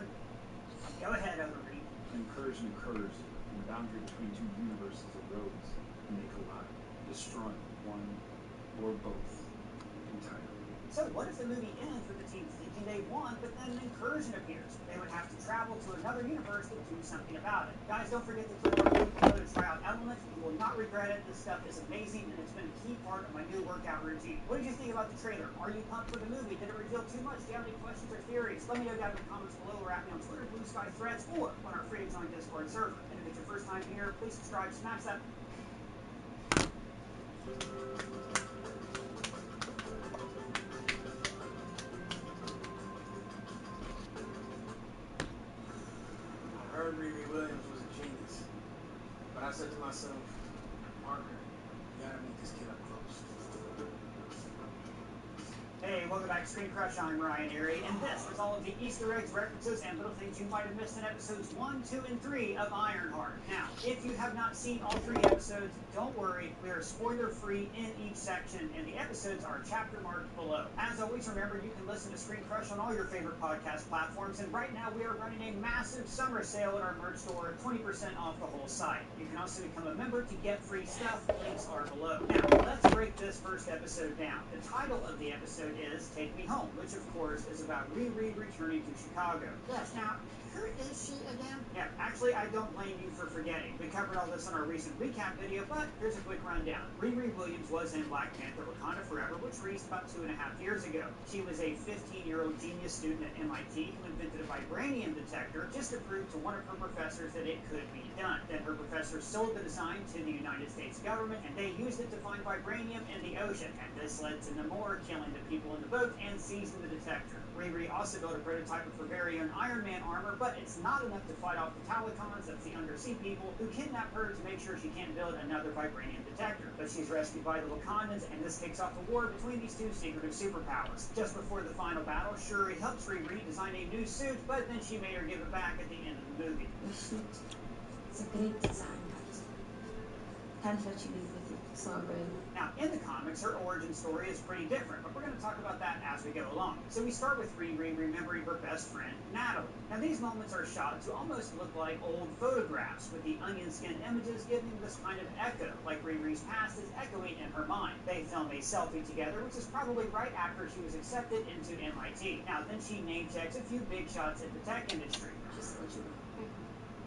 Go ahead, Reed. An incursion occurs when the boundary between two universes erodes and they collide, destroying one or both entirely. So what if the movie ends with the team thinking they won, but then an incursion appears? They would have to travel to another universe to do something about it. Guys, don't forget to click on the link below to try out Element. You will not regret it. This stuff is amazing, and it's been a key part of my new workout routine. What did you think about the trailer? Are you pumped for the movie? Did it reveal too much? Do you have any questions or theories? Let me know down in the comments below, or at me on Twitter, Blue Sky Threads, or on our free to join Discord server. And if it's your first time here, please subscribe, smash that. I heard Riri Williams was a genius, but I said to myself, Parker, you gotta meet this kid up close. Hey, welcome back to Screen Crush. I'm Ryan Erie, and this is all of the Easter eggs, references, and little things you might have missed in episodes 1, 2, and 3 of Ironheart. Now, if you have not seen all 3 episodes, don't worry, we are spoiler-free in each section, and the episodes are chapter marked below. As always, remember, you can listen to Screen Crush on all your favorite podcast platforms, and right now we are running a massive summer sale at our merch store, 20% off the whole site. You can also become a member to get free stuff. Links are below. Now, let's break this first episode down. The title of the episode is Take Me Home, which of course is about Riri returning to Chicago. Yes, now, who is she again? Yeah, actually, I don't blame you for forgetting. We covered all this in our recent recap video, but here's a quick rundown. Riri Williams was in Black Panther Wakanda Forever, which released about 2.5 years ago. She was a 15-year-old genius student at MIT who invented a vibranium detector just to prove to one of her professors that it could be done. Then her professor sold the design to the United States government, and they used it to find vibranium in the ocean. And this led to Namor killing the people in the boat and seizing the detector. Riri also built a prototype of her very own Iron Man armor, but it's not enough to fight off the Talicons, that's the undersea people, who kidnap her to make sure she can't build another vibranium detector. But she's rescued by the Wakandans, and this kicks off a war between these two secretive superpowers. Just before the final battle, Shuri helps Riri design a new suit, but then she made her give it back at the end of the movie. Your suit. It's a great design, but can't let you leave with it. It's not ready. Now, in the comics, her origin story is pretty different, but we're going to talk about that as we go along. So we start with Riri remembering her best friend, Natalie. Now, these moments are shot to almost look like old photographs, with the onion skin images giving this kind of echo, like Riri's past is echoing in her mind. They film a selfie together, which is probably right after she was accepted into MIT. Now, then she name checks a few big shots in the tech industry. Just let you know.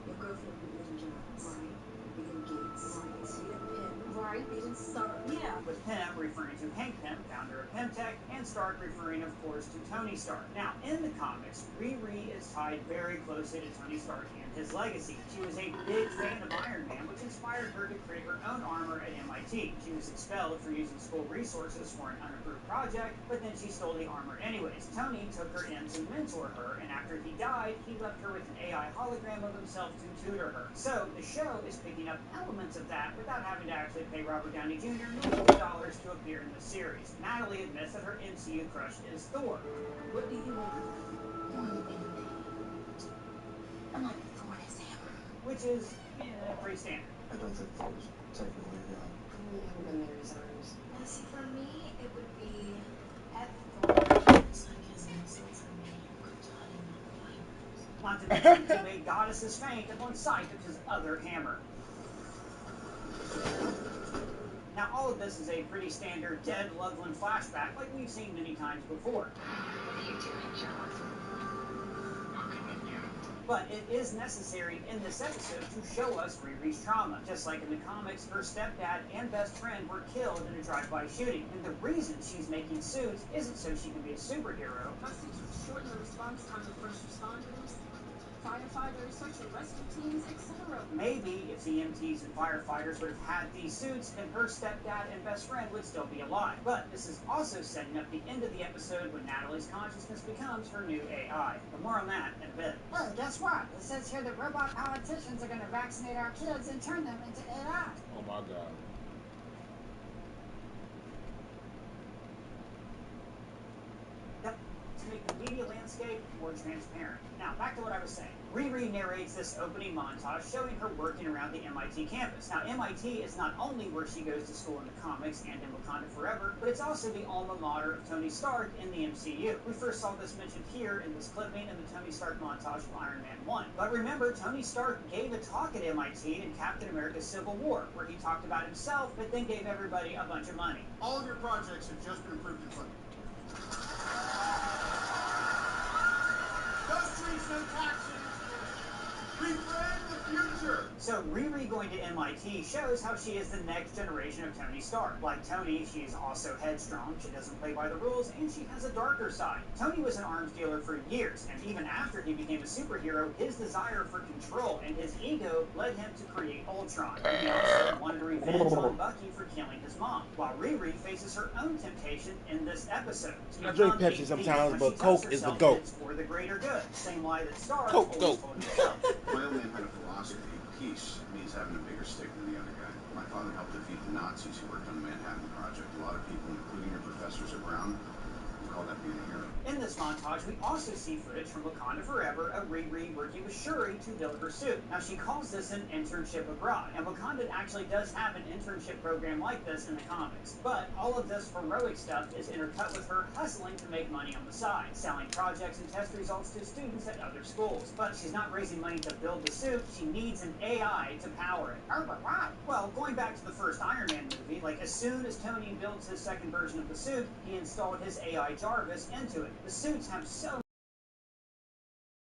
Your girlfriend would live in jobs. Right. Big Gates. Right. See that pen. Right. They didn't start. Yeah. With Pym referring to Hank Pym, founder of Pymtech, and Stark referring, of course, to Tony Stark. Now, in the comics, Riri is tied very closely to Tony Stark and his legacy. She was a big fan of Iron Man, which inspired her to create her own armor at MIT. She was expelled for using school resources for an unapproved project, but then she stole the armor anyways. Tony took her in to mentor her, and after he died, he left her with an AI hologram of himself to tutor her. So, the show is picking up elements of that without having to actually pay Robert Downey Jr. millions of dollars to appear in the series. Natalie admits that her MCU crush is Thor. What do you want? More than anything. I like Thor and his hammer. Which is pretty standard. I don't think Thor's technically young. Only ever been there his arms. See, for me, it would be F Thor. It's like his muscles are made of krypton and Not to mention, he made goddesses faint upon sight of his other hammer. Now, all of this is a pretty standard dead loved one flashback like we've seen many times before. What are you doing, Jonathan? But it is necessary in this episode to show us Riri's trauma. Just like in the comics, her stepdad and best friend were killed in a drive-by shooting. And the reason she's making suits isn't so she can be a superhero. My suits would shorten the response time of first responders, firefighters, search and rescue teams, etc. Maybe if the EMTs and firefighters would have had these suits, then her stepdad and best friend would still be alive. But this is also setting up the end of the episode when Natalie's consciousness becomes her new AI. But more on that in a bit. Well, guess what? It says here that robot politicians are going to vaccinate our kids and turn them into AI. Oh my God. Yep, to make the media landscape more transparent. Now, back to what I was saying. Riri narrates this opening montage showing her working around the MIT campus. Now, MIT is not only where she goes to school in the comics and in Wakanda Forever, but it's also the alma mater of Tony Stark in the MCU. We first saw this mentioned here in this clipping in the Tony Stark montage of Iron Man 1. But remember, Tony Stark gave a talk at MIT in Captain America's Civil War, where he talked about himself, but then gave everybody a bunch of money. All of your projects have just been approved in funding. No streets, no taxes. Reframe the future. So Riri going to MIT shows how she is the next generation of Tony Stark. Like Tony, she's also headstrong, she doesn't play by the rules, and she has a darker side. Tony was an arms dealer for years, and even after he became a superhero, his desire for control and his ego led him to create Ultron. He also wanted revenge on Bucky for killing his mom, while Riri faces her own temptation in this episode. I drink Pepsi sometimes, but Coke is the GOAT. It's for the greater good. Same lie that Stark Coke, always GOAT. told himself. My old man had a philosophy. Peace means having a bigger stick than the other guy. My father helped defeat the Nazis who worked on the Manhattan Project. A lot of people, including your professors at Brown, would call that being a hero. In this montage, we also see footage from Wakanda Forever of Riri working with Shuri to build her suit. Now, she calls this an internship abroad, and Wakanda actually does have an internship program like this in the comics. But all of this heroic stuff is intercut with her hustling to make money on the side, selling projects and test results to students at other schools. But she's not raising money to build the suit, she needs an AI to power it. Oh, but why? Well, going back to the first Iron Man movie, like as soon as Tony builds his second version of the suit, he installed his AI Jarvis into it. The suits have so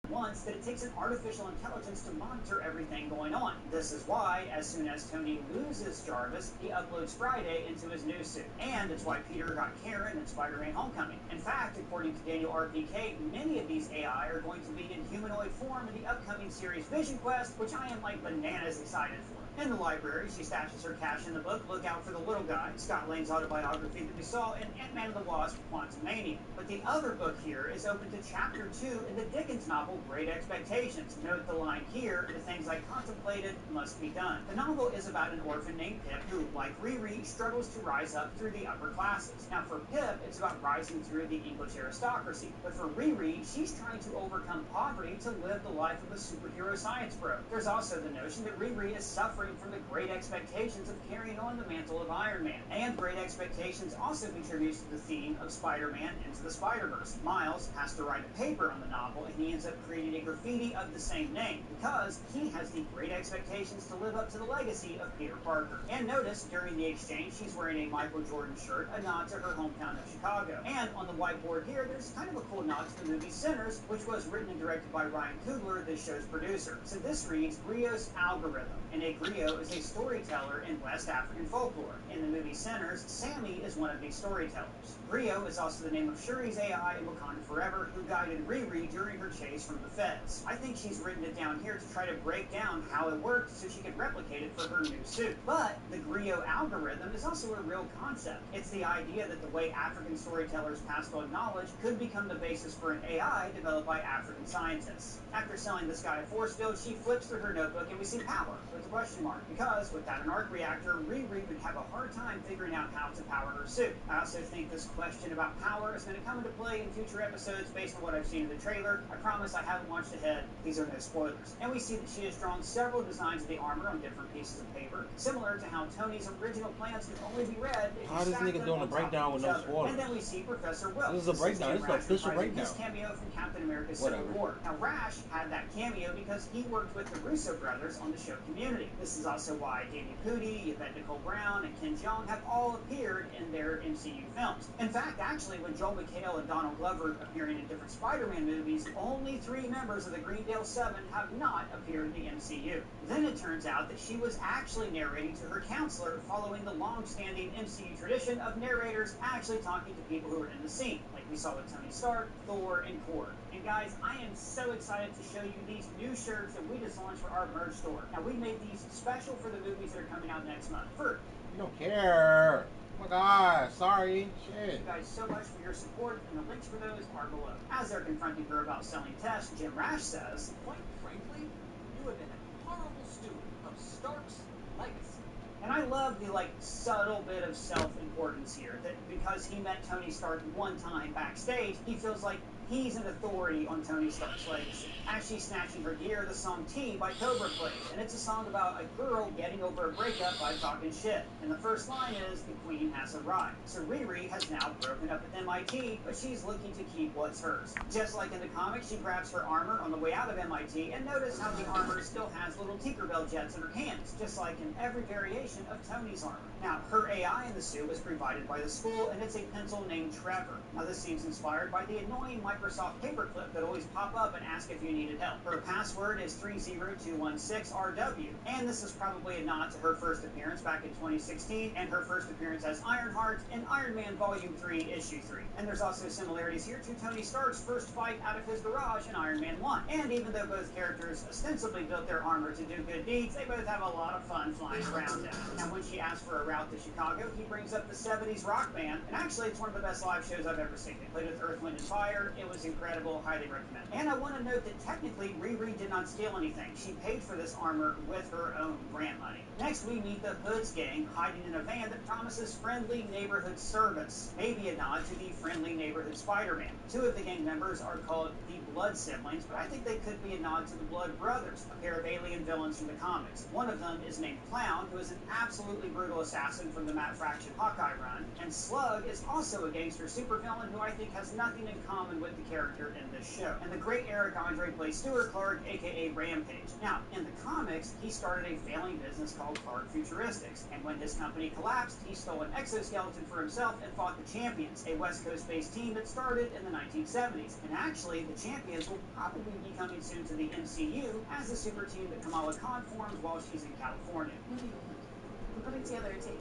once that it takes an artificial intelligence to monitor everything going on. This is why, as soon as Tony loses Jarvis, he uploads Friday into his new suit. And it's why Peter got Karen in Spider-Man Homecoming. In fact, according to Daniel RPK, many of these AI are going to be in humanoid form in the upcoming series Vision Quest, which I am like bananas excited for. In the library, she stashes her cash in the book Look Out for the Little Guy, Scott Lang's autobiography that we saw in Ant-Man and the Wasp: Quantumania. But the other book here is open to Chapter 2 in the Dickens novel Great Expectations. Note the line here, the things I contemplated must be done. The novel is about an orphan named Pip who, like Riri, struggles to rise up through the upper classes. Now for Pip, it's about rising through the English aristocracy. But for Riri, she's trying to overcome poverty to live the life of a superhero science bro. There's also the notion that Riri is suffering from the great expectations of carrying on the mantle of Iron Man. And Great Expectations also contributes to the theme of Spider-Man Into the Spider-Verse. Miles has to write a paper on the novel, and he ends up creating a graffiti of the same name, because he has the great expectations to live up to the legacy of Peter Parker. And notice, during the exchange, she's wearing a Michael Jordan shirt, a nod to her hometown of Chicago. And on the whiteboard here, there's kind of a cool nod to the movie Sinners, which was written and directed by Ryan Coogler, this show's producer. So this reads, Griot's Algorithm. And a griot is a storyteller in West African folklore. In the movie Sinners, Sammy is one of these storytellers. Griot is also the name of Shuri's AI in Wakanda Forever, who guided Riri during her chase from the feds. I think she's written it down here to try to break down how it works so she could replicate it for her new suit. But the griot algorithm is also a real concept. It's the idea that the way African storytellers passed on knowledge could become the basis for an AI developed by African scientists. After selling this guy a force field, she flips through her notebook and we see power with a question mark, because without an arc reactor, Riri would have a hard time figuring out how to power her suit. I also think this question about power is going to come into play in future episodes based on what I've seen in the trailer. I promise I haven't watched ahead. These are no spoilers. And we see that she has drawn several designs of the armor on different pieces of paper, similar to how Tony's original plans could only be read if How you this stack nigga them doing a on top breakdown of with each no other. spoilers? And then we see Professor Wilkes. This is a breakdown. This is an official breakdown. His cameo from Captain America's Civil War. Now, Rash had that cameo because he worked with the Russo brothers on the show Community. This is also why Danny Pudi, Yvette Nicole Brown, and Ken Jeong have all appeared in their MCU films. In fact, actually, when Joel McHale and Donald Glover appearing in different Spider-Man movies, only 3 members of the Greendale 7 have not appeared in the MCU. Then it turns out that she was actually narrating to her counselor, following the long-standing MCU tradition of narrators actually talking to people who are in the scene, like we saw with Tony Stark, Thor, and Korg. And guys, I am so excited to show you these new shirts that we just launched for our merch store. Now, we made these special for the movies that are coming out next month. First, You don't care. Oh my god, sorry. Shit. thank you guys so much for your support, and the links for those are below. As they're confronting her about selling tests, Jim Rash says, Quite frankly, you have been a horrible steward of Stark's legacy. and I love the subtle bit of self-importance here, that because he met Tony Stark one time backstage, he feels like he's an authority on Tony Stark's legacy. As she's snatching her gear, the song T by Cobra plays, and it's a song about a girl getting over a breakup by talking shit. And the first line is, "The Queen has arrived." So Riri has now broken up with MIT, but she's looking to keep what's hers. Just like in the comics, she grabs her armor on the way out of MIT, and notice how the armor still has little Tinkerbell jets in her hands, just like in every variation of Tony's armor. Now, her AI in the suit was provided by the school, and it's a pencil named Trevor. Now, this seems inspired by the annoying Microsoft paperclip that always pop up and ask if you needed help. Her password is 30216RW, and this is probably a nod to her first appearance back in 2016, and her first appearance as Ironheart in Iron Man Volume 3, Issue 3. And there's also similarities here to Tony Stark's first fight out of his garage in Iron Man 1. And even though both characters ostensibly built their armor to do good deeds, they both have a lot of fun flying around them. Now, when she asks for a route to Chicago, he brings up the 70s rock band, and actually it's one of the best live shows I've ever seen. They played with Earth, Wind, and Fire. It was incredible. Highly recommend. And I want to note that technically Riri did not steal anything. She paid for this armor with her own grant money. Next, we meet the Hoods gang hiding in a van that promises friendly neighborhood service. Maybe a nod to the friendly neighborhood Spider-Man. 2 of the gang members are called the Blood Siblings, but I think they could be a nod to the Blood Brothers, a pair of alien villains from the comics. One of them is named Clown, who is an absolutely brutal assassin from the Matt Fraction Hawkeye run, and Slug is also a gangster supervillain who I think has nothing in common with the character in this show. And the great Eric Andre plays Stuart Clark, aka Rampage. Now, in the comics, he started a failing business called Clark Futuristics, and when his company collapsed, he stole an exoskeleton for himself and fought the Champions, a West Coast-based team that started in the 1970s. And actually, the Champions will probably be coming soon to the MCU as the super team that Kamala Khan formed while she's in California. We're putting together a tape.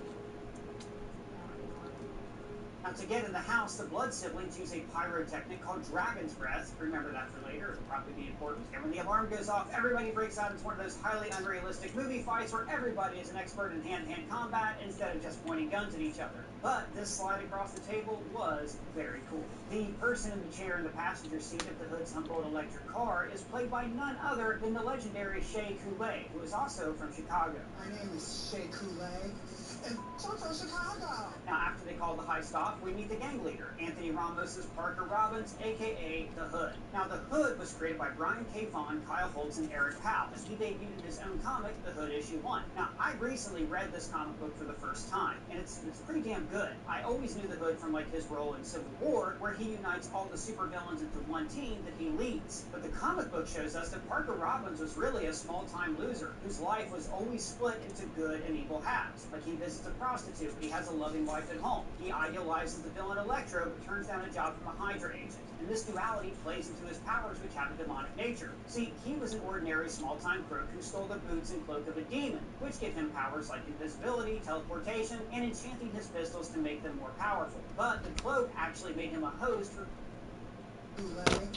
Now, to get in the house, the Blood Siblings use a pyrotechnic called Dragon's Breath. Remember that for later, it'll probably be important. And when the alarm goes off, everybody breaks out into one of those highly unrealistic movie fights where everybody is an expert in hand-to-hand combat instead of just pointing guns at each other. But this slide across the table was very cool. The person in the chair in the passenger seat of the Hood's Humboldt electric car is played by none other than the legendary Shea Coulee, who is also from Chicago. My name is Shea Coulee, and I'm from Chicago. Now, after they call the heist off, we meet the gang leader, Anthony Ramos' Parker Robbins, aka The Hood. Now, The Hood was created by Brian K. Vaughan, Kyle Holtz, and Eric Powell, and he debuted in his own comic, The Hood Issue 1. Now, I recently read this comic book for the first time, and it's pretty damn good. I always knew The Hood from his role in Civil War, where he unites all the supervillains into one team that he leads. But the comic book shows us that Parker Robbins was really a small-time loser, whose life was always split into good and evil halves. Like, he visits a prostitute, he has a loving wife at home, he idealizes the villain Electro, but turns down a job from a Hydra agent. And this duality plays into his powers, which have a demonic nature. See, he was an ordinary small-time crook who stole the boots and cloak of a demon, which give him powers like invisibility, teleportation, and enchanting his pistols to make them more powerful. But the cloak actually made him a host for Kool-Aid.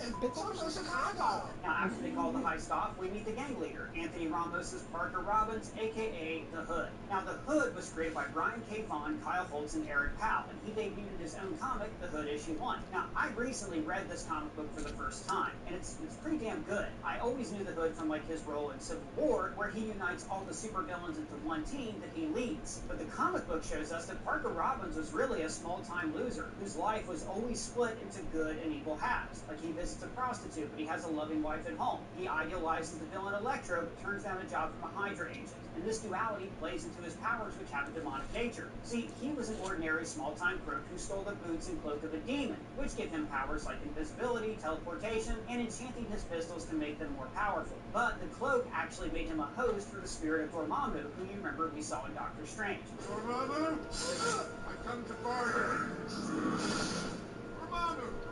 And it's also Chicago. Now, after they call the heist off, we meet the gang leader, Anthony Ramos' Parker Robbins, aka The Hood. Now, The Hood was created by Brian K. Vaughan, Kyle Holtz, and Eric Powell, and he debuted in his own comic, The Hood Issue 1. Now, I recently read this comic book for the first time, and it's pretty damn good. I always knew The Hood from like his role in Civil War, where he unites all the supervillains into one team that he leads. But the comic book shows us that Parker Robbins was really a small-time loser, whose life was always split into good and evil halves. Like, he visits a prostitute, but he has a loving wife at home. He idealizes the villain Electro, but turns down a job from a Hydra agent. And this duality plays into his powers, which have a demonic nature. See, he was an ordinary small-time crook who stole the boots and cloak of a demon, which give him powers like invisibility, teleportation, and enchanting his pistols to make them more powerful. But the cloak actually made him a host for the spirit of Dormammu, who you remember we saw in Doctor Strange. Dormammu, I come to bargain. Dormammu.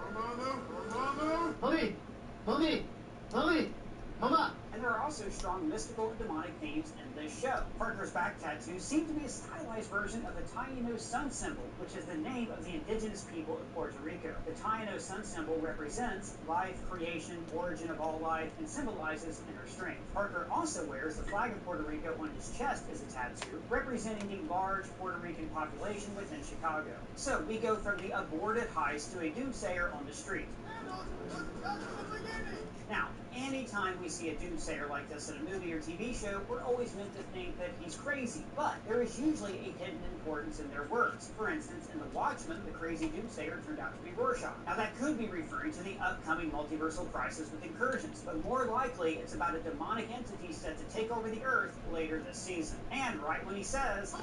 Mama! And there are also strong mystical and demonic themes in this show. Parker's back tattoos seem to be a stylized version of the Taino sun symbol, which is the name of the indigenous people of Puerto Rico. The Taino sun symbol represents life, creation, origin of all life, and symbolizes inner strength. Parker also wears the flag of Puerto Rico on his chest as a tattoo, representing the large Puerto Rican population within Chicago. So we go from the aborted heist to a doomsayer on the street. Now, anytime we see a doomsayer like this in a movie or TV show, we're always meant to think that he's crazy, but there is usually a hidden importance in their words. For instance, in The Watchmen, the crazy doomsayer turned out to be Rorschach. Now, that could be referring to the upcoming multiversal crisis with incursions, but more likely it's about a demonic entity set to take over the Earth later this season. And right when he says,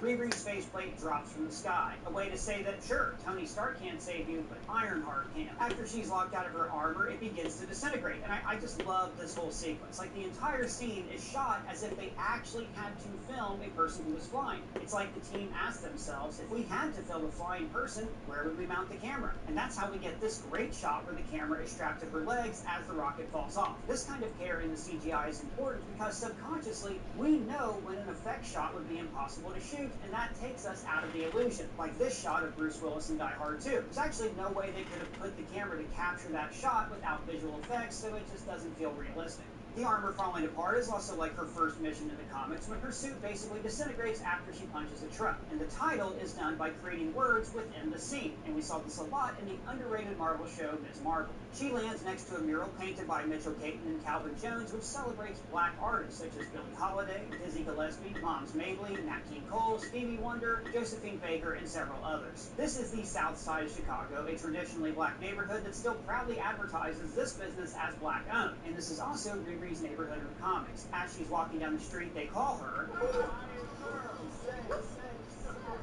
Riri's faceplate drops from the sky, a way to say that, sure, Tony Stark can't save you, but Ironheart can. After she's locked out of her armor, it begins to disintegrate, and I just love this whole sequence. Like, the entire scene is shot as if they actually had to film a person who was flying. It's like the team asked themselves, if we had to film a flying person, where would we mount the camera? And that's how we get this great shot where the camera is strapped to her legs as the rocket falls off. This kind of care in the CGI is important because subconsciously, we know when an effect shot would be impossible to shoot, and that takes us out of the illusion. Like this shot of Bruce Willis in Die Hard 2. There's actually no way they could have put the camera to capture that shot without visual effects, so it just doesn't feel realistic. The armor falling apart is also like her first mission in the comics, when her suit basically disintegrates after she punches a truck. And the title is done by creating words within the scene, and we saw this a lot in the underrated Marvel show Ms. Marvel. She lands next to a mural painted by Mitchell Caton and Calvin Jones, which celebrates black artists such as Billie Holiday, Dizzy Gillespie, Moms Mabley, Nat King Cole, Stevie Wonder, Josephine Baker, and several others. This is the South Side of Chicago, a traditionally black neighborhood that still proudly advertises this business as black-owned. And this is also Riri's neighborhood in the comics. As she's walking down the street, they call her.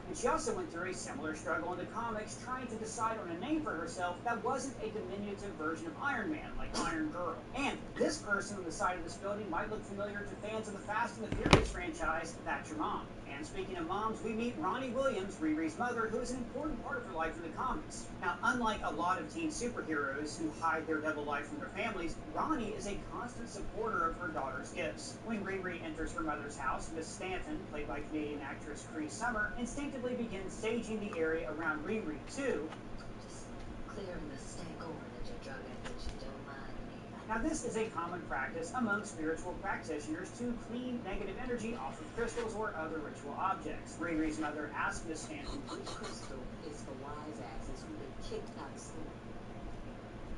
And she also went through a similar struggle in the comics, trying to decide on a name for herself that wasn't a diminutive version of Iron Man, like Iron Girl. And this person on the side of this building might look familiar to fans of the Fast and the Furious franchise. That's your mom. And speaking of moms, we meet Ronnie Williams, Riri's mother, who is an important part of her life in the comics. Now, unlike a lot of teen superheroes who hide their double life from their families, Ronnie is a constant supporter of her daughter's gifts. When Riri enters her mother's house, Miss Stanton, played by Canadian actress Cree Summer, instinctively begins staging the area around Riri, too. Just clearing the stank over that your drug addiction don't mind me. Now, this is a common practice among spiritual practitioners to clean negative energy off of crystals or other ritual objects. Riri's mother asked Miss Stanton, Which crystal is for wise asses who've been kicked out of school?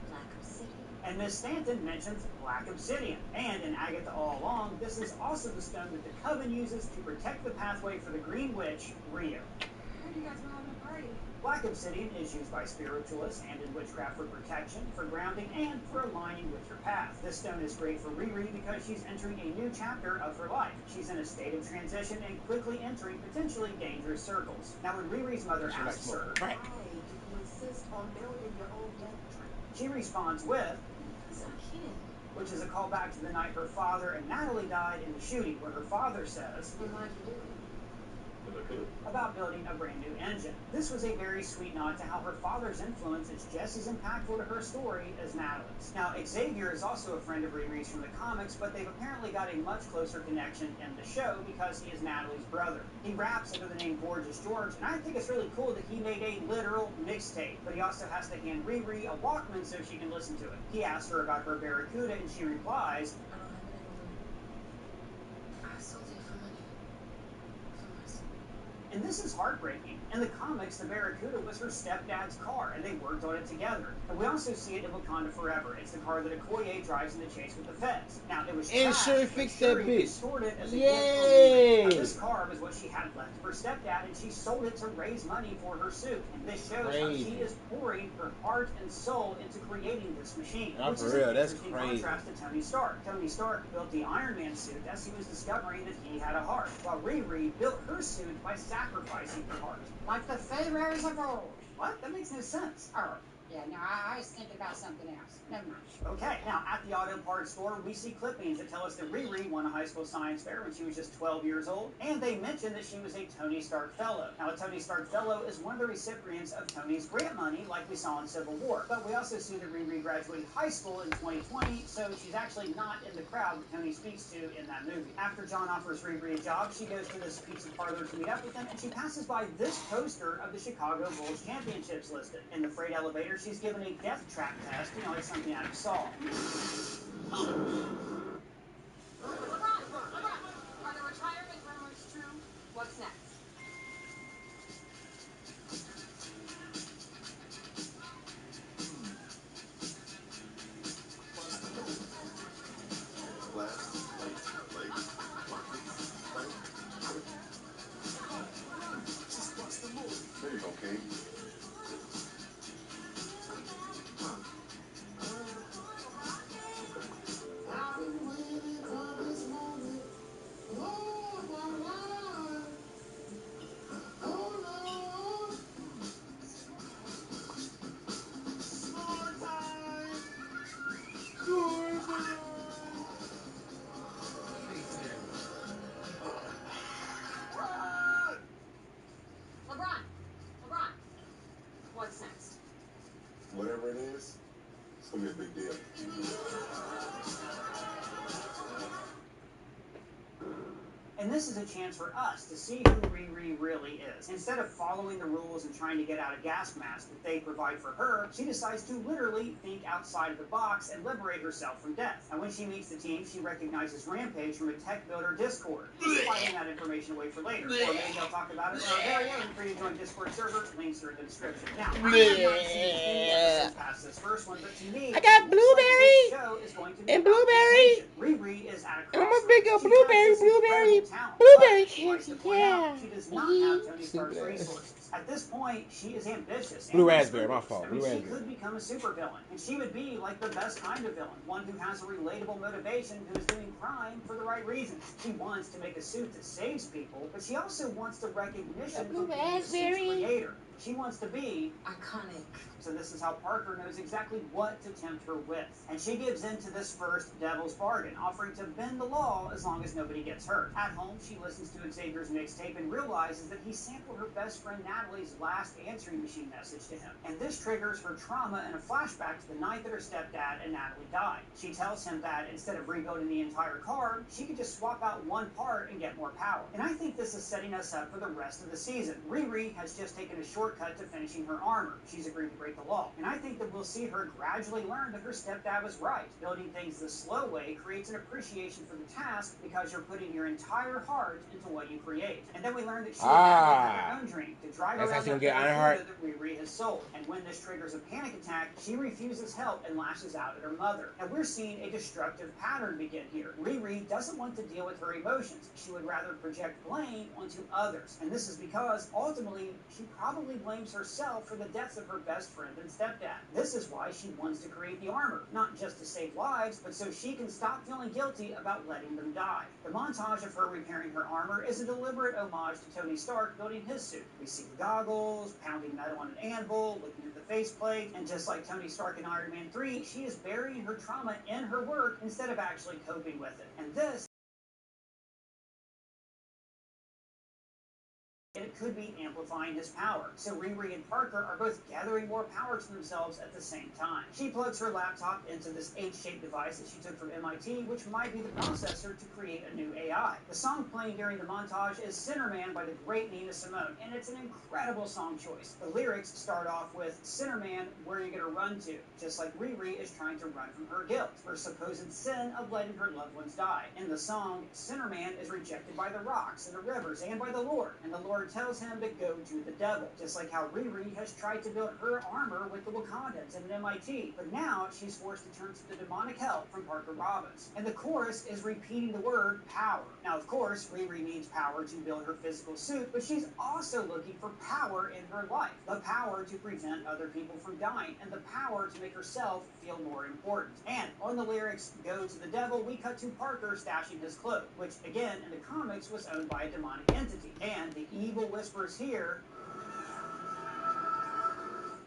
Black obsidian. and Miss Stanton mentions black obsidian. And in Agatha All Along, this is also the stone that the Coven uses to protect the pathway for the Green Witch, Rio. Heard you guys were having a party. Black obsidian is used by spiritualists and in witchcraft for protection, for grounding, and for aligning with your path. This stone is great for Riri because she's entering a new chapter of her life. She's in a state of transition and quickly entering potentially dangerous circles. Now, when Riri's mother asks her, Why do you insist on building your own death trap? she responds with, As a kid. which is a callback to the night her father and Natalie died in the shooting, where her father says, Then why'd you do it? about building a brand new engine. This was a very sweet nod to how her father's influence is just as impactful to her story as Natalie's. Now, Xavier is also a friend of Riri's from the comics, but they've apparently got a much closer connection in the show because he is Natalie's brother. He raps under the name Gorgeous George, and I think it's really cool that he made a literal mixtape, but he also has to hand Riri a Walkman so she can listen to it. He asks her about her Barracuda, and she replies, I sold it for money. For myself. and this is heartbreaking. In the comics, the Barracuda was her stepdad's car, and they worked on it together. And we also see it in Wakanda Forever. It's the car that Okoye drives in the chase with the feds. Now, it was And trashed, Shuri but fixed Shuri that bitch. restored it as a Yay! gift for Riri. Now, this car was what she had left of her stepdad, and she sold it to raise money for her suit. And this shows how Crazy. she is pouring her heart and soul into creating this machine. Nah, Which for is real, an that's interesting crazy. contrast to Tony Stark. Tony Stark built the Iron Man suit as he was discovering that he had a heart, while Riri built her suit by sacrificing her heart. Like the pharaohs of old. What? That makes no sense. Oh, yeah, no, I was thinking about something else. Never mind. Okay, now at the auto parts store, we see clippings that tell us that Riri won a high school science fair when she was just 12 years old, and they mention that she was a Tony Stark Fellow. Now, a Tony Stark Fellow is one of the recipients of Tony's grant money, like we saw in Civil War. But we also see that Riri graduated high school in 2020, so she's actually not in the crowd that Tony speaks to in that movie. After John offers Riri a job, she goes to this pizza parlor to meet up with him, and she passes by this poster of the Chicago Bulls championships listed. In the freight elevator, she's given a death trap test, like something out of Saw. LeBron, are the retirement rumors true? What's next? There you go, King. LeBron, what's next? Whatever it is, it's gonna be a big deal. And this is a chance for us to see who Riri really is. Instead of following the rules and trying to get out a gas mask that they provide for her, she decides to literally think outside of the box and liberate herself from death. And when she meets the team, she recognizes Rampage from a tech builder Discord. She's filing that information away for later. Or maybe they'll talk about it in our very own free to join Discord server. Links are in the description. Now, I have not seen any episodes past this first one, but to me, I got Blueberry this show is going to be and about Blueberry. vacation. Riri is at a I'm a crossroads. big She Blueberry, has this Blueberry, incredible talent, Blueberry but she likes to candy, point out yeah. she does not have Tony Stark's Stupid ass. resources. At this point, she is ambitious. Blue and raspberry, my unscrupulous. fault. I mean, Blue she raspberry. could become a supervillain, and she would be like the best kind of villain, one who has a relatable motivation, who is doing crime for the right reasons. She wants to make a suit that saves people, but she also wants the recognition Blue of being the suit's raspberry. creator. She wants to be Iconic. So this is how Parker knows exactly what to tempt her with. And she gives in to this first devil's bargain, offering to bend the law as long as nobody gets hurt. At home, she listens to Xavier's mixtape and realizes that he sampled her best friend Natalie's last answering machine message to him. And this triggers her trauma and a flashback to the night that her stepdad and Natalie died. She tells him that instead of rebuilding the entire car, she could just swap out one part and get more power. And I think this is setting us up for the rest of the season. Riri has just taken a shortcut to finishing her armor. She's agreed to break the law. And I think that we'll see her gradually learn that her stepdad was right. Building things the slow way creates an appreciation for the task because you're putting your entire heart into what you create. And then we learn that she had her own dream to drive That's how around she gonna the get Ironheart. that Riri has sold. And when this triggers a panic attack, she refuses help and lashes out at her mother. And we're seeing a destructive pattern begin here. Riri doesn't want to deal with her emotions. She would rather project blame onto others. And this is because, ultimately, she probably blames herself for the deaths of her best friend and stepdad. This is why she wants to create the armor, not just to save lives, but so she can stop feeling guilty about letting them die. The montage of her repairing her armor is a deliberate homage to Tony Stark building his suit. We see the goggles, pounding metal on an anvil, looking at the faceplate, and just like Tony Stark in Iron Man 3, she is burying her trauma in her work instead of actually coping with it. And this could be amplifying his power. So Riri and Parker are both gathering more power to themselves at the same time. She plugs her laptop into this H-shaped device that she took from MIT, which might be the processor to create a new AI. The song playing during the montage is Sinner Man by the great Nina Simone, and it's an incredible song choice. The lyrics start off with, Sinner Man, where are you gonna run to? Just like Riri is trying to run from her guilt, her supposed sin of letting her loved ones die. In the song, Sinner Man is rejected by the rocks and the rivers and by the Lord, and the Lord tells him to go to the devil, just like how Riri has tried to build her armor with the Wakandans and MIT, but now she's forced to turn to the demonic help from Parker Robbins. And the chorus is repeating the word power. Now, of course, Riri needs power to build her physical suit, but she's also looking for power in her life. The power to prevent other people from dying, and the power to make herself feel more important. And on the lyrics, go to the devil, we cut to Parker stashing his cloak, which again, in the comics, was owned by a demonic entity. And the evil whispers here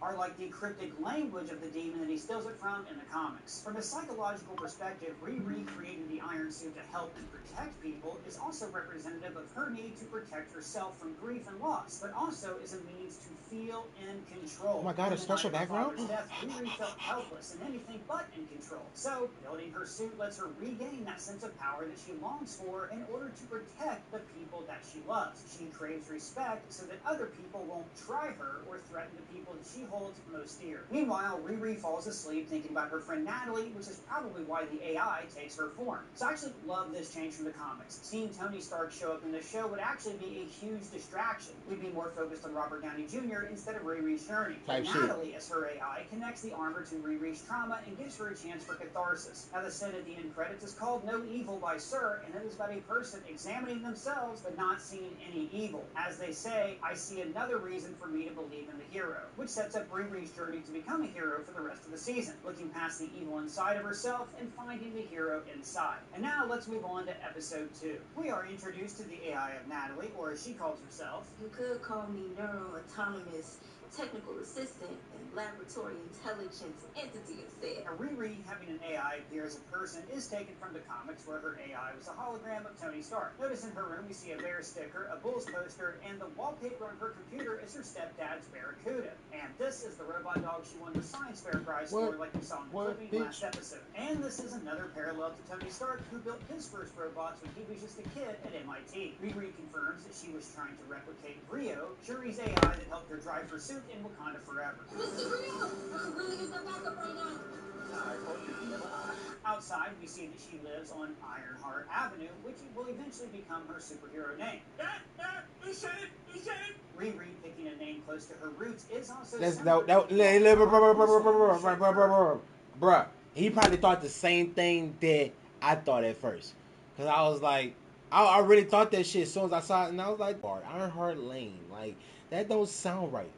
are like the cryptic language of the demon that he steals it from in the comics. From a psychological perspective, Riri creating the Iron Suit to help and protect people is also representative of her need to protect herself from grief and loss, but also is a means to feel in control. Oh my God, a special background? After her father's death, Riri felt helpless and anything but in control. So, building her suit lets her regain that sense of power that she longs for in order to protect the people that she loves. She craves respect so that other people won't try her or threaten the people that she holds most dear. Meanwhile, Riri falls asleep thinking about her friend Natalie, which is probably why the AI takes her form. So I actually love this change from the comics. Seeing Tony Stark show up in the show would actually be a huge distraction. We'd be more focused on Robert Downey Jr. instead of Riri's journey. Natalie, as her AI, connects the armor to Riri's trauma and gives her a chance for catharsis. Now, the scene at the end credits is called No Evil by Sir, and it is about a person examining themselves but not seeing any evil. As they say, I see another reason for me to believe in the hero, which sets up Riri's journey to become a hero for the rest of the season, looking past the evil inside of herself and finding the hero inside. And now let's move on to episode 2. We are introduced to the AI of Natalie, or as she calls herself. You could call me neuro-autonomous technical assistant and laboratory intelligence entity instead. Now, Riri having an AI appear as a person is taken from the comics, where her AI was a hologram of Tony Stark. Notice in her room we see a bear sticker, a Bulls poster, and the wallpaper on her computer is her stepdad's Barracuda. And this is the robot dog she won the Science Fair prize for, like we saw in the clipping last episode. And this is another parallel to Tony Stark, who built his first robots when he was just a kid at MIT. Riri confirms that she was trying to replicate Rio, Shuri's AI that helped her drive her suit in Wakanda forever. Mr. Rio, I could really use that backup right now. Outside, we see that she lives on Ironheart Avenue, which will eventually become her superhero name. He said it! He said it! Riri picking a name close to her roots is also bruh, he probably thought the same thing that I thought at first. Because I was like, I really thought that shit as soon as I saw it, and I was like, Ironheart Lane. Like, that don't sound right.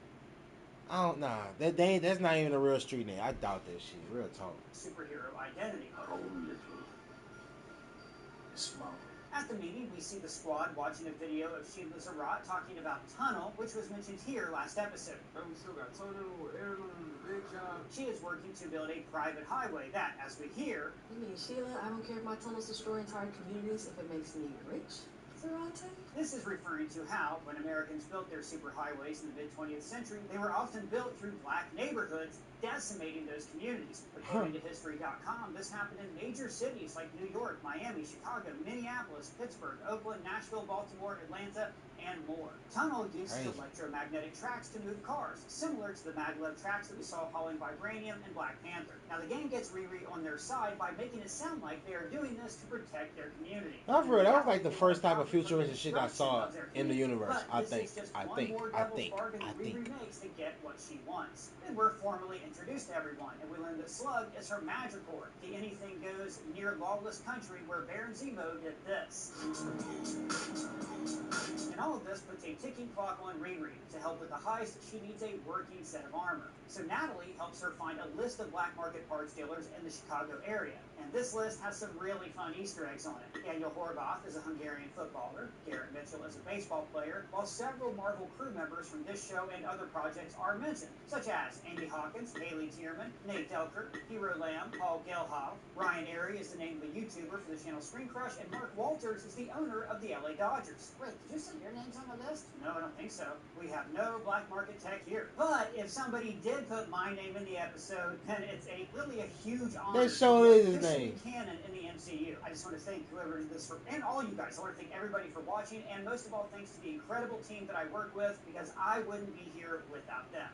That's not even a real street name. I doubt that shit. Real talk. Superhero identity. Small. At the meeting, we see the squad watching a video of Sheila Zarat talking about Tunnel, which was mentioned here last episode. Oh, we still got Tunnel, Airline, the big job. She is working to build a private highway that, as we hear... You mean, Sheila, I don't care if my tunnels destroy entire communities if it makes me rich? Zarate? This is referring to how, when Americans built their superhighways in the mid-20th century, they were often built through black neighborhoods, decimating those communities. According to History.com, this happened in major cities like New York, Miami, Chicago, Minneapolis, Pittsburgh, Oakland, Nashville, Baltimore, Atlanta, and more. Tunnel uses electromagnetic tracks to move cars, similar to the maglev tracks that we saw hauling Vibranium and Black Panther. Now, the gang gets Riri on their side by making it sound like they are doing this to protect their community. Not for real, that was like the first type of futuristic shit I saw in the universe. I think. Riri makes to get what she wants. Then we're formally introduced to everyone, and we learn that Slug is her Magicorp, the anything goes near lawless country where Baron Zemo did this. And all of this puts a ticking clock on Riri. To help with the heist, she needs a working set of armor. So Natalie helps her find a list of black market parts dealers in the Chicago area. And this list has some really fun Easter eggs on it. Daniel Horvath is a Hungarian footballer, Garrett Mitchell is a baseball player, while several Marvel crew members from this show and other projects are mentioned, such as Andy Hawkins, Haley Tierman, Nate Delker, Hero Lamb, Paul Gelhoff, Ryan Airy is the name of a YouTuber for the channel Screen Crush, and Mark Walters is the owner of the LA Dodgers. Wait, did you say your name names on the list? No, I don't think so. We have no black market tech here. But if somebody did put my name in the episode, then it's really a huge honor. That show is his officially name. canon in the MCU. I just want to thank whoever did this and all you guys. I want to thank everybody for watching, and most of all, thanks to the incredible team that I work with, because I wouldn't be here without them.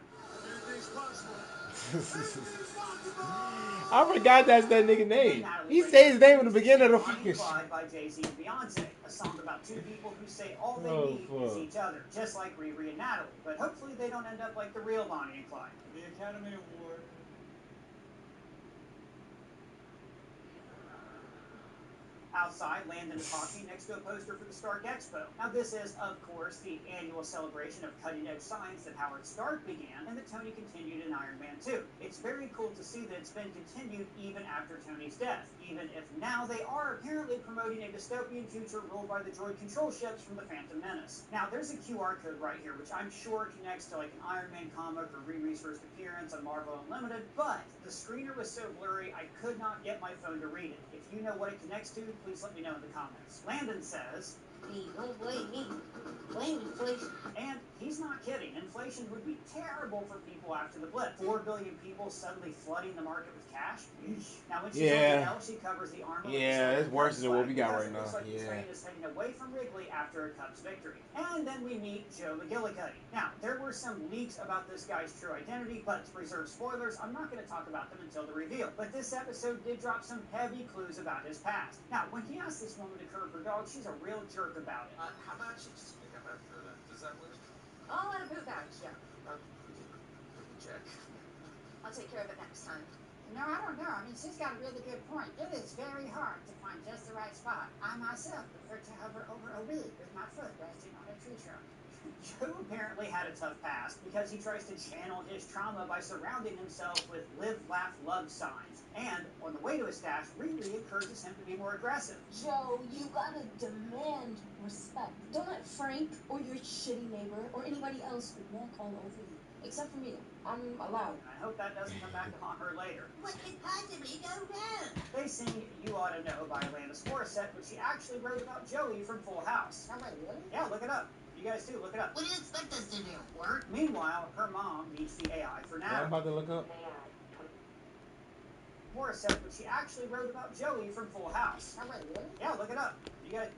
I forgot that's that nigga name. He said his name in the beginning of the fucking show. By Jay-Z and Beyonce, a song about two people who say all they Oh, need is fuck. each other, just like Riri and Natalie. But hopefully they don't end up like the real Bonnie and Clyde. The Academy Award. Outside, Landon is talking next to a poster for the Stark Expo. Now this is, of course, the annual celebration of cutting-edge science that Howard Stark began and that Tony continued in Iron Man 2. It's very cool to see that it's been continued even after Tony's death, even if now they are apparently promoting a dystopian future ruled by the droid control ships from the Phantom Menace. Now there's a QR code right here, which I'm sure connects to like an Iron Man comic or Riri's first appearance on Marvel Unlimited, but the screener was so blurry I could not get my phone to read it. If you know what it connects to, please let me know in the comments. Landon says, Please don't blame me. Blame inflation. and he's not kidding. Inflation would be terrible for people after the blip. 4 billion people suddenly flooding the market with cash. Now when she's on the L, she covers the armor. Yeah, it's worse than what we got right now. Looks like the Yeah. train is heading away from Wrigley after a Cubs victory. And then we meet Joe McGillicuddy. Now, there were some leaks about this guy's true identity, but to preserve spoilers, I'm not going to talk about them until the reveal. But this episode did drop some heavy clues about his past. Now, when he asked this woman to curb her dog, she's a real jerk about it. How about you just pick up after that? Does that work? I'll let a boot bag, yeah. Check. I'll take care of it next time. No, I don't know. I mean, she's got a really good point. It is very hard to find just the right spot. I myself prefer to hover over a weed with my foot resting on a tree trunk. Joe apparently had a tough past because he tries to channel his trauma by surrounding himself with live, laugh, love signs. And on the way to his stash, Riri encourages him to be more aggressive. Joe, you gotta demand respect. Don't let Frank or your shitty neighbor or anybody else walk all over you. Except for me. I'm allowed. And I hope that doesn't come back to haunt her later. What could possibly go wrong? They sing You Ought to Know by Alanis Morissette, but she actually wrote about Joey from Full House. Oh, wait, really? Yeah, look it up. You guys too, look it up. What do you expect us to do? Work? Meanwhile, her mom meets the AI for I'm Natalie. about to look up. Morissette, but she actually wrote about Joey from Full House. Oh, wait, really? Yeah, look it up. You guys.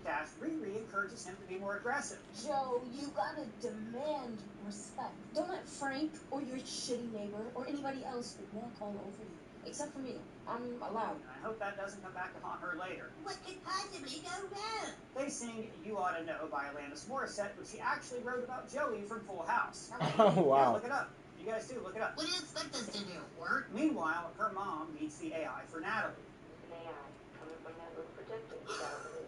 Dash Riri encourages him to be more aggressive. Joe, you gotta demand respect. Don't let Frank or your shitty neighbor or anybody else walk all over you. Except for me. I'm allowed. And I hope that doesn't come back to haunt her later. What could possibly go wrong? They sing You Ought to Know by Alanis Morissette, but she actually wrote about Joey from Full House. Oh, wow. Yeah, look it up. You guys too, look it up. What do you expect us to do? Work? Meanwhile, her mom meets the AI for Natalie.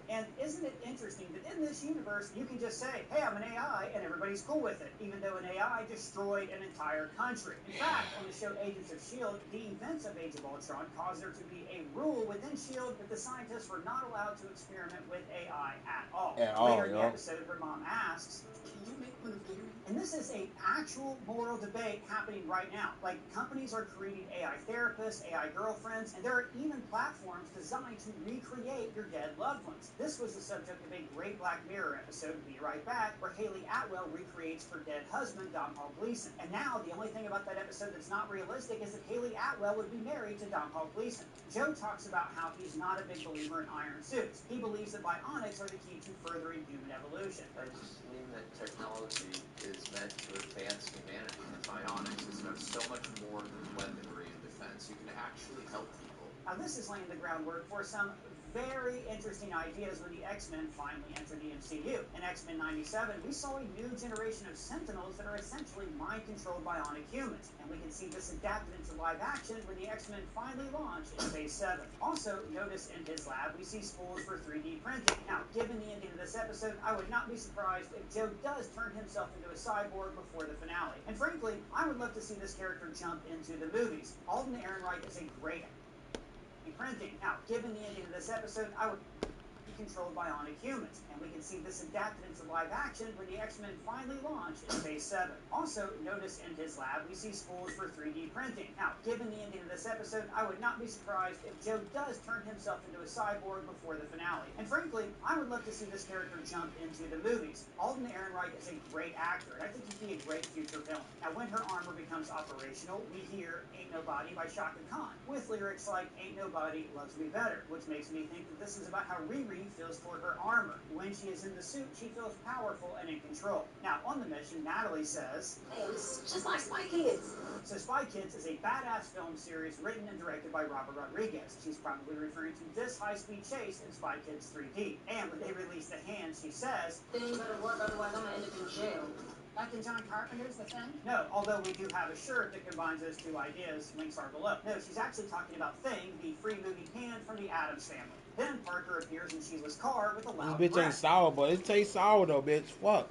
And isn't it interesting that in this universe, you can just say, hey, I'm an AI, and everybody's cool with it, even though an AI destroyed an entire country. In fact, on the show Agents of S.H.I.E.L.D., the events of Age of Ultron caused there to be a rule within S.H.I.E.L.D. that the scientists were not allowed to experiment with AI at all. Later in the episode, her mom asks, Can you make one of their? and this is an actual moral debate happening right now. Like, companies are creating AI therapists, AI girlfriends, and there are even platforms designed to recreate your dead loved ones. This was the subject of a great Black Mirror episode, Be Right Back, where Haley Atwell recreates her dead husband, Domhnall Gleeson. And now, the only thing about that episode that's not realistic is that Haley Atwell would be married to Domhnall Gleeson. Joe talks about how he's not a big believer in iron suits. He believes that bionics are the key to furthering human evolution. I just mean that technology is meant to advance humanity, and bionics is about so much more than weaponry and defense. You can actually help people. Now, this is laying the groundwork for some very interesting ideas when the X-Men finally entered the MCU. In X-Men 97, we saw a new generation of Sentinels that are essentially mind-controlled bionic humans, and we can see this adapted into live action when the X-Men finally launched in Phase 7. Also, notice in his lab, we see spools for 3D printing. Now, given the ending of this episode, I would not be surprised if Joe does turn himself into a cyborg before the finale. And frankly, I would love to see this character jump into the movies. Alden Ehrenreich is a great printing. Now, given the ending of this episode, I would controlled bionic humans, and we can see this adapted into live action when the X-Men finally launch in Phase 7. Also, notice in his lab we see spools for 3D printing. Now, given the ending of this episode, I would not be surprised if Joe does turn himself into a cyborg before the finale. And frankly, I would love to see this character jump into the movies. Alden Ehrenreich is a great actor, and I think he'd be a great future villain. Now, when her armor becomes operational, we hear Ain't Nobody by Shaka Khan, with lyrics like Ain't Nobody Loves Me Better, which makes me think that this is about how Riri feels toward her armor. When she is in the suit, she feels powerful and in control. Now, on the mission, Natalie says, Hey, it's just like Spy Kids. So Spy Kids is a badass film series written and directed by Robert Rodriguez. She's probably referring to this high-speed chase in Spy Kids 3D. And when they release The Hand, she says, Thing better work, otherwise I'm gonna end up in jail. Like in John Carpenter's The Thing? no, although we do have a shirt that combines those two ideas. Links are below. No, she's actually talking about Thing, the free movie Hand from the Addams Family. Then Parker appears in Sheila's car with a loud This bitch ain't breath. sour, but it tastes sour though, bitch. Fuck.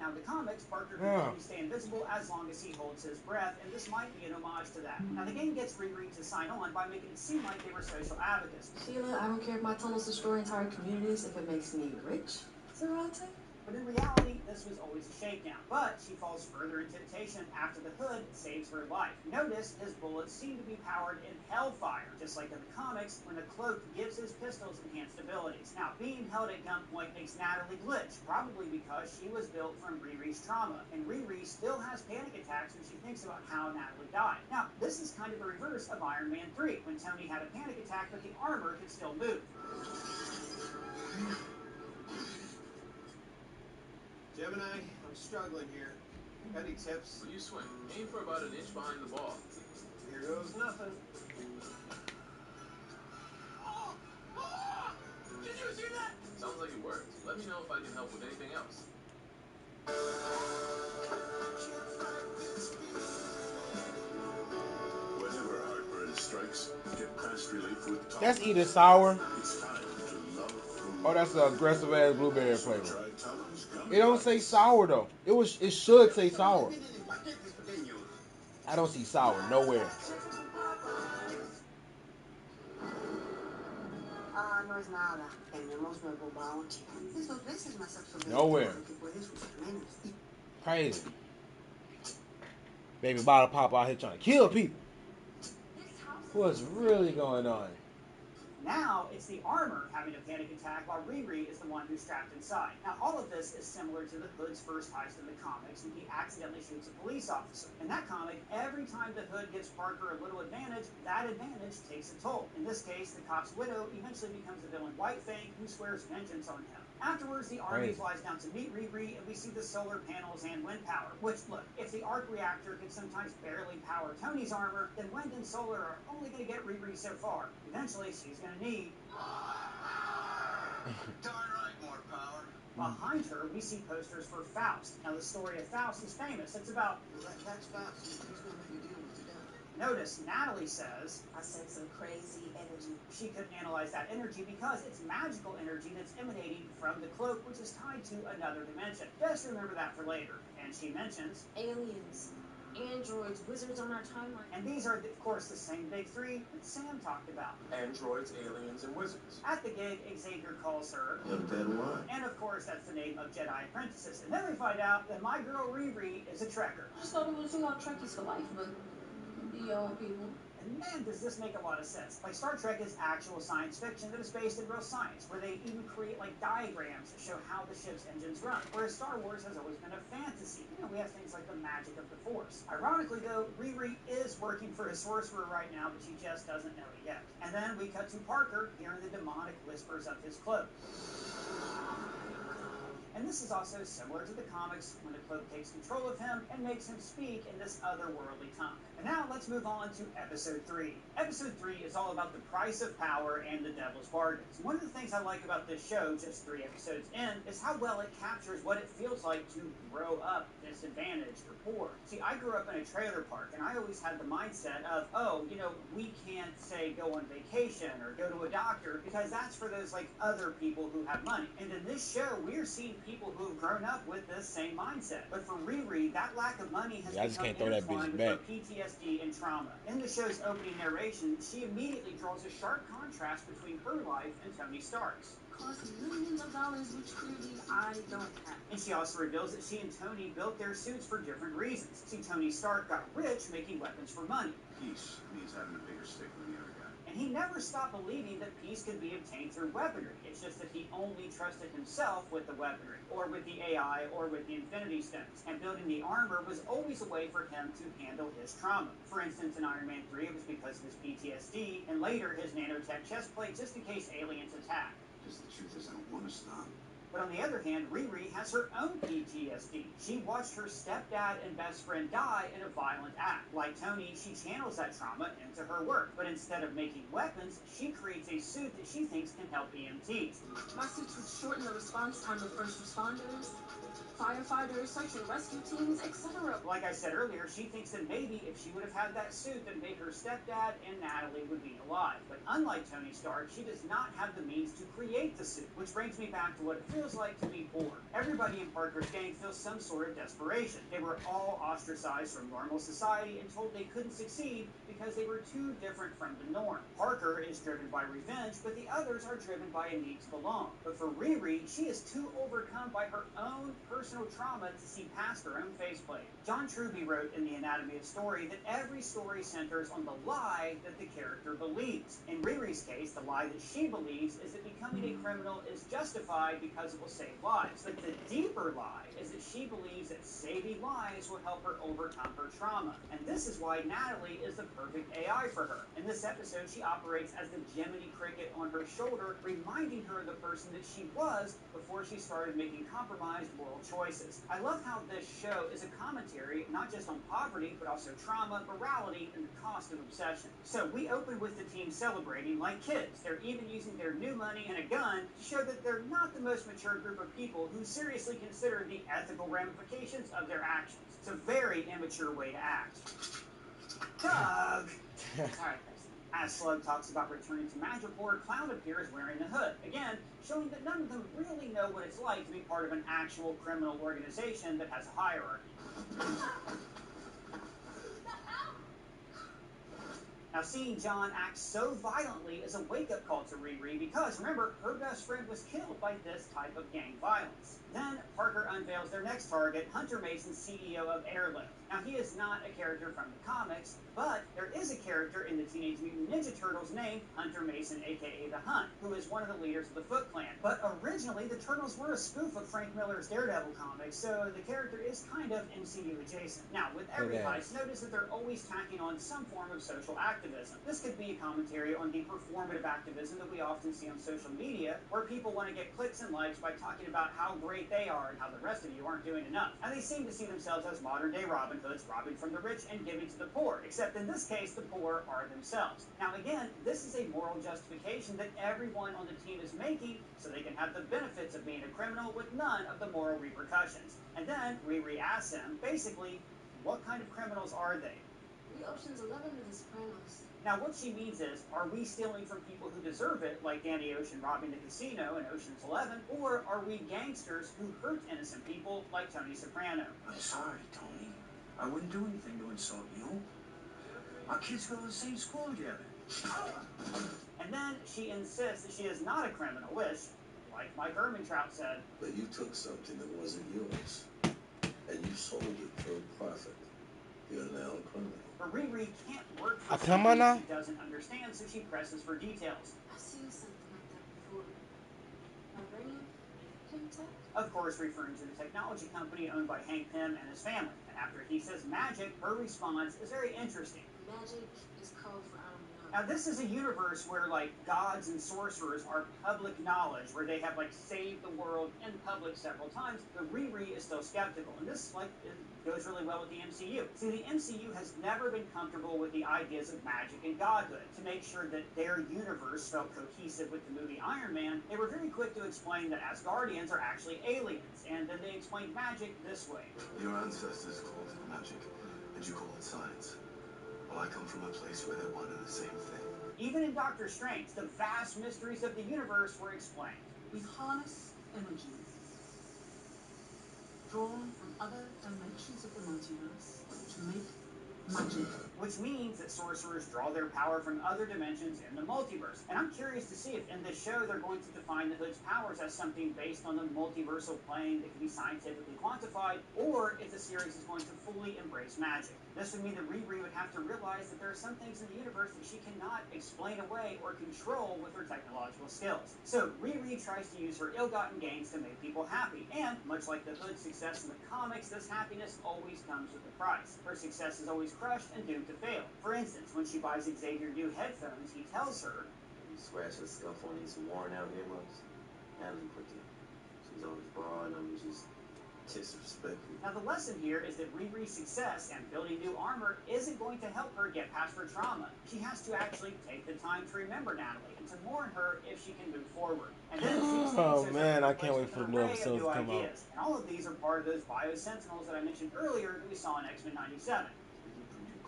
Now, in the comics, Parker can only stay invisible as long as he holds his breath, and this might be an homage to that. Now, the game gets Riri to sign on by making it seem like they were social advocates. Sheila, I don't care if my tunnels destroy entire communities if it makes me rich. Zerate? But in reality, this was always a shakedown. But she falls further into temptation after the Hood saves her life. Notice his bullets seem to be powered in hellfire, just like in the comics when the Cloak gives his pistols enhanced abilities. Now, being held at gunpoint makes Natalie glitch, probably because she was built from Riri's trauma, and Riri still has panic attacks when she thinks about how Natalie died. Now, this is kind of a reverse of Iron Man 3, when Tony had a panic attack but the armor could still move. Gemini, I'm struggling here. Got any tips? When you swing, aim for about an inch behind the ball. Here goes nothing. Did you see that? Sounds like it worked. Let me know if I can help with anything else. Whenever heartburn strikes, get past relief with Tom. That's either sour It's time to love food. or that's an aggressive ass blueberry flavor. Try Tom's gummy It don't say sour though. It should say sour. I don't see sour nowhere. Ah, no es nada. Tenemos nuevo bounty. Es 2 veces más absorbente Nowhere. de lo que puedes usar menos. Crazy. Baby bottle pop out here trying to kill people. What's really going on? Now, it's the armor having a panic attack while Riri is the one who's trapped inside. Now, all of this is similar to the Hood's first heist in the comics when he accidentally shoots a police officer. In that comic, every time the Hood gives Parker a little advantage, that advantage takes a toll. In this case, the cop's widow eventually becomes the villain White Fang, who swears vengeance on him. Afterwards, the army flies down to meet Riri, and we see the solar panels and wind power. Which, look, if the arc reactor could sometimes barely power Tony's armor, then wind and solar are only going to get Riri so far. Eventually, she's going to need... Darn right, more power. Behind her, we see posters for Faust. Now, the story of Faust is famous. It's about... That's Faust. He's gonna make you deal with the devil. Notice, Natalie says... I sense some crazy energy. She couldn't analyze that energy because it's magical energy that's emanating from the cloak, which is tied to another dimension. Just remember that for later. And she mentions... Aliens, androids, wizards on our timeline. And these are, of course, the same big three that Sam talked about. Androids, aliens, and wizards. At the gig, Xavier calls her... You're dead one. And of course, that's the name of Jedi apprentices. And then we find out that my girl Riri is a Trekker. I just thought it was about Trekkies for life, but the old people. And man, does this make a lot of sense. Like, Star Trek is actual science fiction that is based in real science, where they even create, like, diagrams that show how the ship's engines run. Whereas Star Wars has always been a fantasy. You know, we have things like the magic of the Force. Ironically, though, Riri is working for a sorcerer right now, but she just doesn't know it yet. And then we cut to Parker hearing the demonic whispers of his cloak. And this is also similar to the comics when the cloak takes control of him and makes him speak in this otherworldly tongue. And now let's move on to Episode 3. Episode 3 is all about the price of power and the devil's bargains. One of the things I like about this show, just 3 episodes in, is how well it captures what it feels like to grow up disadvantaged or poor. See, I grew up in a trailer park, and I always had the mindset of, oh, you know, we can't, say, go on vacation or go to a doctor, because that's for those, like, other people who have money. And in this show, we're seeing people who have grown up with this same mindset. But for Riri, that lack of money has Yeah, I just become can't throw that intertwined bitch with her back. PTSD and trauma. In the show's opening narration, she immediately draws a sharp contrast between her life and Tony Stark's. Cost millions of dollars, which clearly I don't have. And she also reveals that she and Tony built their suits for different reasons. See, Tony Stark got rich making weapons for money. Peace means having a bigger stick than the other guy. And he never stopped believing that peace could be obtained through weaponry. It's just that he only trusted himself with the weaponry, or with the AI, or with the Infinity Stones. And building the armor was always a way for him to handle his trauma. For instance, in Iron Man 3, it was because of his PTSD, and later his nanotech chest plate just in case aliens attack. Just the truth is, I don't want to stop. But on the other hand, Riri has her own PTSD. She watched her stepdad and best friend die in a violent act. Like Tony, she channels that trauma into her work. But instead of making weapons, she creates a suit that she thinks can help EMTs. My suits would shorten the response time of first responders, firefighters, search and rescue teams, etc. Like I said earlier, she thinks that maybe if she would have had that suit, that made her stepdad and Natalie would be alive. But unlike Tony Stark, she does not have the means to create the suit, which brings me back to what it feels like to be poor. Everybody in Parker's gang feels some sort of desperation. They were all ostracized from normal society and told they couldn't succeed because they were too different from the norm. Parker is driven by revenge, but the others are driven by a need to belong. But for Riri, she is too overcome by her own personal trauma to see past her own faceplate. John Truby wrote in The Anatomy of Story that every story centers on the lie that the character believes. In Riri's case, the lie that she believes is that becoming a criminal is justified because it will save lives. But the deeper lie is that she believes that saving lives will help her overcome her trauma. And this is why Natalie is the perfect AI for her. In this episode, she operates as the Jiminy Cricket on her shoulder, reminding her of the person that she was before she started making compromised moral choices. I love how this show is a commentary not just on poverty, but also trauma, morality, and the cost of obsession. So we open with the team celebrating like kids. They're even using their new money and a gun to show that they're not the most mature group of people who seriously consider the ethical ramifications of their actions. It's a very immature way to act. Doug! Alright, as Slug talks about returning to Madripoor, Cloud appears wearing the hood. Again, showing that none of them really know what it's like to be part of an actual criminal organization that has a hierarchy. Now, seeing John act so violently is a wake-up call to Riri because, remember, her best friend was killed by this type of gang violence. Then, Parker unveils their next target, Hunter Mason, CEO of Airlift. Now, he is not a character from the comics, but there is a character in the Teenage Mutant Ninja Turtles named Hunter Mason, aka The Hunt, who is one of the leaders of the Foot Clan. But originally, the Turtles were a spoof of Frank Miller's Daredevil comics, so the character is kind of MCU adjacent. Now, with every heist, notice that they're always tacking on some form of social activism. This could be a commentary on the performative activism that we often see on social media, where people want to get clicks and likes by talking about how great they are and how the rest of you aren't doing enough. And they seem to see themselves as modern-day Robin Hoods, robbing from the rich and giving to the poor, except in this case, the poor are themselves. Now again, this is a moral justification that everyone on the team is making so they can have the benefits of being a criminal with none of the moral repercussions. And then Riri asks him, basically, what kind of criminals are they? We Ocean's 11 to the Sopranos. Now, what she means is, are we stealing from people who deserve it, like Danny Ocean robbing the casino in Ocean's 11, or are we gangsters who hurt innocent people, like Tony Soprano? I'm sorry, Tony. I wouldn't do anything to insult you. Our kids go to the same school together. And then she insists that she is not a criminal, which, like Mike Ehrmantraut said, but you took something that wasn't yours, and you sold it for a profit. You're now a criminal. But Riri can't work for come something on now. she doesn't understand, so she presses for details. I've seen something like that before. Vibranium? Chemtech? Of course, referring to the technology company owned by Hank Pym and his family. And after he says magic, her response is very interesting. Magic is code for I don't know. Now, this is a universe where, like, gods and sorcerers are public knowledge, where they have, like, saved the world in public several times, but Riri is still skeptical. And this, like, goes really well with the MCU. See, the MCU has never been comfortable with the ideas of magic and godhood. To make sure that their universe felt cohesive with the movie Iron Man, they were very quick to explain that Asgardians are actually aliens, and then they explained magic this way. Your ancestors called it magic, and you call it science. Well, I come from a place where they're one and the same thing. Even in Doctor Strange, the vast mysteries of the universe were explained. We harness energy drawn from other dimensions of the multiverse to make magic. Which means that sorcerers draw their power from other dimensions in the multiverse. And I'm curious to see if in this show they're going to define the Hood's powers as something based on the multiversal plane that can be scientifically quantified, or if the series is going to fully embrace magic. This would mean that Riri would have to realize that there are some things in the universe that she cannot explain away or control with her technological skills. So Riri tries to use her ill-gotten gains to make people happy, and much like the Hood's success in the comics, this happiness always comes with a price. Her success is always crushed and doomed to fail. For instance, when she buys Xavier new headphones, he tells her, You scratch a scuff on these worn out earmuffs, Natalie put them. She's always borrowing them and just disrespectful. Now the lesson here is that Riri's success and building new armor isn't going to help her get past her trauma. She has to actually take the time to remember Natalie and to mourn her if she can move forward. And then Oh man, I can't wait for the new episodes to come out. And all of these are part of those Bio-Sentinels that I mentioned earlier that we saw in X-Men 97.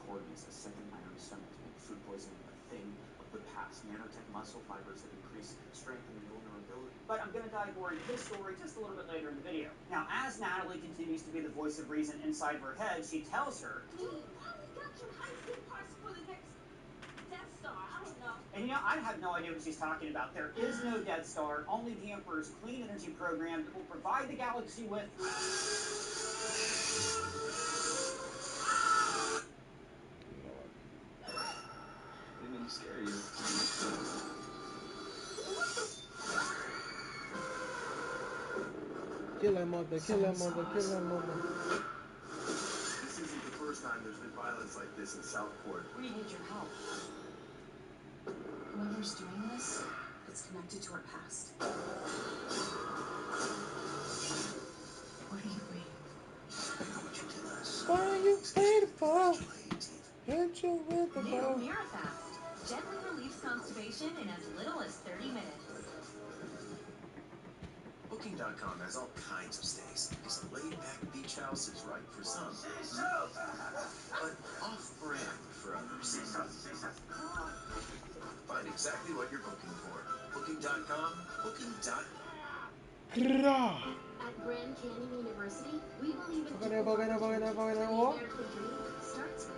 Coordinates a second iron stomach to make food poisoning a thing of the past. Nanotech muscle fibers that increase strength and vulnerability. But I'm going to dive more into his story just a little bit later in the video. Now, as Natalie continues to be the voice of reason inside of her head, she tells her, Dude, how we got your high-speed parts for the next Death Star? I don't know. and you know, I have no idea what she's talking about. There is no Death Star, only the Emperor's clean energy program that will provide the galaxy with... Scary. Kill that mother, kill that mother, kill that mother. This isn't the first time there's been violence like this in Southport. We need your help. Whoever's doing this, it's connected to our past. What do you mean? I know what you did last Why are you painful? Hit you with the New ball. Mirafast. Gently relieves constipation in as little as 30 minutes. Booking.com has all kinds of stays because a laid-back beach house is right for some, but off-brand for others. Find exactly what you're booking for. Booking.com, Booking.com. At Grand Canyon University, we believe in equal opportunity. American dream starts with.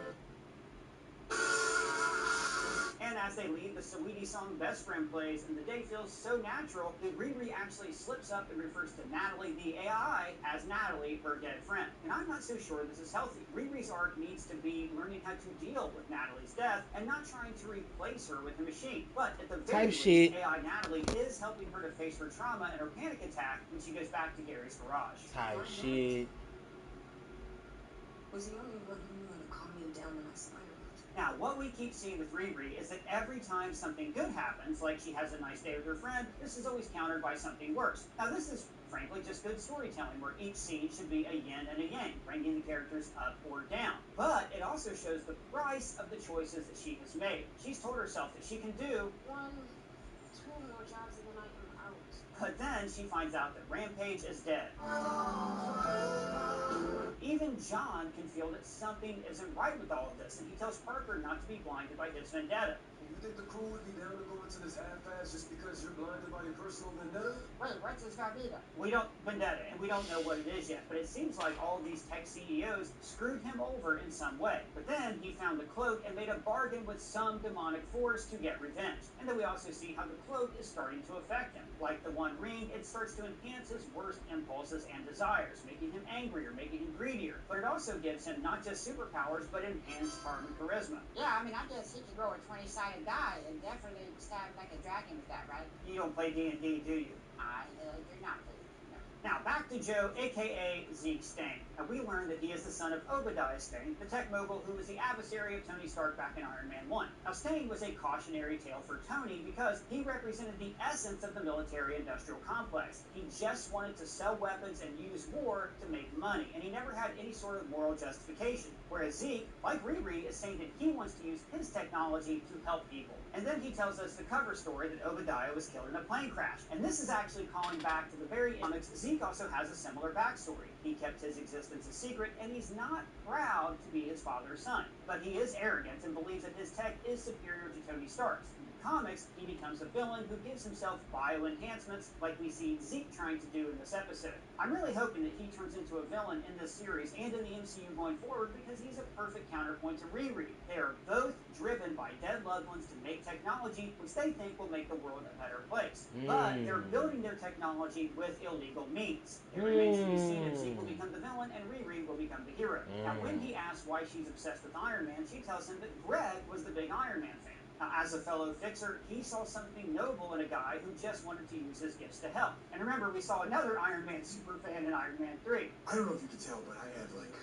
And as they leave, the Saweetie song Best Friend plays, and the day feels so natural that Riri actually slips up and refers to Natalie, the AI, as Natalie, her dead friend. And I'm not so sure this is healthy. Riri's arc needs to be learning how to deal with Natalie's death and not trying to replace her with a machine. But at the very least, AI Natalie is helping her to face her trauma and her panic attack when she goes back to Gary's garage. Type shit. Was the only one who knew how to calm me down when I spiraled. Now, what we keep seeing with Riri is that every time something good happens, like she has a nice day with her friend, this is always countered by something worse. Now, this is frankly just good storytelling, where each scene should be a yin and a yang, bringing the characters up or down. But it also shows the price of the choices that she has made. She's told herself that she can do 1, 2 more jobs and then I am out. but then she finds out that Rampage is dead. Even John can feel that something isn't right with all of this, and he tells Parker not to be blinded by his vendetta. You think the crew would be down to go into this half-pass just because you're blinded by your personal vendetta? Wait, what's this vendetta? We don't know what it is yet, but it seems like all of these tech CEOs screwed him over in some way. But then he found the cloak and made a bargain with some demonic force to get revenge. And then we also see how the cloak is starting to affect him. Like the One Ring, it starts to enhance his worst impulses and desires, making him angrier, making him greedier. But it also gives him not just superpowers, but enhanced charm and charisma. Yeah, I mean, I guess he could grow a 20-sided die and definitely stab like a dragon with that, right? You don't play D&D, do you? I do not believe. Now, back to Joe, a.k.a. Zeke Stane. Now, we learned that he is the son of Obadiah Stane, the tech mogul who was the adversary of Tony Stark back in Iron Man 1. Now, Stane was a cautionary tale for Tony because he represented the essence of the military-industrial complex. He just wanted to sell weapons and use war to make money, and he never had any sort of moral justification. Whereas Zeke, like Riri, is saying that he wants to use his technology to help people. And then he tells us the cover story that Obadiah was killed in a plane crash. And this is actually calling back to the very comics. Zeke also has a similar backstory. He kept his existence a secret, and he's not proud to be his father's son. But he is arrogant and believes that his tech is superior to Tony Stark's. In the comics, he becomes a villain who gives himself bio-enhancements like we see Zeke trying to do in this episode. I'm really hoping that he turns into a villain in this series and in the MCU going forward because he's a perfect counterpoint to Riri. They are both driven by dead loved ones to make technology which they think will make the world a better place. But they're building their technology with illegal means. It remains to be seen if Zeke will become the villain and Riri will become the hero. Now, when he asks why she's obsessed with Iron Man, she tells him that Greg was the big Iron Man fan. Now, as a fellow fixer, he saw something noble in a guy who just wanted to use his gifts to help. And remember, we saw another Iron Man superfan in Iron Man 3. I don't know if you can tell, but I had, like,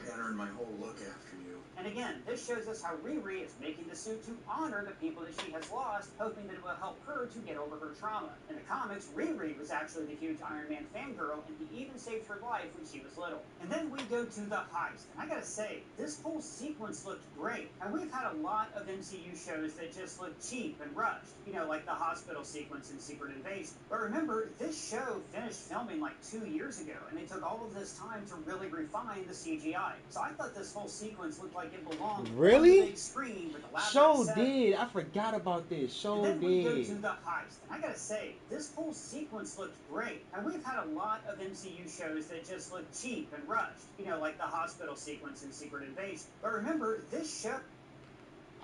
patterned my whole look after you. And again, this shows us how Riri is making the suit to honor the people that she has lost, hoping that it will help her to get over her trauma. In the comics, Riri was actually the huge Iron Man fangirl, and he even saved her life when she was little. And then we go to the heist. And I gotta say, this whole sequence looked great. And we've had a lot of MCU shows that just look cheap and rushed. You know, like the hospital sequence in Secret Invasion. But remember, this show finished filming like 2 years ago, and they took all of this time to really refine the CGI. So I thought this whole sequence looked like it belonged on the big screen with elaborate Show set. did. I forgot about this. Show And then we go did. to the heist. And I gotta say, this whole sequence looked great. And we've had a lot of MCU shows that just look cheap and rushed. You know, like the hospital sequence in Secret Invasion. But remember, this show...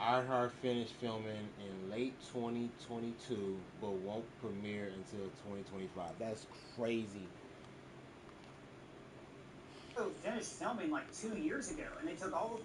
iHeart finished filming in late 2022, but won't premiere until 2025. That's crazy. Finished filming like 2 years ago, and they took all of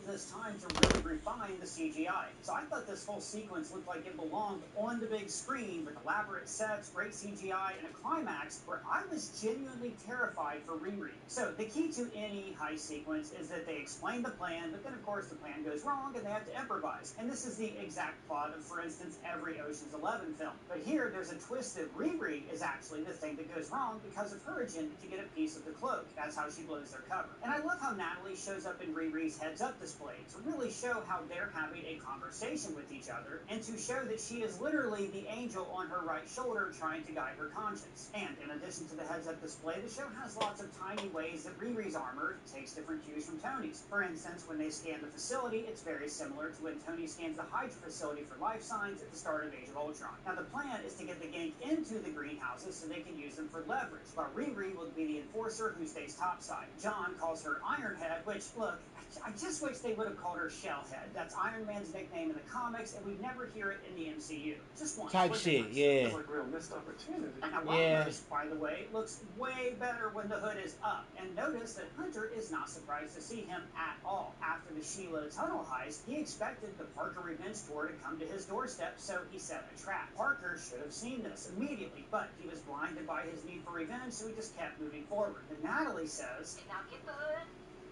this time to really refine the CGI. So I thought this whole sequence looked like it belonged on the big screen with elaborate sets, great CGI, and a climax where I was genuinely terrified for Riri. So the key to any heist sequence is that they explain the plan, but then of course the plan goes wrong and they have to improvise. And this is the exact plot of, for instance, every Ocean's 11 film. But here there's a twist that Riri is actually the thing that goes wrong because of her agenda to get a piece of the cloak. That's how she blows their cover. And I love how Natalie shows up in Riri's heads-up display to really show how they're having a conversation with each other and to show that she is literally the angel on her right shoulder trying to guide her conscience. And in addition to the heads-up display, the show has lots of tiny ways that Riri's armor takes different cues from Tony's. For instance, when they scan the facility, it's very similar to when Tony scans the Hydra facility for life signs at the start of Age of Ultron. Now the plan is to get the gang into the greenhouses so they can use them for leverage, while Riri will be the enforcer who stays topside. John calls her Ironhead, which, look, I just wish they would have called her Shellhead. That's Iron Man's nickname in the comics, and we never hear it in the MCU. Just once. Type shit, yeah. It's like real missed opportunity. Now, Rogers, by the way, looks way better when the hood is up. And notice that Hunter is not surprised to see him at all. After the Sheila tunnel heist, he expected the Parker revenge tour to come to his doorstep, so he set a trap. Parker should have seen this immediately, but he was blinded by his need for revenge, so he just kept moving forward. And Natalie says, Now get the hood,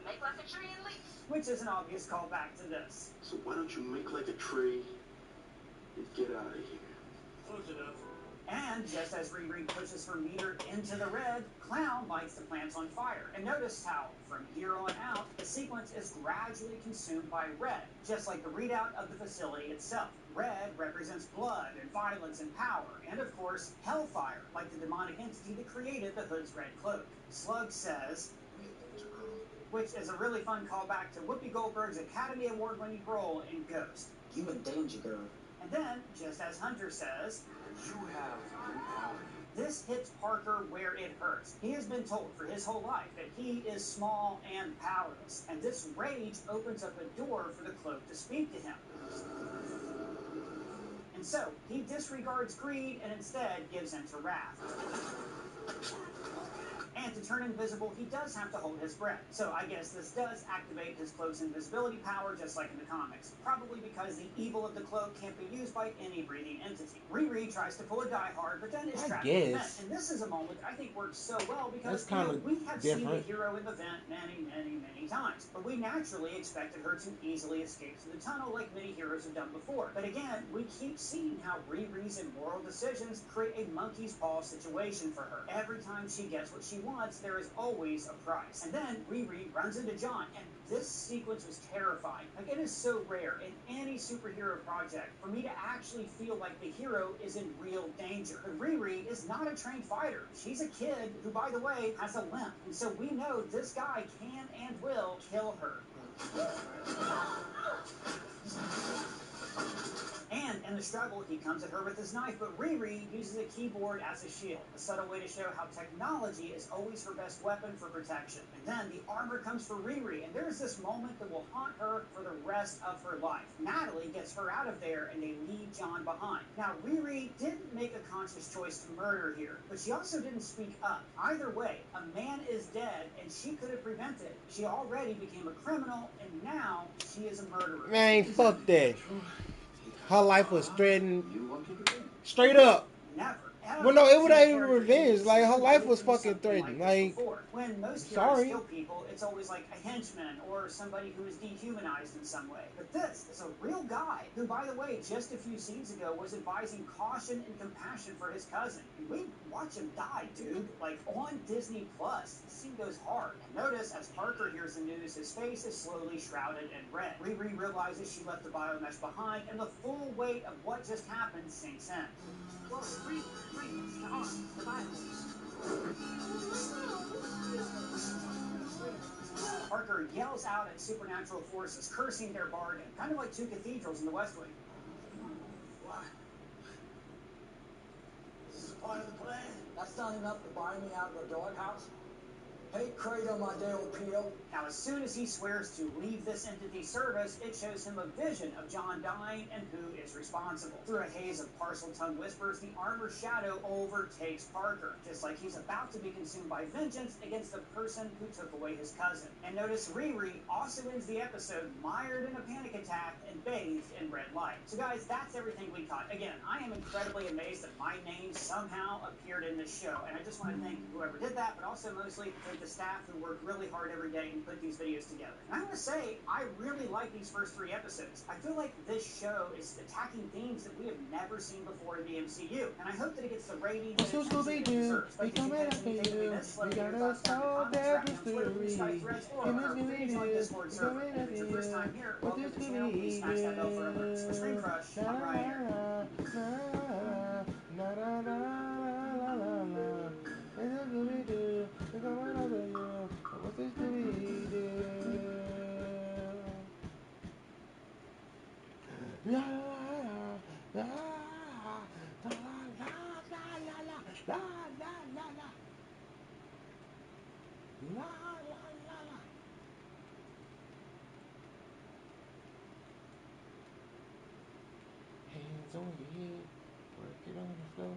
make like a tree and leaf. Which is an obvious callback to this. So why don't you make like a tree and get out of here? Close enough. And just as Riri pushes her meter into the red, Clown lights the plants on fire. And notice how, from here on out, the sequence is gradually consumed by red, just like the readout of the facility itself. Red represents blood and violence and power, and of course, hellfire, like the demonic entity that created the Hood's red cloak. Slug says, which is a really fun callback to Whoopi Goldberg's Academy Award-winning role in Ghost. You in danger, girl. And then, just as Hunter says, You have brutality. this hits Parker where it hurts. He has been told for his whole life that he is small and powerless, and this rage opens up a door for the cloak to speak to him. And so, he disregards greed and instead gives in to wrath. And to turn invisible, he does have to hold his breath. So I guess this does activate his cloak's invisibility power, just like in the comics. Probably because the evil of the cloak can't be used by any breathing entity. Riri tries to pull a Die Hard, but then is trapped in the vent. And this is a moment I think works so well because we have seen the hero in the vent many times. But we naturally expected her to easily escape through the tunnel like many heroes have done before. But again, we keep seeing how Riri's immoral decisions create a monkey's paw situation for her. Every time she gets what she wants, wants, there is always a price. And then Riri runs into John, and this sequence was terrifying. Like, it is so rare in any superhero project for me to actually feel like the hero is in real danger. But Riri is not a trained fighter. She's a kid who, by the way, has a limp. And so we know this guy can and will kill her. And in the struggle, he comes at her with his knife, but Riri uses a keyboard as a shield, a subtle way to show how technology is always her best weapon for protection. And then the armor comes for Riri, and there's this moment that will haunt her for the rest of her life. Natalie gets her out of there, and they leave John behind. Now, Riri didn't make a conscious choice to murder here, but she also didn't speak up. Either way, a man is dead, and she could have prevented it. She already became a criminal, and now she is a murderer. Man, fuck that. Her life was threatened straight up. Never. Well, no, it was not even revenge. Like, her life was fucking threatened. Like, when most heroes sorry. kill people, it's always like a henchman or somebody who is dehumanized in some way. But this is a real guy who, by the way, just a few scenes ago was advising caution and compassion for his cousin. And we watch him die, dude. Like, on Disney Plus. This scene goes hard. And notice, as Parker hears the news, his face is slowly shrouded in red. Riri realizes she left the biomesh behind, and the full weight of what just happened sinks in. Whoa, freeze, you're on the Bibles. Parker yells out at supernatural forces, cursing their bargain, kind of like two cathedrals in the West Wing. What? This is part of the plan. That's not enough to buy me out of the doghouse. Hey, Kratos, my day old Pio. Now, as soon as he swears to leave this entity's service, it shows him a vision of John dying and who is responsible. Through a haze of parcel-tongue whispers, the armored shadow overtakes Parker, just like he's about to be consumed by vengeance against the person who took away his cousin. And notice Riri also ends the episode mired in a panic attack and bathed in red light. So guys, that's everything we caught. Again, I am incredibly amazed that my name somehow appeared in this show, and I just want to thank whoever did that, but also mostly thank the staff who worked really hard every day and put these videos together. And I'm going to say, I really like these first 3 episodes. I feel like this show is attacking themes that we have never seen before in the MCU, and I hope that it gets the ratings and attention it deserves. But if you catch anything we missed, let me know your thoughts down in the comments, wrap me on Twitter, Blue Sky Threads, or on our pre-join Discord server. And if it's your first time here, welcome to the channel. Please smash that bell for alerts. For Screen Crush, I'm Ryan Hands on your head, work it on the floor,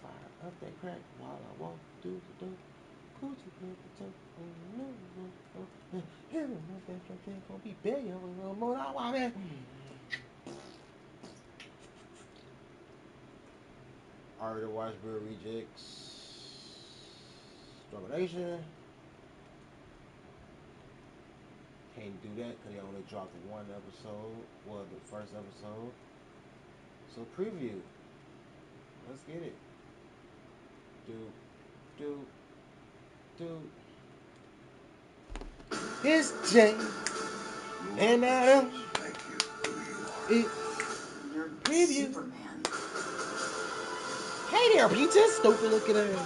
fire up that crack while I walk through the door. Coochie flip the toe, heaven knows that something gonna be big, a little more than I want it. Alright, the Watchbird rejects. Domination. Can't do that because they only dropped 1 episode. Well, the first episode. So preview. Let's get it. It's Jay. And Adam. It's preview. Superman. Hey there, Peter. Stupid looking at him.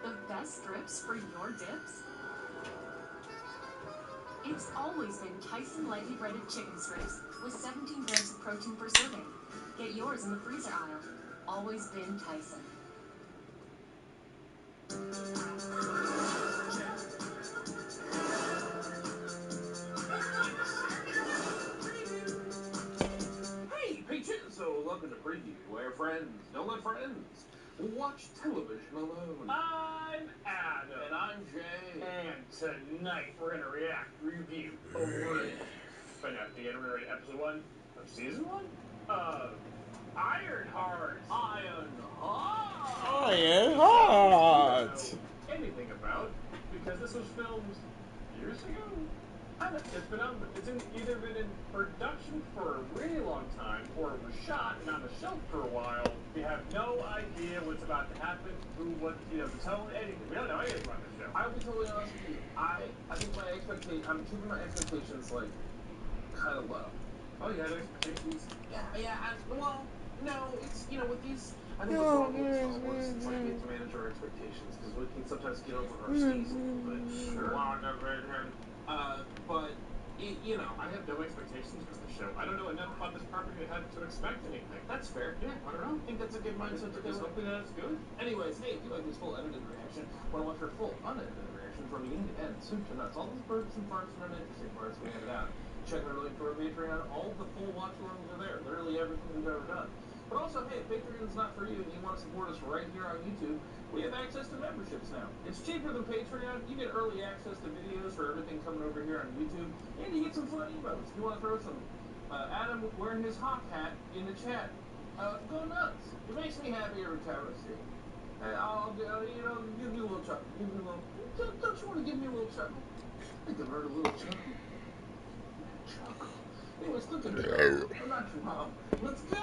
The best strips for your dips? It's always been Tyson lightly breaded chicken strips with 17 grams of protein per serving. Get yours in the freezer aisle. Always been Tyson. Hey, peaches! So welcome to Preview, where friends don't let friends watch television alone. I'm Adam. And I'm Jay. And tonight we're going to review, but no, to get ready, episode 1 of season 1 of Ironheart. Ironheart! Anything about, because this was filmed years ago. It's either been in production for a really long time, or it was shot and on the shelf for a while. We have no idea what's about to happen, the tone, anything. We don't know anything about this show. I'll be totally honest with you. I think I'm keeping my expectations like kind of low. Oh, you had expectations? Well, no, it's with these. I think the problem with Star Wars is like we have to manage our expectations because we can sometimes get over our skis a little bit. Sure. But I have no expectations for the show. I don't know enough about this property to expect anything. That's fair. Yeah, I don't know. I think that's a good mindset to go with. Hoping that it's good. Anyways, hey, if you like this full edited reaction, want to watch our full unedited reaction from beginning to end, soup to nuts, all those burps and farts and uninteresting parts, we have it out. Check out our link to our Patreon. All the full watch alongs are there. Literally everything we've ever done. But also, hey, if Patreon's not for you and you want to support us right here on YouTube, we have access to memberships now. It's cheaper than Patreon. You get early access to videos for everything coming over here on YouTube, and you get some fun emotes. If you want to throw some Adam wearing his hawk hat in the chat, go nuts. It makes me happy every time I see it. And I'll give you a little chuckle. Don't you want to give me a little chuckle? I can earn a little chuckle. Anyways, look at her. I'm not your mom. Let's go!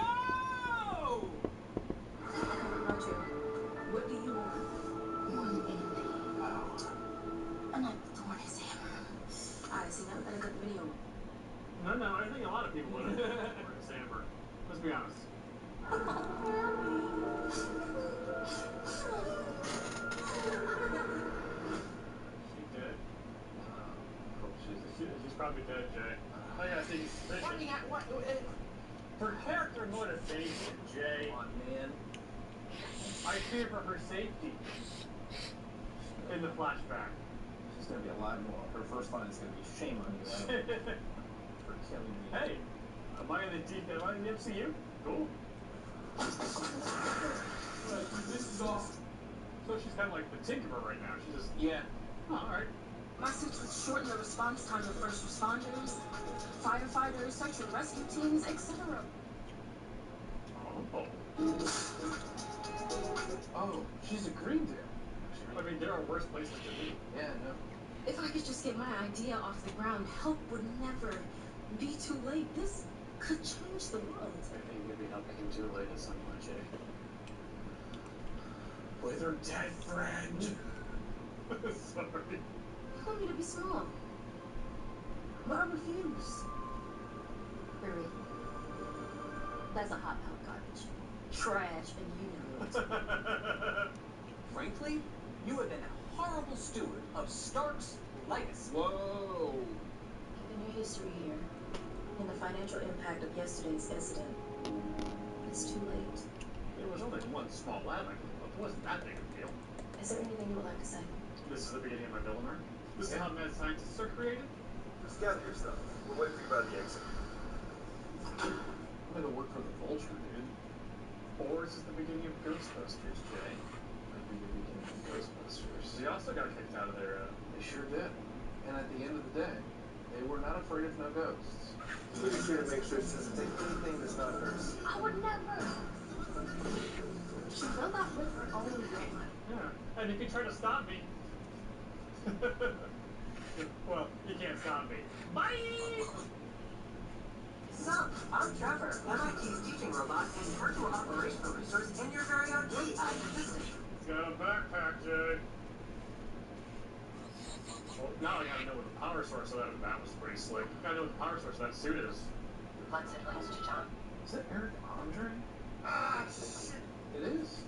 Roger, what do you want? More than anything. I'm not the thorn his hammer. Alright, see, now we gotta cut the video. No, I think a lot of people would have his hammer. Let's be honest. She dead? She's probably dead, Jay. Oh yeah, see, her character motivation, Jay. Come on, man. I fear for her safety. In the flashback. She's gonna be alive more. Her first line is gonna be shame on you, Adam, for killing me. Hey, am I in the MCU? Cool. This is awesome. So she's kind of like the Tinkerer right now. She's just all right. My suits would shorten the response time of first responders, firefighters, search and rescue teams, etc. Oh, she's agreed there. I mean, there are worse places to be. Yeah, no. If I could just get my idea off the ground, help would never be too late. This could change the world. I think you'd be helping him too late at some point, Jay. With her dead friend. Sorry. You want me to be small, but I refuse. Hurry. That's a hot pile garbage. Trash, and you know it. Frankly, you have been a horrible steward of Stark's legacy. Whoa. Given your history here, and the financial impact of yesterday's incident, it's too late. It was only one small lab, it wasn't that big of a deal. Is there anything you would like to say? This is the beginning of my villain arc. This is how mad scientists are created. Just gather your stuff. We'll wait for you by the exit. I'm gonna work for the Vulture, dude. Or is this the beginning of Ghostbusters, Jay? Might be the beginning of Ghostbusters. They also got kicked out of their, They sure did. And at the end of the day, they were not afraid of no ghosts. Please here to make sure she doesn't take anything that's not hers. I would never. She will not with her own hand. Yeah, and if you try to stop me, well, you can't stop me. Bye! Sup, I'm Trevor, MIT's teaching robot and virtual operational resource, and your very own AI assistant. It's got a backpack, Jay. Well, now I gotta know what the power source of that was pretty slick. Gotta know what the power source of that suit is. Let's introduce to John. Is that Eric Andre? Ah, shit. It is.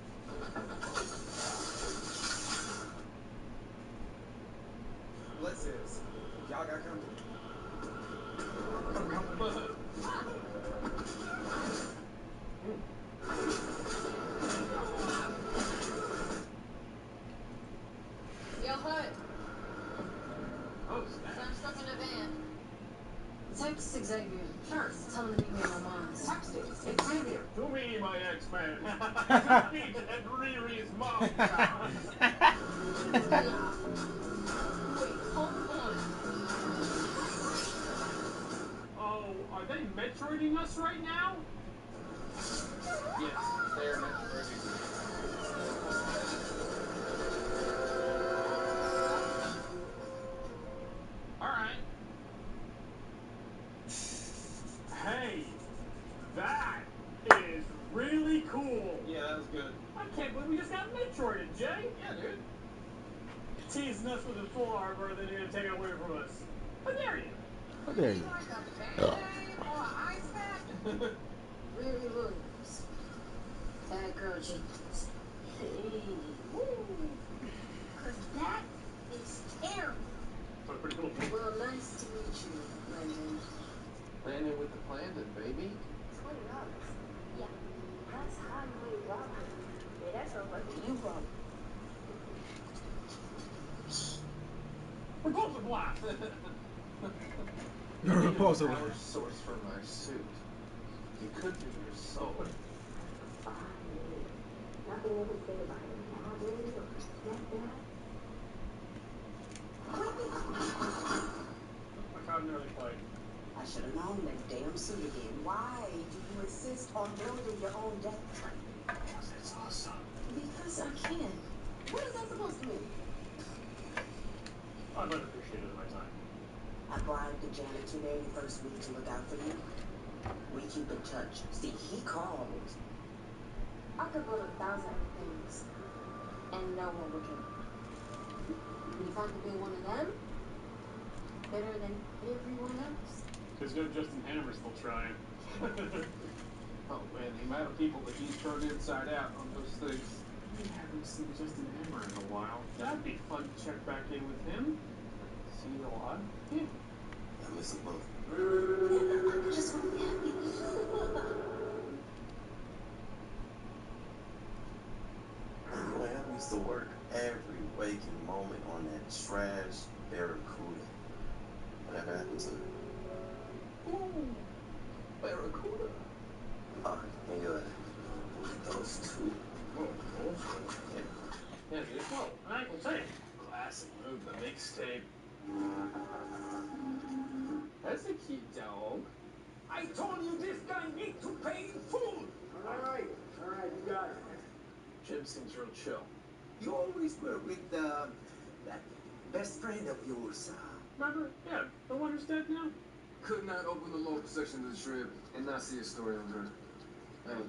Let's see this. Y'all got company. Yo, Hut. Oh, Some stuff in the van. Text Xavier. Sure. Tell him to meet me in Oman's. Text it, Xavier. To me, my X-Men. Meet at Riri's mom's house. Wait, hold on. Oh, are they Metroiding us right now? Yes, they are Metroiding. Alright. just got Metroided, Jay. Yeah, dude. Teasing us with a full arbor, then you're gonna take it away from us. How dare you? How dare you? Like a band-aid or an ice pack? Riri Williams. Bad girl Jenkins. Cause that is terrible. So pretty cool. Well, nice to meet you, Brendan. Landing with the planted, baby. $20. Yeah, that's highway robbery. Yeah, that's over to you, bro. Repulsor blast. Repulsor. Power source for my suit. You could be your soul. Nothing you can say about it. Now, really, that bad? My card nearly played. I should have known that damn suit again. Why do you insist on building your own death train? Because it's awesome. Because I can. What is that supposed to mean? I've unappreciated my time. I bribed the janitor there your first week to look out for you. We keep in touch. See, he called. I could build 1,000 things, and no one would care. If I could be one of them, better than everyone else. There's no Justin Hammer still trying. Oh man, the amount of people that he's turned inside out on those things. We haven't seen Justin Hammer in a while. That'd be fun to check back in with him. See you a lot? Yeah. I miss them both. I just want to be happy. Man, I used to work every waking moment on that trash Barracuda. Whatever happened to it? Ooh, Barracuda. Oh, and those two. Whoa, yeah, dude. Whoa, an ankle tape. Classic move, the mixtape. That's a cute dog. I told you this guy needs to pay in full. Alright, you got it. Jim seems real chill. You always were with that best friend of yours. Remember? Yeah, the one who's dead now. Could not open the local section of the trip and not see a story on her. Hey,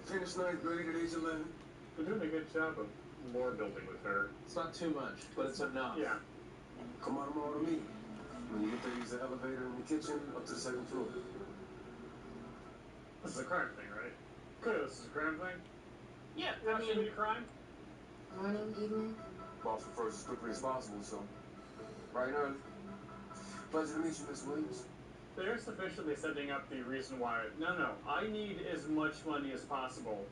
finished 9th grade at age 11. They're doing a good job of lore building with her. It's not too much, but it's enough. Yeah. Come on tomorrow to me. When you get there, use the elevator in the kitchen up to the 2nd floor. This is a crime thing, right? Clearly this is a crime thing. Yeah, How should be a crime? Morning, evening. Boss prefers as quickly as possible, so bright and early. Pleasure to meet you, Miss Williams. They're sufficiently setting up the reason why. No, I need as much money as possible.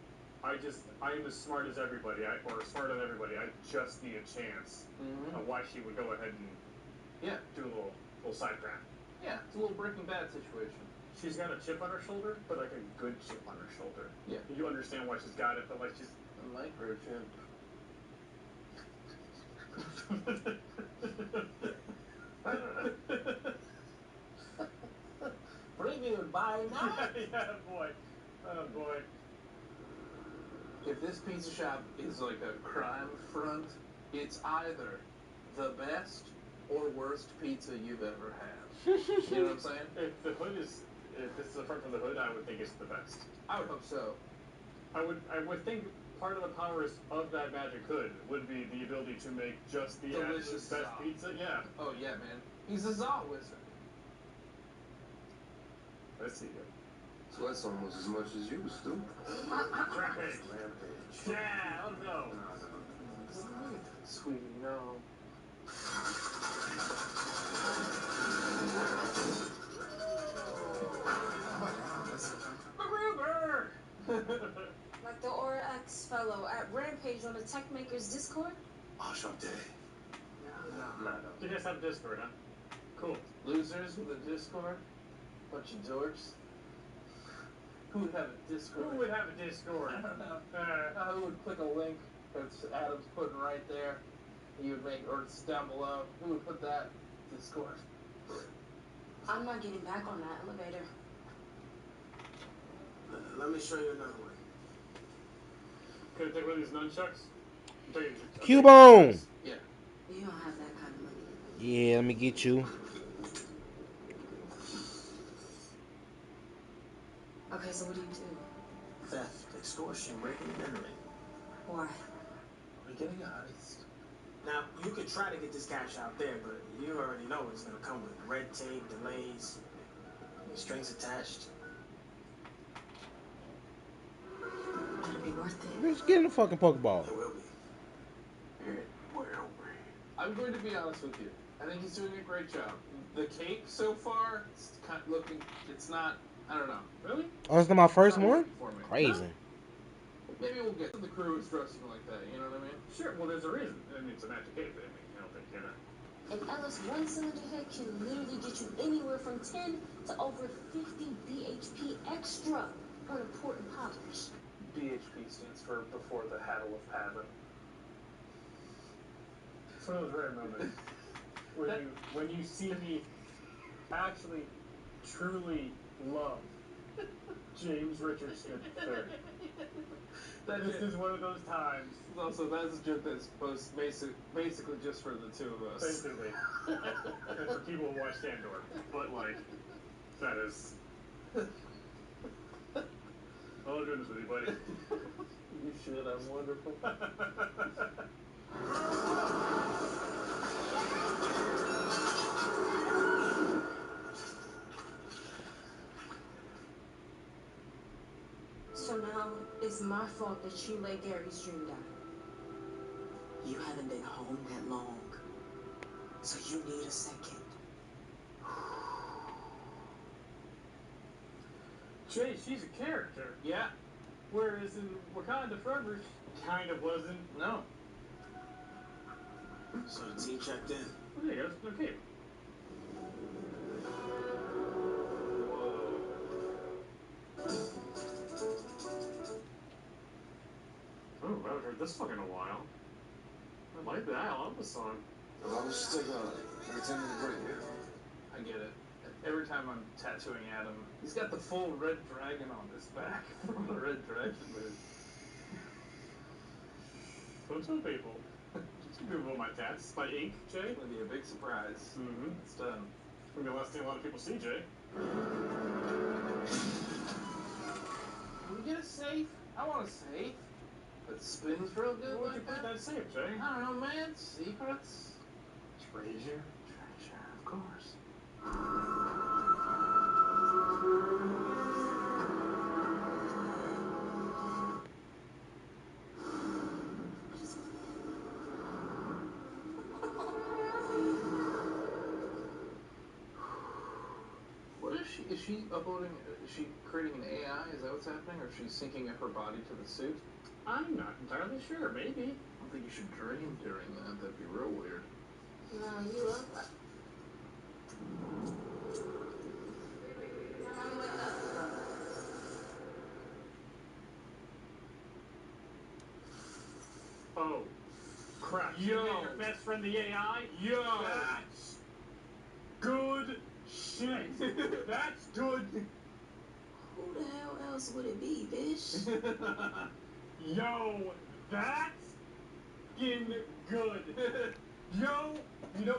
I am as smart as everybody, or smarter than everybody. I just need a chance. Mm-hmm. Of why she would go ahead and do a little side crime. Yeah, it's a little Breaking Bad situation. She's got a chip on her shoulder, but like a good chip on her shoulder. Yeah. You understand why she's got it, but like she's. I like her chip. Premium buy now. Yeah, boy. Oh boy. If this pizza shop is like a crime front, it's either the best or worst pizza you've ever had. You know what I'm saying? If this is a front from the hood, I would think it's the best. I would hope so. I would think part of the powers of that magic hood would be the ability to make just the Delicious best za. pizza. Yeah. Oh yeah, man. He's a za wizard. Let's see. Sweats almost as much as you, Stu. Rampage. Yeah, let's go. Sweetie, no. Like the Aura X fellow at Rampage on the Tech Makers Discord? Enchanté. No. You guys have Discord, huh? Cool. Losers with a Discord? Bunch of dorks. Who would have a Discord? Who would have a Discord? I don't know. Who would click a link that's Adam's putting right there? You would make, or it's down below. Who would put that? Discord. I'm not getting back on that elevator. Let me show you another way. Could I take one of these nunchucks? Cubone! Yeah. You don't have that kind of money. Yeah, let me get you. Okay, so what do you do? Theft, extortion, breaking and entering. Why? getting a heist. Now, you could try to get this cash out there, but you already know it's going to come with red tape, delays, and strings attached. It'll be worth it. Bitch, get in the fucking Pokeball. It will be. It will be. I'm going to be honest with you. I think he's doing a great job. The cape so far, it's kind of looking, it's not, I don't know. Really? Oh, it's not my first Not one? working for me. Crazy. No. Maybe we'll get to the crew is dressing like that, you know what I mean? Sure, well, there's a reason. I mean, it's a magic cape. I mean, I don't think, And Alice, one cylinder head can literally get you anywhere from 10 to over 50 BHP extra on important polish. BHP stands for Before the Haddle of Pavin. It's one of those rare moments when you see me actually, truly love James Richardson III. This is one of those times. Also, that's a joke that's basically just for the two of us. Basically. And for people who watch Sandor. But, like, that is... I love doing this with you, buddy. You should. I'm wonderful. So now it's my fault that you let Gary's dream die. You haven't been home that long, so you need a second. Jay, she's a character. Yeah. Whereas in Wakanda Forever, she kind of wasn't. No. So the team checked in. Well, there you go. Okay. Oh, I haven't heard this fucking in a while. I like that. I love this song. I was just taking a 10-minute break, yeah. I get it. Every time I'm tattooing Adam, he's got the full red dragon on his back from the Red Dragon movie. Don't tell people. Just give people my tats. My ink, Jay. It's gonna be a big surprise. Mm-hmm. It's done. It's gonna be the last thing a lot of people see, Jay. Can we get a safe? I want a safe. That spins real good. Where would you put that safe, Jay? I don't know, man. Secrets. Treasure. Treasure, of course. What is she? Is she uploading? Is she creating an AI? Is that what's happening? Or is she syncing her body to the suit? I'm not entirely sure. Maybe. I don't think you should dream during that. That'd be real weird. No, you love that. Oh, crap. You made your best friend the AI? Yo! That's good shit. That's good. Who the hell else would it be, bitch? Yo, that's fucking good. Yo, you know,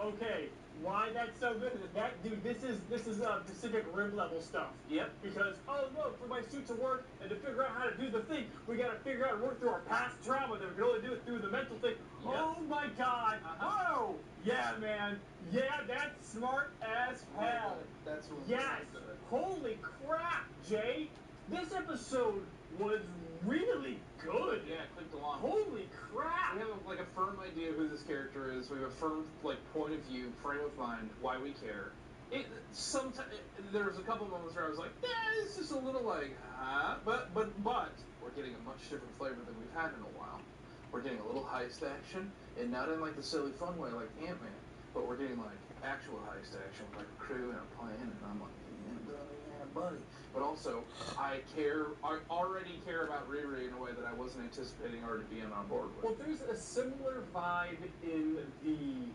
okay. Why that's so good? That dude, this is Pacific Rim level stuff. Yep. Because look, for my suit to work and to figure out how to do the thing, we gotta figure out and work through our past trauma that we can only do it through the mental thing. Yep. Oh my god. Whoa! Yeah, man. Yeah, that's smart as hell. That's what Yes. Holy crap, Jay. This episode was really good. Yeah, it clicked along. Holy crap. We have like a firm idea who this character is. We have a firm point of view, frame of mind, why we care. There was a couple moments where I was like, it's just a little like, but we're getting a much different flavor than we've had in a while. We're getting a little heist action, and not in like the silly fun way like Ant-Man, but we're getting like actual heist action with like a crew and a plan, and I'm like, yeah, buddy. But also, I already care about Riri in a way that I wasn't anticipating her to be on board with. Well, there's a similar vibe in the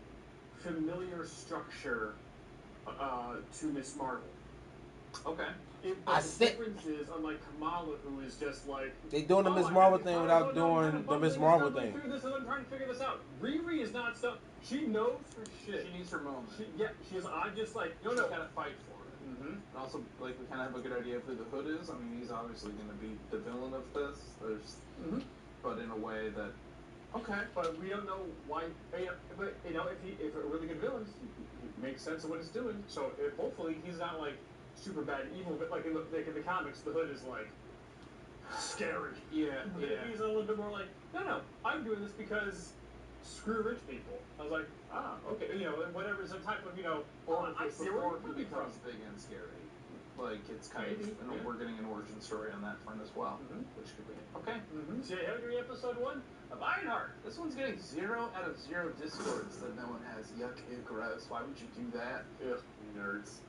familiar structure to Miss Marvel. Okay. But the difference is, unlike Kamala, who is just like... They doing the Miss Marvel thing without doing the Miss Marvel thing. Through this and I'm trying to figure this out. Riri is not stuff. She knows her shit. She needs her moment. She's. I'm just like, no. Gotta fight for it. Mm-hmm. And also, like, we kind of have a good idea of who the Hood is. I mean, he's obviously going to be the villain of this. But in a way that Okay, but we don't know why. But you know, if a really good villain, he makes sense of what he's doing. So hopefully he's not like super bad evil, but like in the comics, the Hood is like scary. Yeah, yeah. He's a little bit more like, no, I'm doing this because screw rich people. I was like, okay, you know, whatever is a type of, you know, or I see where it becomes big and scary. Like it's kind of, and we're getting an origin story on that front as well, which could be okay. So yeah, every episode 1 of Ironheart. This one's getting 0 out of 0 discords that no one has. Yuck, ew, gross. Why would you do that? Ugh, nerds.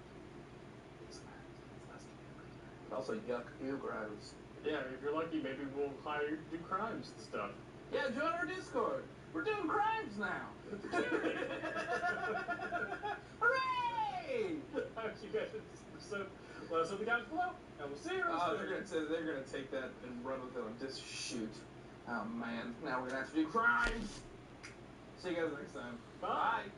But also, yuck, ew, gross. Yeah, if you're lucky, maybe we'll hire do crimes and stuff. Yeah, join our Discord. We're doing crimes now. Hooray! How'd you guys episode? Let us know in the comments below, and we'll see you. They're gonna take that and run with it and just shoot. Oh man, now we're gonna have to do crimes. See you guys next time. Bye.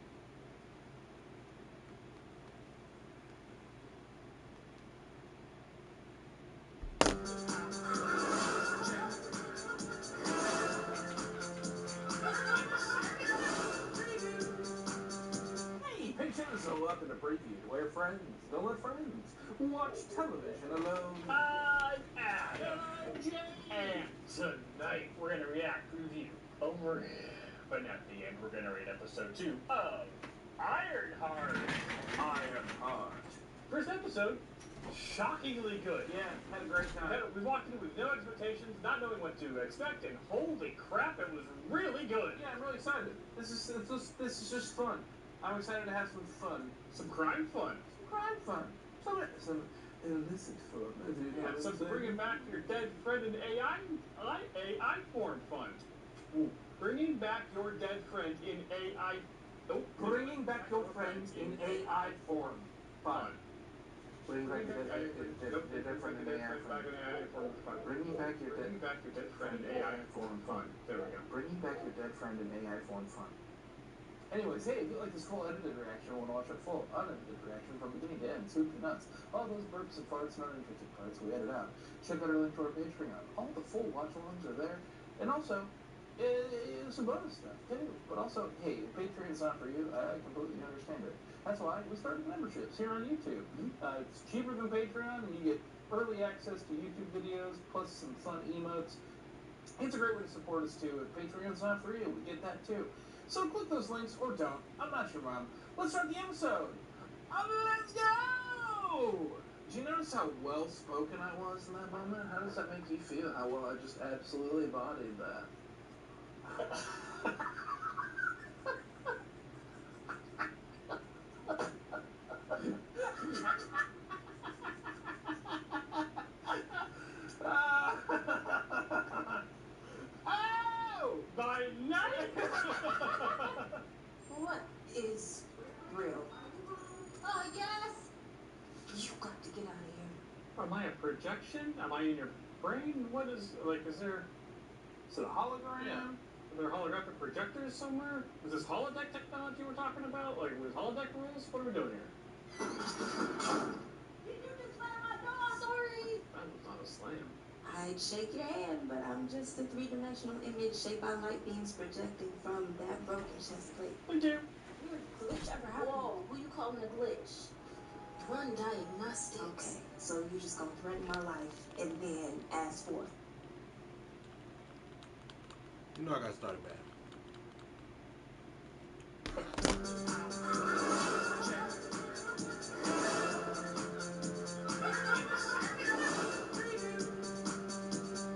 Hey, so welcome to Preview, where friends don't let friends watch television alone. I'm Adam. And tonight we're gonna react, review, but at the end we're gonna rate episode 2 of Ironheart. Ironheart. First episode, shockingly good. Yeah, had a great time. We walked in with no expectations, not knowing what to expect, and holy crap, it was really good. Yeah, I'm really excited. This is just fun. I'm excited to have some fun. Some crime fun. Some illicit fun. Yeah, some bringing back your dead friend in AI form fun. Ooh. Bringing back your dead friend in AI. Bringing back your friend in AI form. Fun. Bringing back your dead friend in AI form. Bringing back your dead friend in AI form. Fun. There we go. Bringing back your dead friend in AI form. Fun. Anyways, hey, if you like this full edited reaction or want to watch a full unedited reaction from beginning to end, soup to nuts, all those burps and farts and uninteresting parts we edit out, check out our link to our Patreon. All the full watch-alongs are there. And also, some bonus stuff, too. But also, hey, if Patreon's not for you, I completely understand it. That's why we started memberships here on YouTube. It's cheaper than Patreon, and you get early access to YouTube videos, plus some fun emotes. It's a great way to support us, too. If Patreon's not for you, we get that, too. So click those links, or don't. I'm not your mom. Let's start the episode. Let's go! Did you notice how well-spoken I was in that moment? How does that make you feel? How well I just absolutely embodied that? Oh! By night! What is real? Oh, yes! You got to get out of here. Am I a projection? Am I in your brain? What is, like, is it a hologram? Yeah. Are there holographic projectors somewhere? Is this holodeck technology we're talking about? Like, with holodeck rules? What are we doing here? Did you just slam my door? Sorry. That was not a slam. I'd shake your hand, but I'm just a three-dimensional image shaped by light beams projecting from that broken chest plate. Thank you. Weird glitch ever happened? Whoa, who you calling a glitch? Run diagnostics. Okay, so you just gonna threaten my life and then ask for it. You know I got started bad.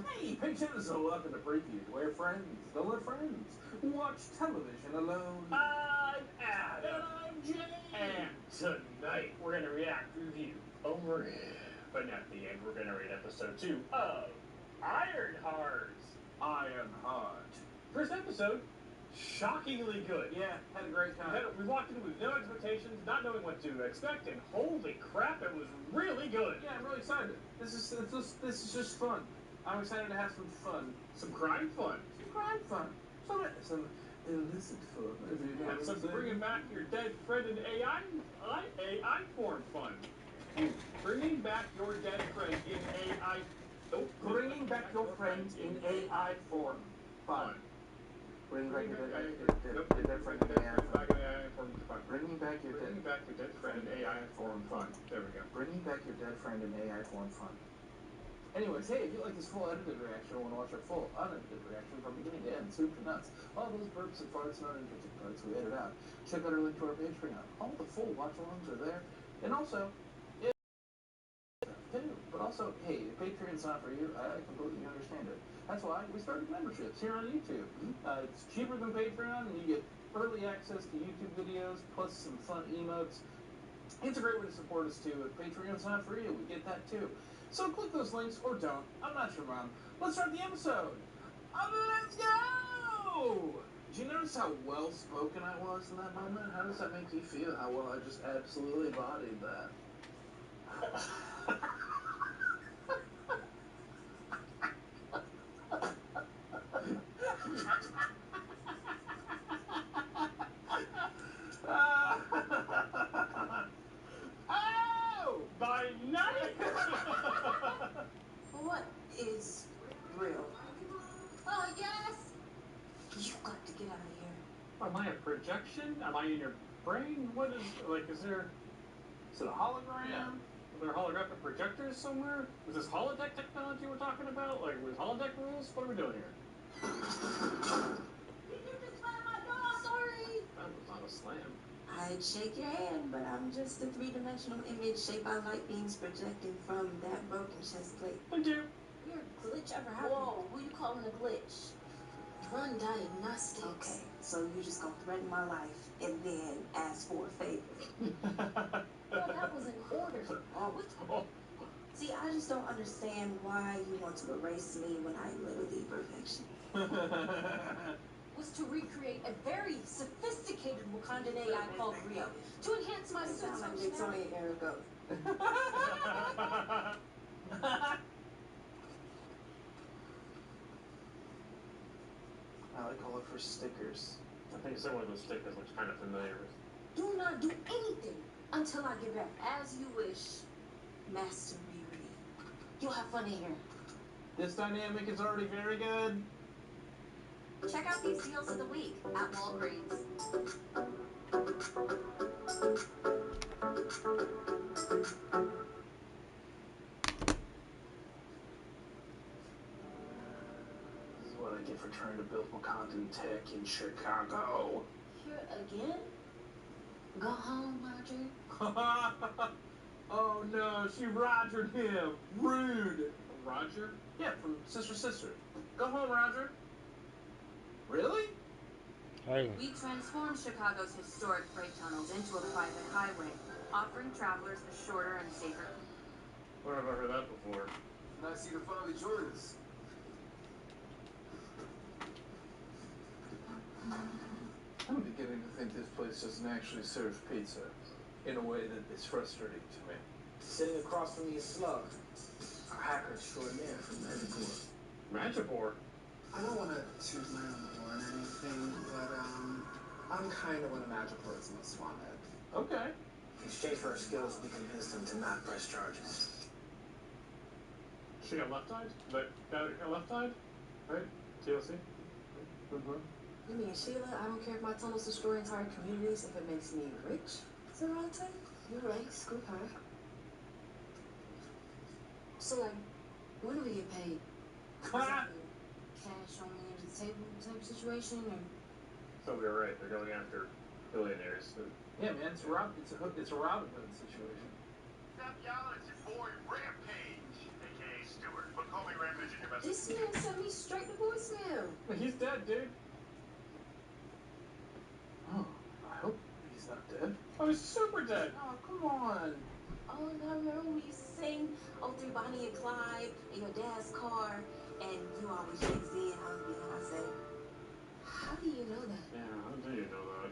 Hey, patients, so welcome to Preview, where friends don't let friends watch television alone. I'm Adam. And I'm Jay. And tonight we're gonna react, review, but at the end we're gonna rate episode 2 of Ironheart. Ironheart. First episode, shockingly good. Yeah, had a great time. We walked in with no expectations, not knowing what to expect, and holy crap, it was really good. Yeah, I'm really excited. This is just fun. I'm excited to have some fun. Some crime fun. Some illicit fun. Yeah, some bringing back your dead friend in AI form fun. Bringing back your dead friend in AI. Bringing back your friend in AI form. Fun. back your dead friend in AI form. Bringing back your dead friend in AI form fun. There we go. Bringing back your dead friend in AI form fun. Anyways, hey, if you like this full edited reaction or want to watch our full unedited reaction from beginning to end, soup to nuts, all those burps and farts and uninteresting parts we edit out, check out our link to our Patreon. All the full watch-alongs are there. And also, but also, hey, if Patreon's not for you, I completely understand it. That's why we started memberships here on YouTube. It's cheaper than Patreon, and you get early access to YouTube videos, plus some fun emotes. It's a great way to support us, too. If Patreon's not for you, we get that, too. So click those links, or don't. I'm not your mom. Let's start the episode. Let's go! Did you notice how well-spoken I was in that moment? How does that make you feel? How well I just absolutely embodied that? Oh! By night! What is real? Yes! You've got to get out of here. Am I a projection? Am I in your brain? What is, like, is it a hologram? Yeah. Are there holographic projectors somewhere? Is this holodeck technology we're talking about? Like, with holodeck rules? What are we doing here? Did you just slam my door? Sorry. That was not a slam. I'd shake your hand, but I'm just a three-dimensional image shaped by light beams projecting from that broken chest plate. Thank you. Your glitch ever happened? Whoa, who you calling a glitch? Run diagnostics. Okay, so you just gonna threaten my life and then ask for a favor. Well, that was an order. See, I just don't understand why you want to erase me when I'm literally perfection. Was to recreate a very sophisticated Wakandan AI called Rio to enhance my sense of Victorian era goat. I like all of her stickers. I think some of those stickers looks kind of familiar with. Do not do anything until I get back. As you wish, Master Riri. You'll have fun in here. This dynamic is already very good. Check out these deals of the week at Walgreens. This is what I get for trying to build Wakandan tech in Chicago. Here again? Go home, Roger. Oh no, she Rogered him. Rude. Roger? Yeah, from Sister. Go home, Roger. Really? Hey. We transformed Chicago's historic freight tunnels into a private highway, offering travelers a shorter and safer. Where have I heard that before? Nice of you to finally join us. I'm beginning to think this place doesn't actually serve pizza in a way that is frustrating to me. Sitting across from me is Slug, our hacker extraordinaire from Magipur. Magipur? I don't want to toot my own horn or anything, but I'm kind of one of Magipur's most wanted. Okay. In exchange for our skills, we convinced him to not press charges. She got left-eyed? That got left-eyed? Right? TLC? Mm-hmm. You mean Sheila? I don't care if my tunnels destroy entire communities if it makes me rich. Zarante? You're right. Screw her. So, like, when do we get paid? Cash on the end of the table type situation, or? So we're right. They're going after billionaires. Yeah, man, it's a Robin Hood situation. Stop yelling, it's your boy Rampage, aka Stewart. But call me Rampage in your message. This man sent me straight to voicemail. He's dead, dude. Oh, I hope he's not dead. Oh, he's super dead. Oh, come on. Oh, and I remember we used to sing "Oh, through Bonnie and Clyde" in your dad's car, and you always Jay-Z and hug me, and I said, "How do you know that?" Yeah, how do you know that?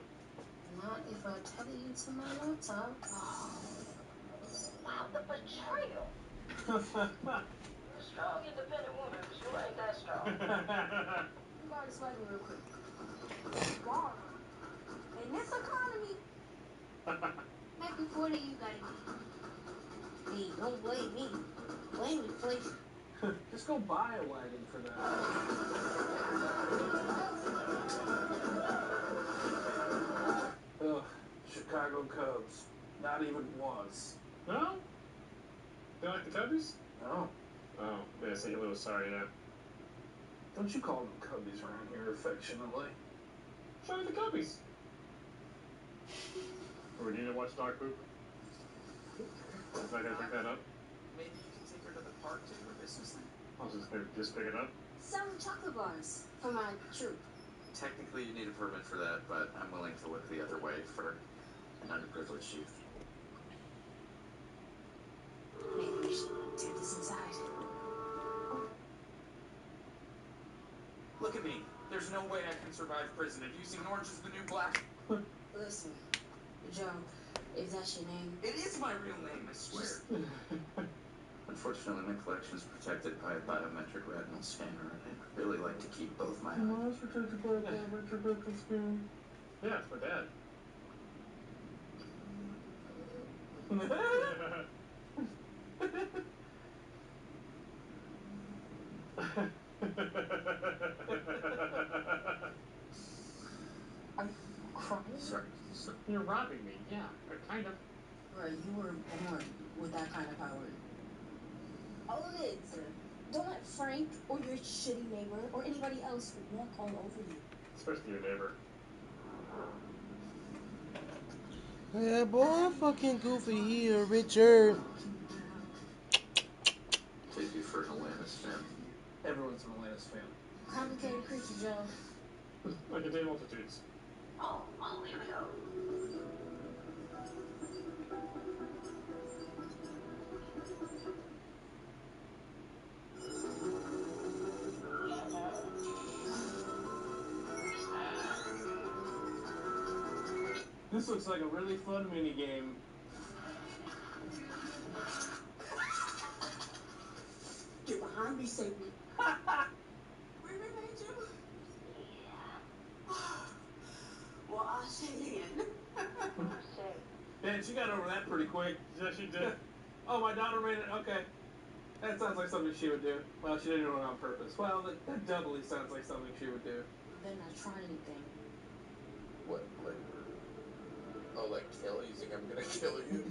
Not if I tell you to my laptop. Oh. Wow, the betrayal. Strong, independent woman, but you ain't that strong. You gotta swipe me real quick. Wow. In this economy, make it 40, you gotta get. Hey, don't blame me. Blame inflation. Just go buy a wagon for that. go Cubs. Not even once. No? You like the Cubbies? No. Oh, yeah, I think was sorry, yeah. Don't you call them Cubbies around here affectionately? Show me the Cubbies. Or we need to watch Dog Poop. Is that gonna pick that up? Maybe you can take her to the park to do her business thing? I'll just pick it up. Selling chocolate bars for my troop. Technically, you need a permit for that, but I'm willing to look the other way for an underprivileged youth. Maybe we should take this inside. Look at me. There's no way I can survive prison. Have you seen Orange is the New Black? Listen, Joe, if that's your name... It is my real name, I swear. Unfortunately, my collection is protected by a biometric retinal scanner, and I'd really like to keep both my eyes. Protected by a biometric retinal scanner. Yeah, it's my dad. Are you crying? Sorry. You're robbing me, yeah, kind of. Right, you were born with that kind of power. Own it. Don't let Frank or your shitty neighbor or anybody else walk all over you. Especially your neighbor. Yeah, boy, fucking goofy here, Richard. Take you for an Atlantis fan. Everyone's an Atlantis fan. Complicated creature, Joe. I contain multitudes. Oh, here we go. This looks like a really fun mini game. Get behind me, Satan. We remade you? Yeah. Wash it in. Man, she got over that pretty quick. Yeah, she did. Oh, my daughter made it? Okay. That sounds like something she would do. Well, she didn't do it on purpose. Well, that doubly sounds like something she would do. Better not try anything. What, like? Oh, like kill? You think I'm gonna kill you?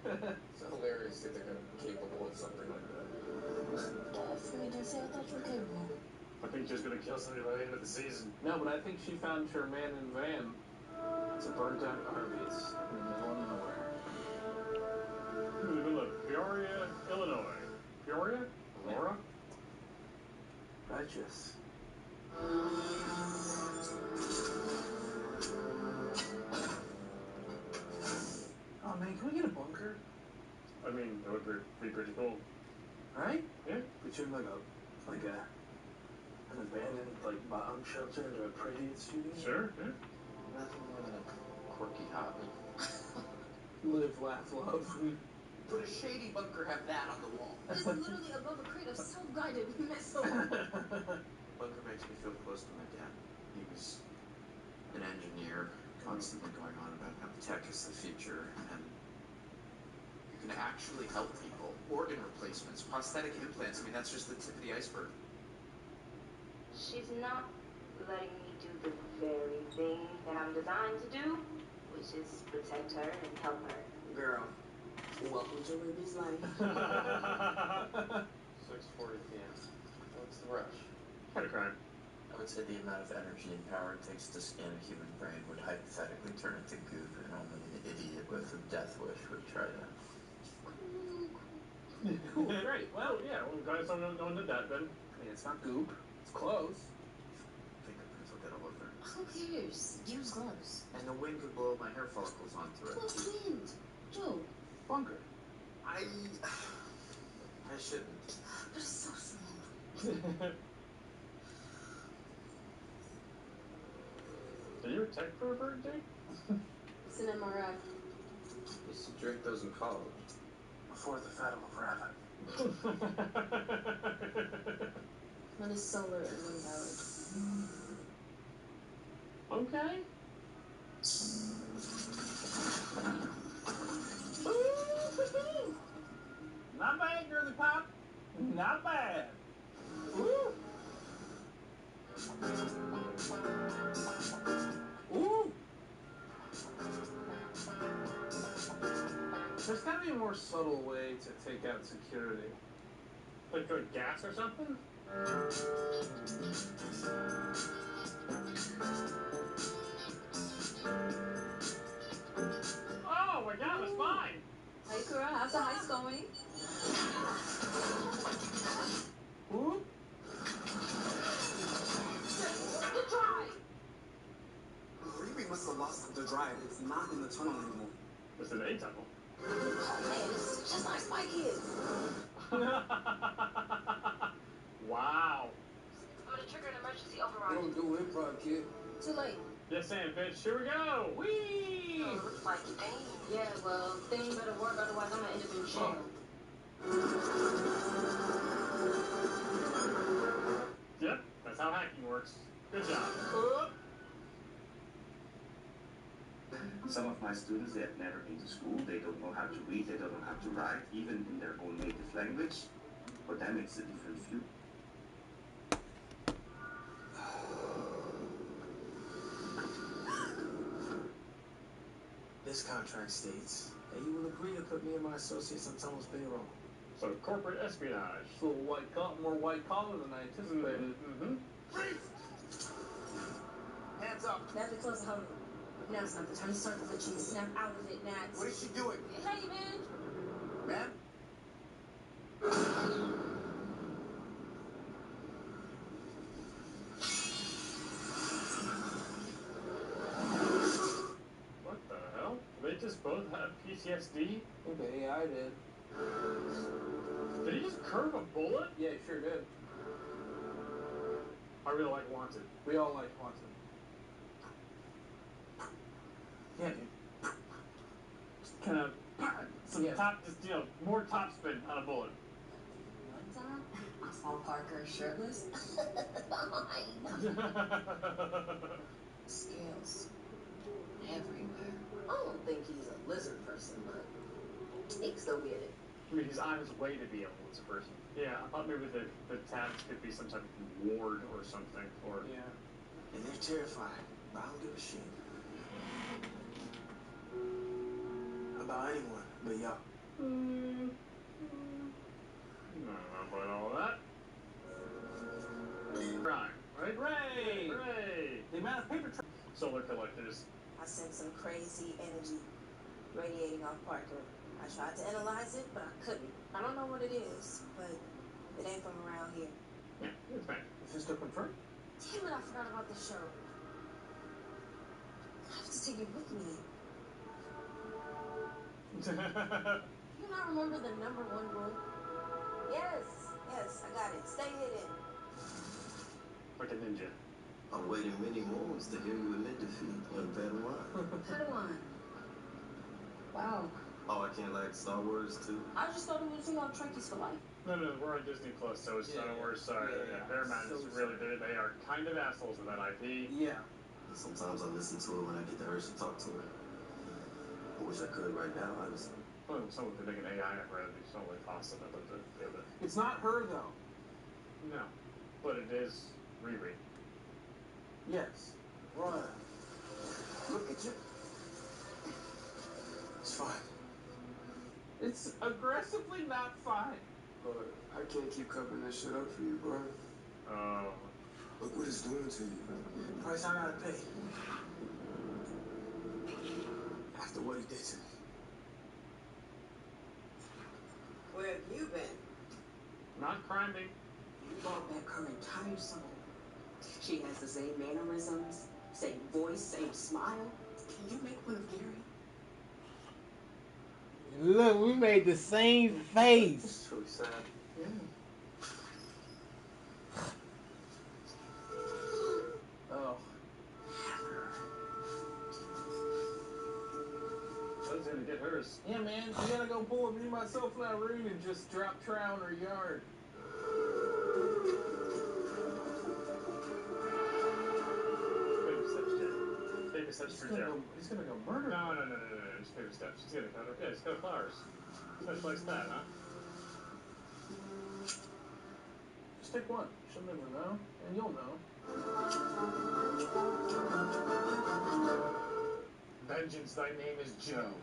It's hilarious to think I'm capable of something like that. For me to say, I thought you were capable. I think she's gonna kill somebody by the end of the season. No, but I think she found her man in van. It's a burnt out Arby's in the middle of nowhere. In the middle of Peoria, Illinois. Peoria? Aurora? Righteous. Oh man, can we get a bunker? I mean, that would be pretty cool. Right? Yeah. Picture like an abandoned bomb shelter or a predator studio. Sure, yeah. Nothing more than a quirky hobby. Live, laugh, love. Put a shady bunker, have that on the wall. It's literally above a crate of self-guided missiles. Bunker makes me feel close to my dad. He was an engineer, constantly going on about how tech is the future, and you can actually help people. Organ replacements, prosthetic implants, I mean, that's just the tip of the iceberg. She's not letting me do the very thing that I'm designed to do, which is protect her and help her. Girl, welcome to Ruby's life. 6:40 p.m. What's the rush? Kind of crime. I would say the amount of energy and power it takes to scan a human brain would hypothetically turn it to goop, and only an idiot with a death wish would try that. Cool, great. Well, yeah, well, guys don't know no one did that then. I mean, it's not goop. It's close. Fingerprints will get all over it. Who cares? Use gloves. And the wind could blow my hair follicles onto it. What wind? Joe. Bunker. I shouldn't. But it's so small. Are you a tech pervert, Jake? It's an MRI. Used to drink those in college. Before the Battle of Rabbit. One is solar and one valid. Okay. Not bad, girly pop. Not bad. Woo. Ooh. There's gotta be a more subtle way to take out security. Like good gas or something? Oh my god, it's fine! Hey, Kura, how's the heist going? Whoop. The drive! Riri must have lost the drive. It's not in the tunnel anymore. It's an A tunnel. Oh man, this is just like Spike is. Wow. I'm gonna trigger an emergency override. Don't do improv, kid. Too late. Yes, and bitch, here we go! Whee! Oh, looks like dang. Yeah, well, they ain't better work, otherwise I'm gonna end up in jail. Yep, that's how hacking works. Good job. Some of my students, they have never been to school, they don't know how to read, they don't know how to write, even in their own native language. For them, it's a different view. This contract states that you will agree to put me and my associates on Tunnel's payroll. So corporate espionage. So more white collar than I anticipated. Mm-hmm. Hands up. That's the close hold. Now's not the time to start the glitching. Snap out of it, Nats. What is she doing? Hey, man. Ma'am? What the hell? They just both have PTSD? I think the AI did. Did he just curve a bullet? Yeah, he sure did. I really like Wanted. We all like Wanted. Yeah, dude. Kind of some top, just more top spin on a bullet. One time, I saw Parker shirtless. Scales everywhere. I don't think he's a lizard person, but he can still get it. I mean, he's on his way to be a lizard person. Yeah, I thought maybe the tabs could be some type of ward or something. Or Yeah. And they're terrified, but I don't give a shit. About anyone but y'all. No, not about all that. Crime, right? Hooray! Hooray! The amount of paper solar collectors. I sent some crazy energy radiating off Parker. I tried to analyze it, but I couldn't. I don't know what it is, but it ain't from around here. Yeah, it's fine. Is this still confirmed? Damn it, I forgot about the show. I have to take it with me. Do you not remember the #1 rule? Yes, I got it. Stay hidden. Like a ninja. I'm waiting many moments to hear you admit defeat on Padawan. Padawan. Wow. Oh, I can't like Star Wars too? I just thought it was, Trekkies for life. No, we're on Disney Plus, so it's Star Wars. Sorry, Paramount is really they are kind of assholes with that IP. Yeah. Sometimes I listen to it when I get the urge to talk to her. I wish I could right now, honestly. Well, someone could make an AI rather be totally awesome. I'd love to do that. It's not her, though. No, but it is Riri. Yes. Run. Look at you. It's fine. It's aggressively not fine. But I can't keep covering this shit up for you, bro. Oh. Look what it's doing to you. Price I gotta pay. After what he did to me. Where have you been? Not criming. You brought back her entire soul. She has the same mannerisms, same voice, same smile. Can you make one of Gary? Look, we made the same face. It's really sad. Yeah. Oh. I was gonna get hers. Yeah, man, we gotta go pull me myself in that room and just drop trout in her yard. Baby steps for Joe. He's gonna go murder. No, just baby steps. She's gonna cut her. Yeah, she's got flowers. Much like that, huh? Just take one. She'll never know, and you'll know. Vengeance, thy name is Joe.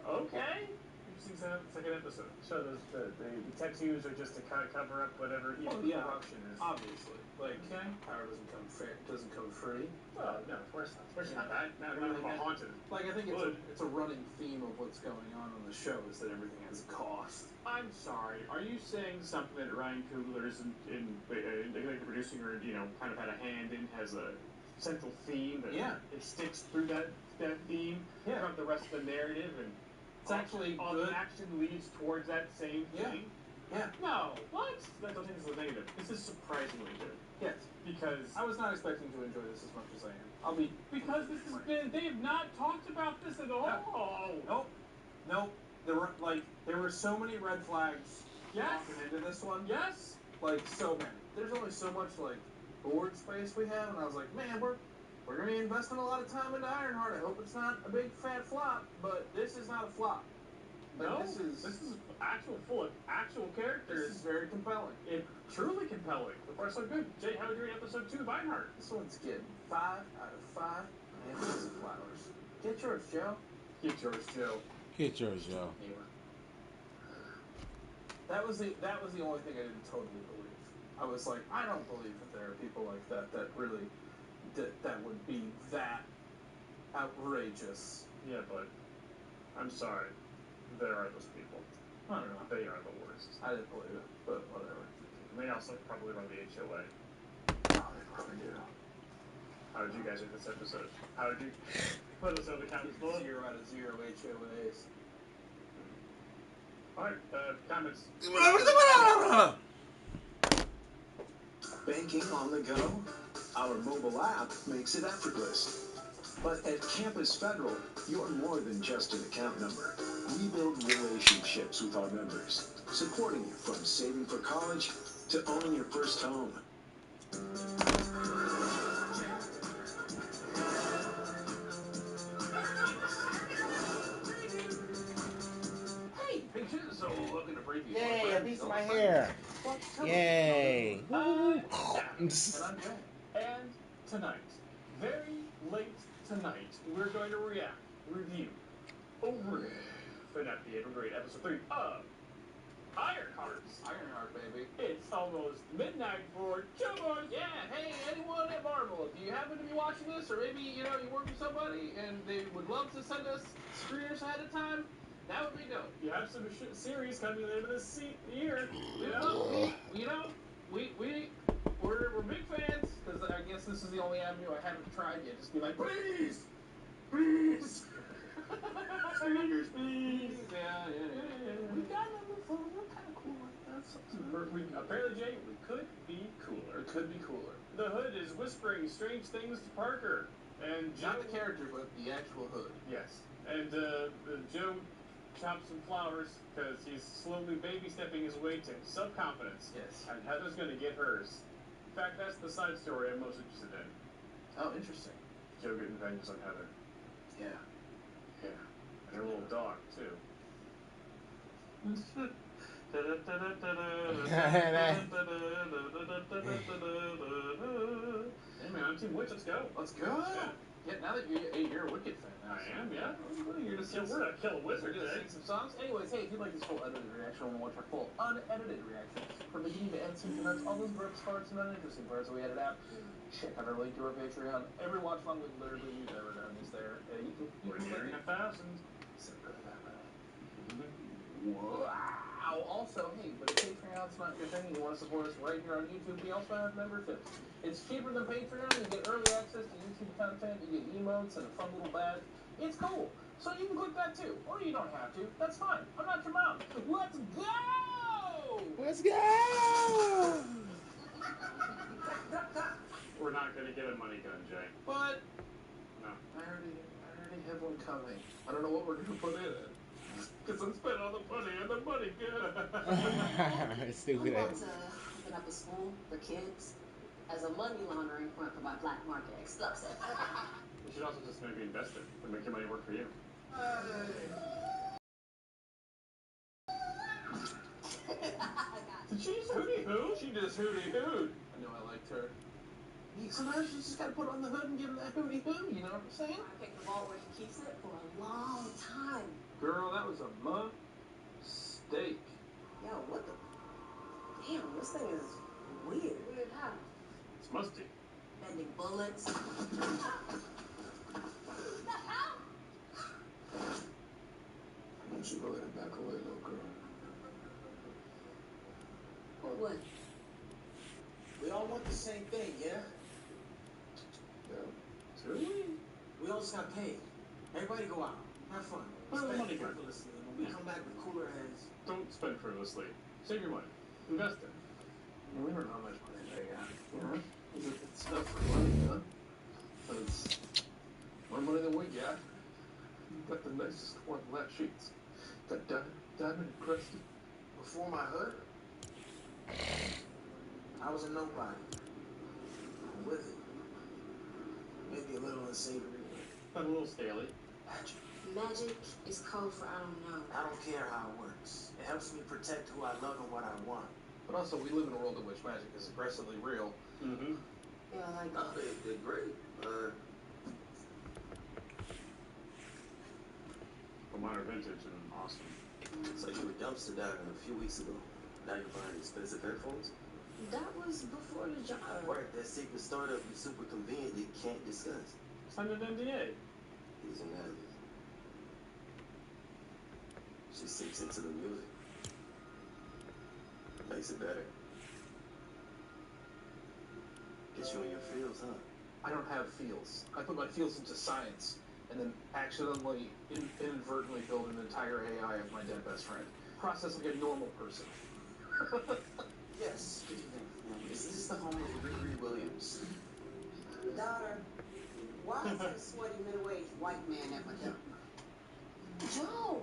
Okay. Interesting second episode. So the tattoos are just to kind of cover up whatever evil corruption is. Obviously. Like, power doesn't come free. Oh, no, of course not. Especially not that. Not haunted. Like, I think it's a running theme of what's going on the show is that everything has a cost. I'm sorry. Are you saying something that Ryan Coogler is in producing or, kind of had a hand in, has a central theme that it sticks through that theme throughout the rest of the narrative, and it's actually all good. the action leads towards that same thing? Yeah. No. What? I don't think this is a negative. This is surprisingly good. Yes. Because I was not expecting to enjoy this as much as I am. Because this has been, they have not talked about this at all. Nope. There were so many red flags walking into this one. Yes. Like, so many. There's only so much, board space we have, and I was like, man, we're going to be investing a lot of time into Ironheart. I hope it's not a big fat flop, but this is not a flop. This is full of actual characters. This is very compelling. It's truly compelling. So far, so good. Jay, how would you rate episode 2 of Ironheart? This one's getting 5 out of 5 bananas and flowers. Get yours, Joe. Get yours, Joe. Get yours, Joe. That was the only thing I didn't totally believe. I was like, I don't believe that there are people like that really that would be that outrageous. Yeah, but I'm sorry. There are those people. I don't know. They are the worst. I didn't believe it, but whatever. And they also probably run the HOA. Oh, they probably do. How did you guys rate this episode? How did you put us on the comments below? 0 out of 0 HOAs. Alright, comments. Banking on the go? Our mobile app makes it effortless. But at Campus Federal, you're more than just an account number. We build relationships with our members, supporting you from saving for college to owning your first home. Hey, pictures, so looking to preview. Yay, a piece of my hair. Yay. And I'm Jay. And tonight, very late tonight, we're going to review, but not the great episode 3 of Ironheart. Ironheart, baby. It's almost midnight for Joe. Yeah, hey, anyone at Marvel, if you happen to be watching this, or maybe, you work with somebody and they would love to send us screeners ahead of time, that would be dope. You have some series coming later this year. We're big fans, because I guess this is the only avenue I haven't tried yet. Just be like, please! Please! Screeners, please! Yeah. We got number 4. We're kind of cool like that. Apparently, Jay, we could be cooler. It could be cooler. The Hood is whispering strange things to Parker. And Joe, not the character, but the actual Hood. Yes. And Joe chops some flowers because he's slowly baby-stepping his way to self-confidence. Yes. And Heather's going to get hers. In fact, that's the side story I'm most interested in. Oh, interesting. Joe getting vengeance on Heather. Yeah. Yeah. And her little dog, too. Hey man, I'm Team Witch, let's go. Let's go. Yeah, now that you're a Wicked fan now. I am, yeah. We're gonna kill a wizard today. Sing some songs. Anyways, hey, if you'd like this full edited reaction, or want to watch our full unedited reaction from beginning to end, soup to nuts, all those burps, farts, and uninteresting parts that we edited out, check out our link to our Patreon. Every watch along with literally we've ever done is there. We're nearing 1,000. So good at that, man. Wow. Also, hey, but if Patreon's not your thing and you want to support us right here on YouTube, we also have memberships. It's cheaper than Patreon. You get early access to YouTube content. You get emotes and a fun little badge. It's cool. So you can click that too. Or you don't have to. That's fine. I'm not your mom. Let's go! Let's go! We're not going to get a money gun, Jay. But no. I already have one coming. I don't know what we're going to put in it. Because I spent all the money on the money gun. Stupid I want ass. to open up a school for kids as a money laundering front for my black market explosive. You should also just maybe invest it and make your money work for you. Did She's hooty-hoo. She just hooty-hooed. I know I liked her. Sometimes you just gotta put on the hood and give him that hooty-hoo, you know what I'm saying? I picked the vault where he keeps it for a long time. Girl, that was a mistake. Yo, what the? Damn, this thing is weird. Weird how? It's musty. Bending bullets. What the hell? Why don't you go ahead and back away, little girl? Or what? We all want the same thing, yeah? Yeah. Do we? We all just got paid. Everybody go out. Have fun. Spend money frivolously. When we come back with cooler heads. Don't spend frivolously. Save your money. Invest it. We don't know how much money they got. You know? It's enough for money, huh? But it's more money than we got. You got the nicest one flat sheets. Got diamond encrusted. Before my hood, I was a nobody. I'm with it. Maybe a little unsavory. But a little scaly. Magic. Magic is code for I don't know. I don't care how it works. It helps me protect who I love and what I want. But also, we live in a world in which magic is aggressively real. Mm-hmm. Yeah, like Oh, they're great. Modern vintage and awesome. So you were dumpster diving a few weeks ago. Now you're buying expensive headphones? that was before the job. Right, that secret startup you super conveniently can't discuss. Signed an NDA. He's an athlete. She sinks into the music. Makes it better. Gets you in your feels, huh? I don't have feels. I put my feels into science, and then accidentally, inadvertently build an entire AI of my dead best friend. Process like a normal person. Yes. Is this the home of Riri Williams? Daughter, why is there a sweaty middle-aged white man at my door? Joe!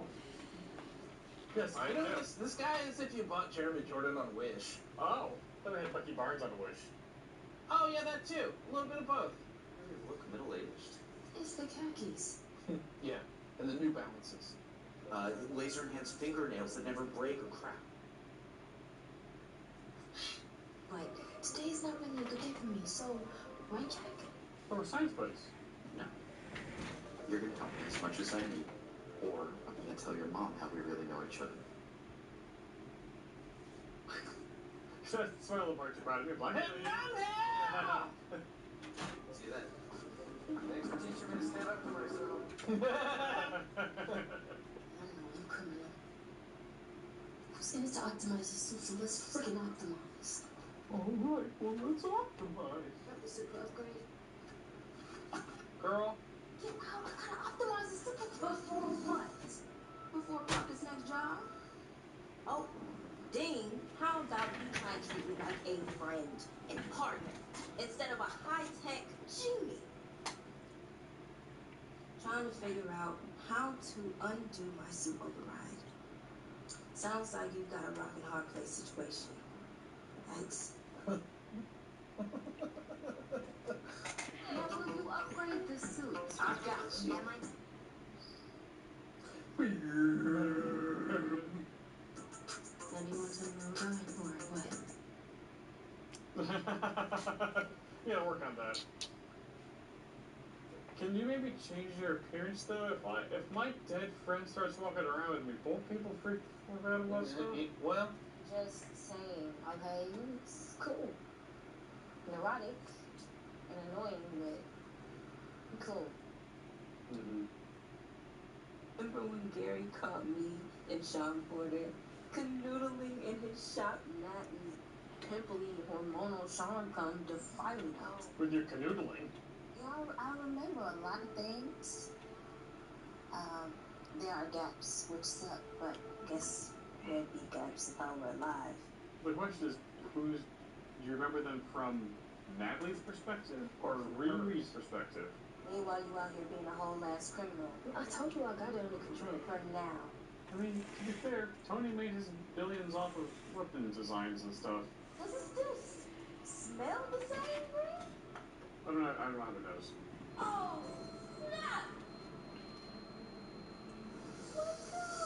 Yes, I know. This guy is if you bought Jeremy Jordan on Wish. Oh, I thought I had Bucky Barnes on Wish. Oh, yeah, that too. A little bit of both. You look middle-aged. It's the khakis. Yeah, and the New Balances. Laser-enhanced fingernails that never break or crack. But today's not really a good day for me, so right, Jack? Oh, we're science buddies. No. You're gonna tell me as much as I need, or I'm gonna tell your mom how we really know each other. Smile the part you're proud of me. Like, hey, I'm here! See that? Thanks for teaching me to stand up for myself. I know, you criminal. Who's in it to optimize the suit, so let's freaking optimize. Alright, well, let's optimize. That was super upgrade. Girl? Get out, I gotta optimize the suit before what? Before Papa's next job? Oh, Dean, how about you try and treat me like a friend and partner instead of a high-tech genie? Trying to figure out how to undo my suit override. Sounds like you've got a rock and hard place situation. Thanks. Now, will you upgrade the suit? I got you. Am I? Now, do you want to tell me real guy or what? Yeah, work on that. Can you maybe change your appearance though? If my dead friend starts walking around with me, won't people freak out about stuff? Well, Just saying, okay? It's cool. Neurotic and annoying, but cool. Remember when Gary caught me and Sean Porter canoodling in his shop? That is pimply, hormonal Sean come to fight it out. with your canoodling. Yeah, I remember a lot of things. There are gaps, which suck, but Guess there'd be gaps if I were alive. The question is, do you remember them from Natalie's perspective or Riri's perspective? Meanwhile, you out here being a whole ass criminal. I told you I got it under control for now. I mean, to be fair, Tony made his billions off of weapon designs and stuff. Does it still smell the same, Green? I don't know how it knows. Oh, snap! What's up?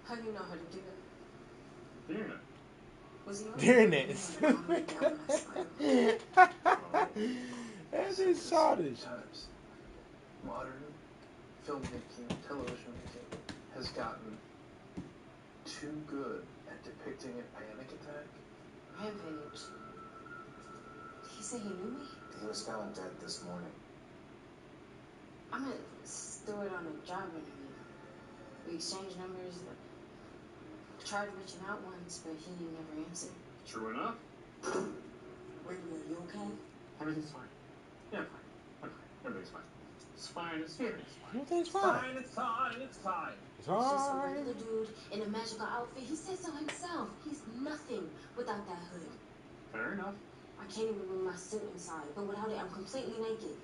How do you know how to do that? Internet. Was he on Internet. That's just childish. Times. Modern filmmaking, television making has gotten too good at depicting a panic attack. Rampage. He said he knew me? He was found dead this morning. I'm a steward on a job interview. We exchanged numbers. I tried reaching out once, but he never answered. True enough. Wait a minute, you okay? Everything's fine. Yeah, I'm fine. I'm fine. Everything's fine. It's fine. It's fine. It's fine. Everything's It's fine. It's fine. It's fine. He's just a regular dude in a magical outfit. He said so himself. He's nothing without that hood. Fair enough. I can't even move my suit inside, but without it, I'm completely naked.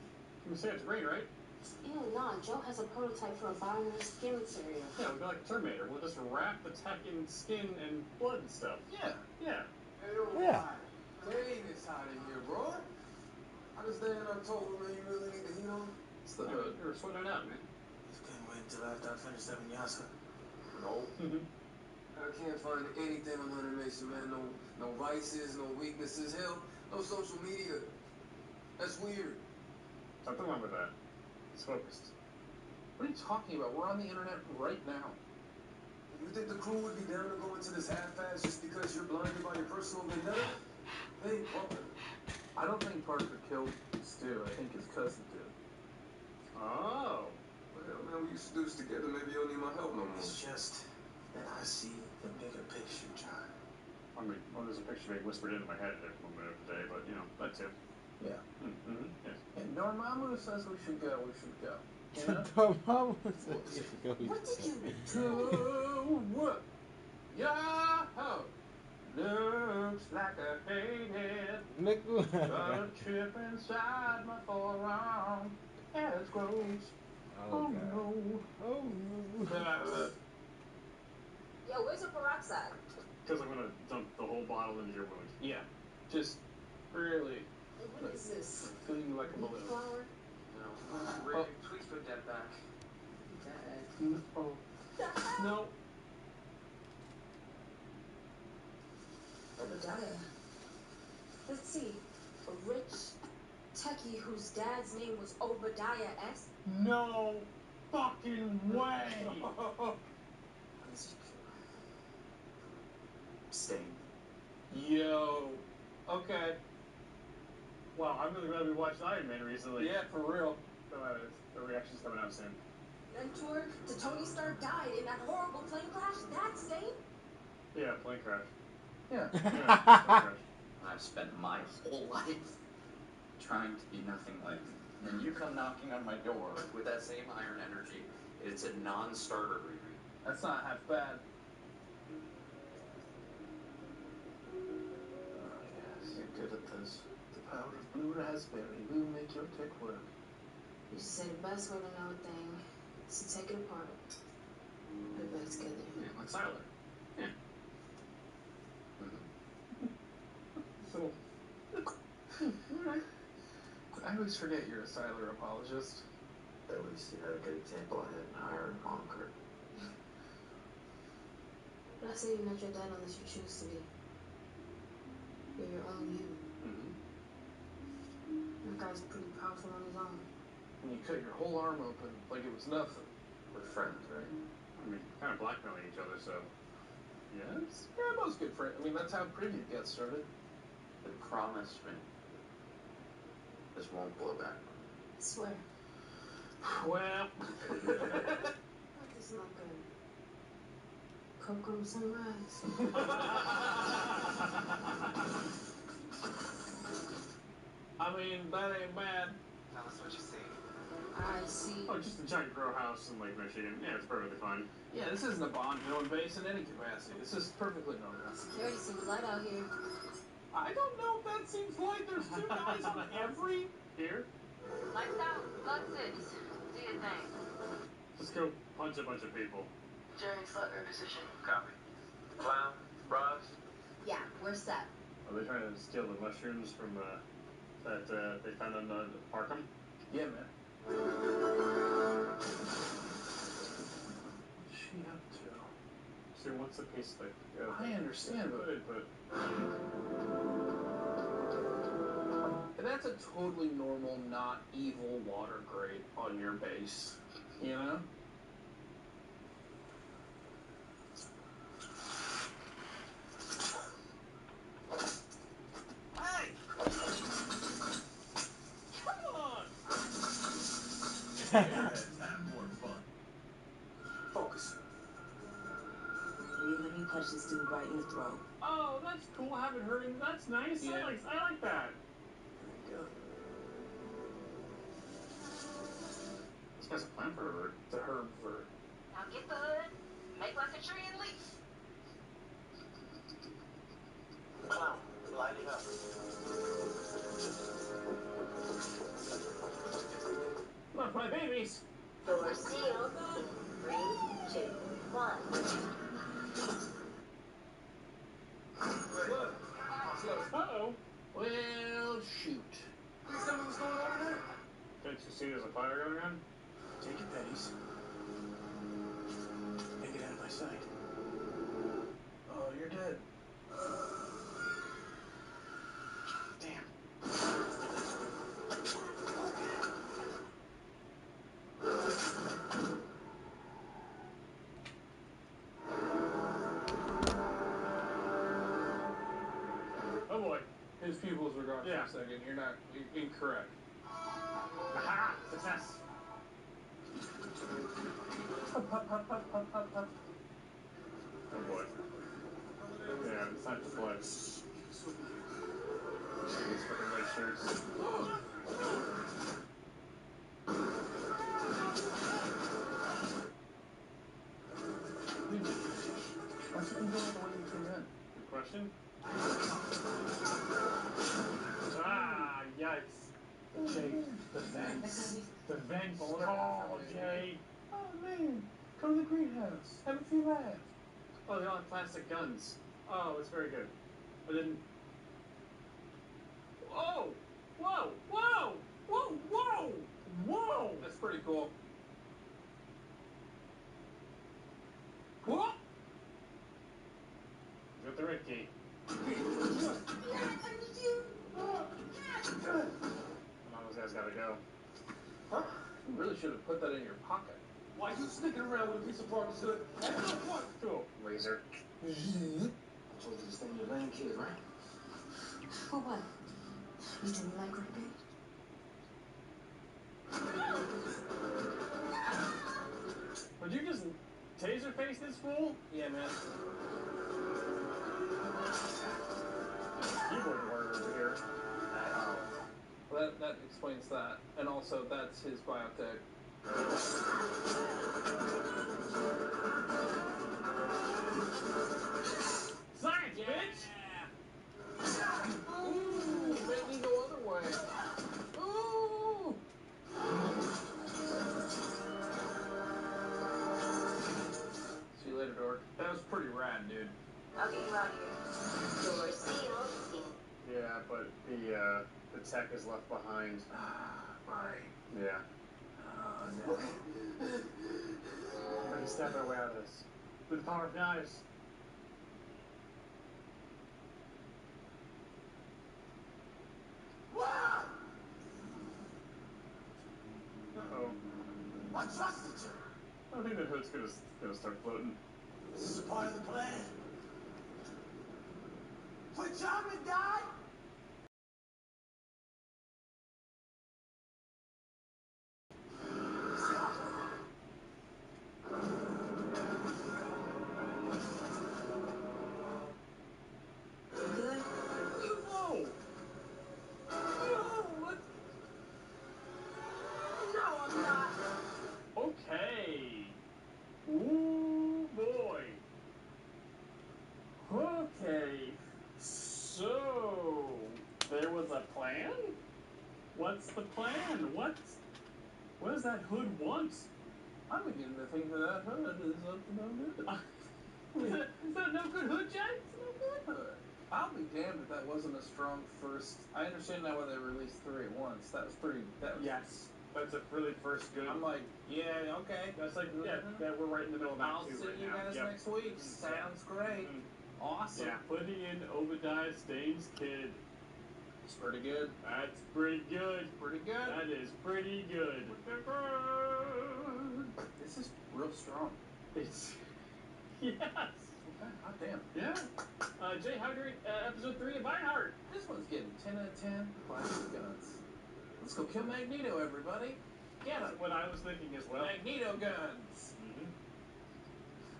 You say it's great, right? Yeah, nah, Joe has a prototype for a bionic skin material. Yeah, we'll be like Terminator. We'll just wrap the tech in skin and blood and stuff. Yeah. Yeah. Hey, yo, Yeah. Dang, it's hot in here, bro. I just stayed in October, man. You really need the heat on? It's the hood. You're sweating it out, man. Just couldn't wait until after I finished that vinyasa. No. I can't find anything on Hunter Mason, man. No vices, no weaknesses. Hell, no social media. That's weird. Something wrong with that. It's focused. What are you talking about? We're on the internet right now. You think the crew would be down to go into this half-ass just because you're blinded by your personal vendetta? Hey, Parker. I don't think Parker killed Stu. I think his cousin did. Oh. Well, man, we used to do this together. Maybe you don't need my help no more. It's just that I see the bigger picture, John. I mean, well, there's a picture being whispered into my head at every moment of the day, but, you know, that too. Yeah. Mm-hmm. Yes. And Dormammu says we should go. We should go. Dormammu What did you do? Yo! Looks like I hate it. Got a chip inside my forearm. Yeah, it's gross. Oh no. Oh no. Yo, where's your peroxide? Because I'm gonna dump the whole bottle into your wound. Yeah. Just really. What is this? Fill you like a balloon. Flour? No. Ray, please put that back. Dad. Oh. No. Obadiah. Let's see. A rich techie whose dad's name was Obadiah S. No fucking way! Stain. Yo. Okay. Wow, I'm really glad we watched Iron Man recently. Yeah, for real. The reaction's coming out soon. Mentor to Tony Stark died in that horrible plane crash. That's Stain? Yeah, plane crash. Yeah. Plane crash. I've spent my whole life trying to be nothing like you. And you come knocking on my door with that same iron energy. It's a non-starter, Riri. That's not half bad. Oh, yes, you're good at this. The power of blue raspberry will make your tech work. You say the best way to know a thing is to take it apart. Put it back together. Yeah, like Siler. Yeah. So. Alright. I always forget you're a Siler apologist. At least you had a good example I hadn't hired Monker. But I say you're not your dad unless you choose to be. You're your own you. That guy's pretty powerful on his own. And you cut your whole arm open like it was nothing. We're friends, right? I mean, kind of blackmailing each other, so. Yes? Yeah, most good friends. I mean, that's how Preview got started. But promise me this won't blow back. I swear. Well. This is not good. Cocoa sunrise. I mean, that ain't bad. Tell us what you see. I see. Oh, just a giant grow house in Lake Michigan. Yeah, it's perfectly fine. Yeah, this isn't a Bond villain base in any capacity. This is perfectly normal. Security seems light out here. I don't know if that seems light. There's 2 guys on every. Here? Lights out, blood six. Do your thing. Just go punch a bunch of people. Jerry Slugger position. Copy. Clown, Ross. Yeah, we're set. Are they trying to steal the mushrooms from that they found on Arkham? Yeah, man. What's she up to? So what's the piece of I understand, but that's a totally normal, not evil water grate on your base. You know? Hey! Come on! Let's have more fun. Focus. Let me punch this dude right in the throat. oh, that's cool. I haven't heard him. That's nice. Yeah. I like that. There you go. This guy's a plant herb. The herb vert. Now get the hood, make like a tree and leaf. Clown, lighting up. Not my babies! Doors sealed in 3, 2, 1. Look. Uh-oh. Well, shoot. Please tell me what's going on over there. Can't you see there's a fire going on? Take your pennies. And get out of my sight. Oh, you're dead. Damn. Oh boy. His pupils were gone Yeah. for a second. You're incorrect. Aha! Success! Oh boy. Yeah, it's time to play. These fucking red shirts. Why'd you go the way you came in? Good question. Ah, yikes. Jake, the vents. The vents. Oh, Oh, Jay. Oh, man. Come to the greenhouse. Have a few laughs. Oh, they all have plastic guns. Oh, it's very good. I didn't. Whoa! Whoa! Whoa! Whoa! Whoa! Whoa! That's pretty cool. What? Got the red key. Now those guys gotta go. Huh? You really should have put that in your pocket. Why you sticking around with a piece of parmesan? Cool. Laser. I told you to stay in your lane, kid, right? For what? You didn't like red bait? Would you just taser face this fool? Yeah, man. Keyboard warrior over here. Well, that explains that. And also, that's his biotech. Science, bitch! Ooh, make me go other way. Ooh! See you later, dork. That was pretty rad, dude. I'll get you out of here. Doors sealed in. Yeah, but the tech is left behind. Right. Yeah. No. We're gonna stab our way out of this. With the power of knives. Uh-oh. I trusted you. I think the hood's gonna start floating. This is a part of the plan. Quit job and die? Good? Whoa! What? No, I'm not. Okay. Ooh, boy. Okay. So, there was a plan? What's the plan? What does that hood want? I'm beginning to think that hood is up to no good. Is that no good hood, Jay? It's no good hood. I'll be damned if that wasn't a strong first. I understand now why they released 3 at once. That was pretty. Yes. That's a really first good. I'm like, yeah, okay. That's like, yeah, we're right in the middle of I'll Act 2 see right you now. guys Yep. next week. Sounds great. Awesome. Yeah. Putting in Obadiah Stane's kid. It's pretty good. That's pretty good. Pretty good. That is pretty good. This is real strong. It's yes. Okay, hot damn. Yeah. Jay, how'd you rate episode 3 of Ironheart? This one's getting 10 out of 10. Plastic guns. Let's go kill Magneto, everybody. Get him. That's what I was thinking as well. Magneto guns.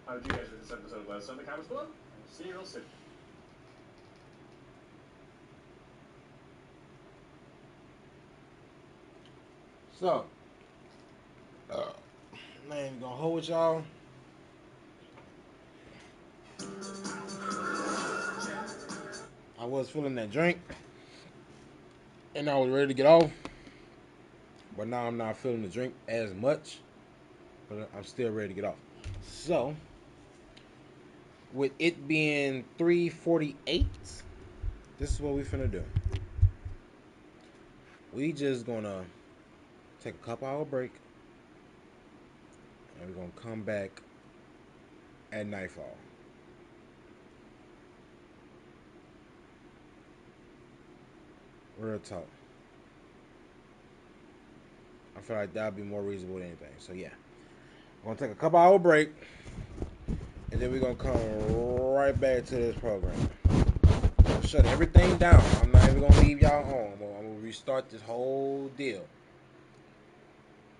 How did you guys rate this episode? Let us know in the comments below. See you real soon. So, I'm not even gonna hold y'all. I was feeling that drink, and I was ready to get off, but now I'm not feeling the drink as much, but I'm still ready to get off. So, with it being 3:48, this is what we finna do. We just gonna take a couple hour break, and we're gonna come back at nightfall. Real talk. I feel like that'd be more reasonable than anything. So yeah, we're gonna take a couple hour break, and then we're gonna come right back to this program. Shut everything down. I'm not even gonna leave y'all on. I'm gonna restart this whole deal.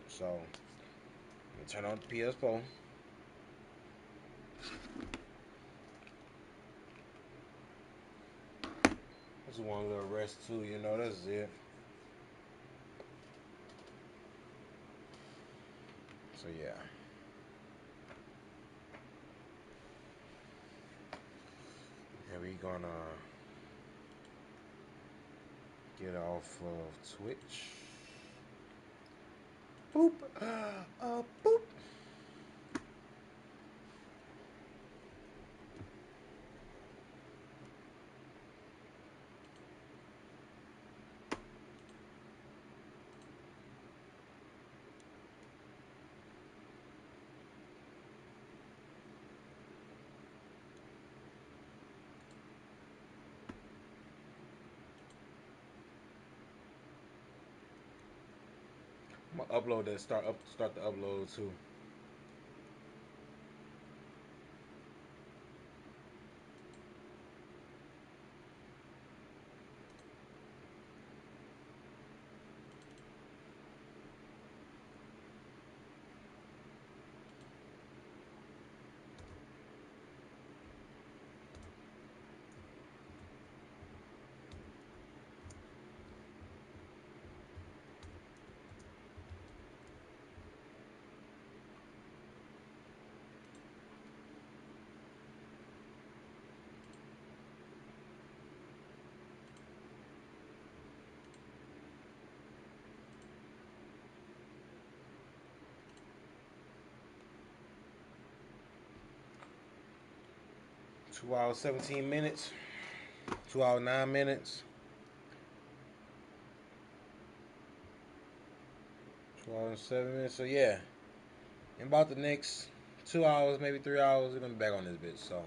So, I'm gonna turn on the PS4. Just one little rest too, you know, that's it. So yeah. And we gonna get off of Twitch. Boop. Boop. I'm gonna upload that. Start the upload too. Two hours 17 minutes. 2 hours 9 minutes. 2 hours 7 minutes. So yeah, in about the next 2 hours, maybe 3 hours, we're gonna be back on this bitch. So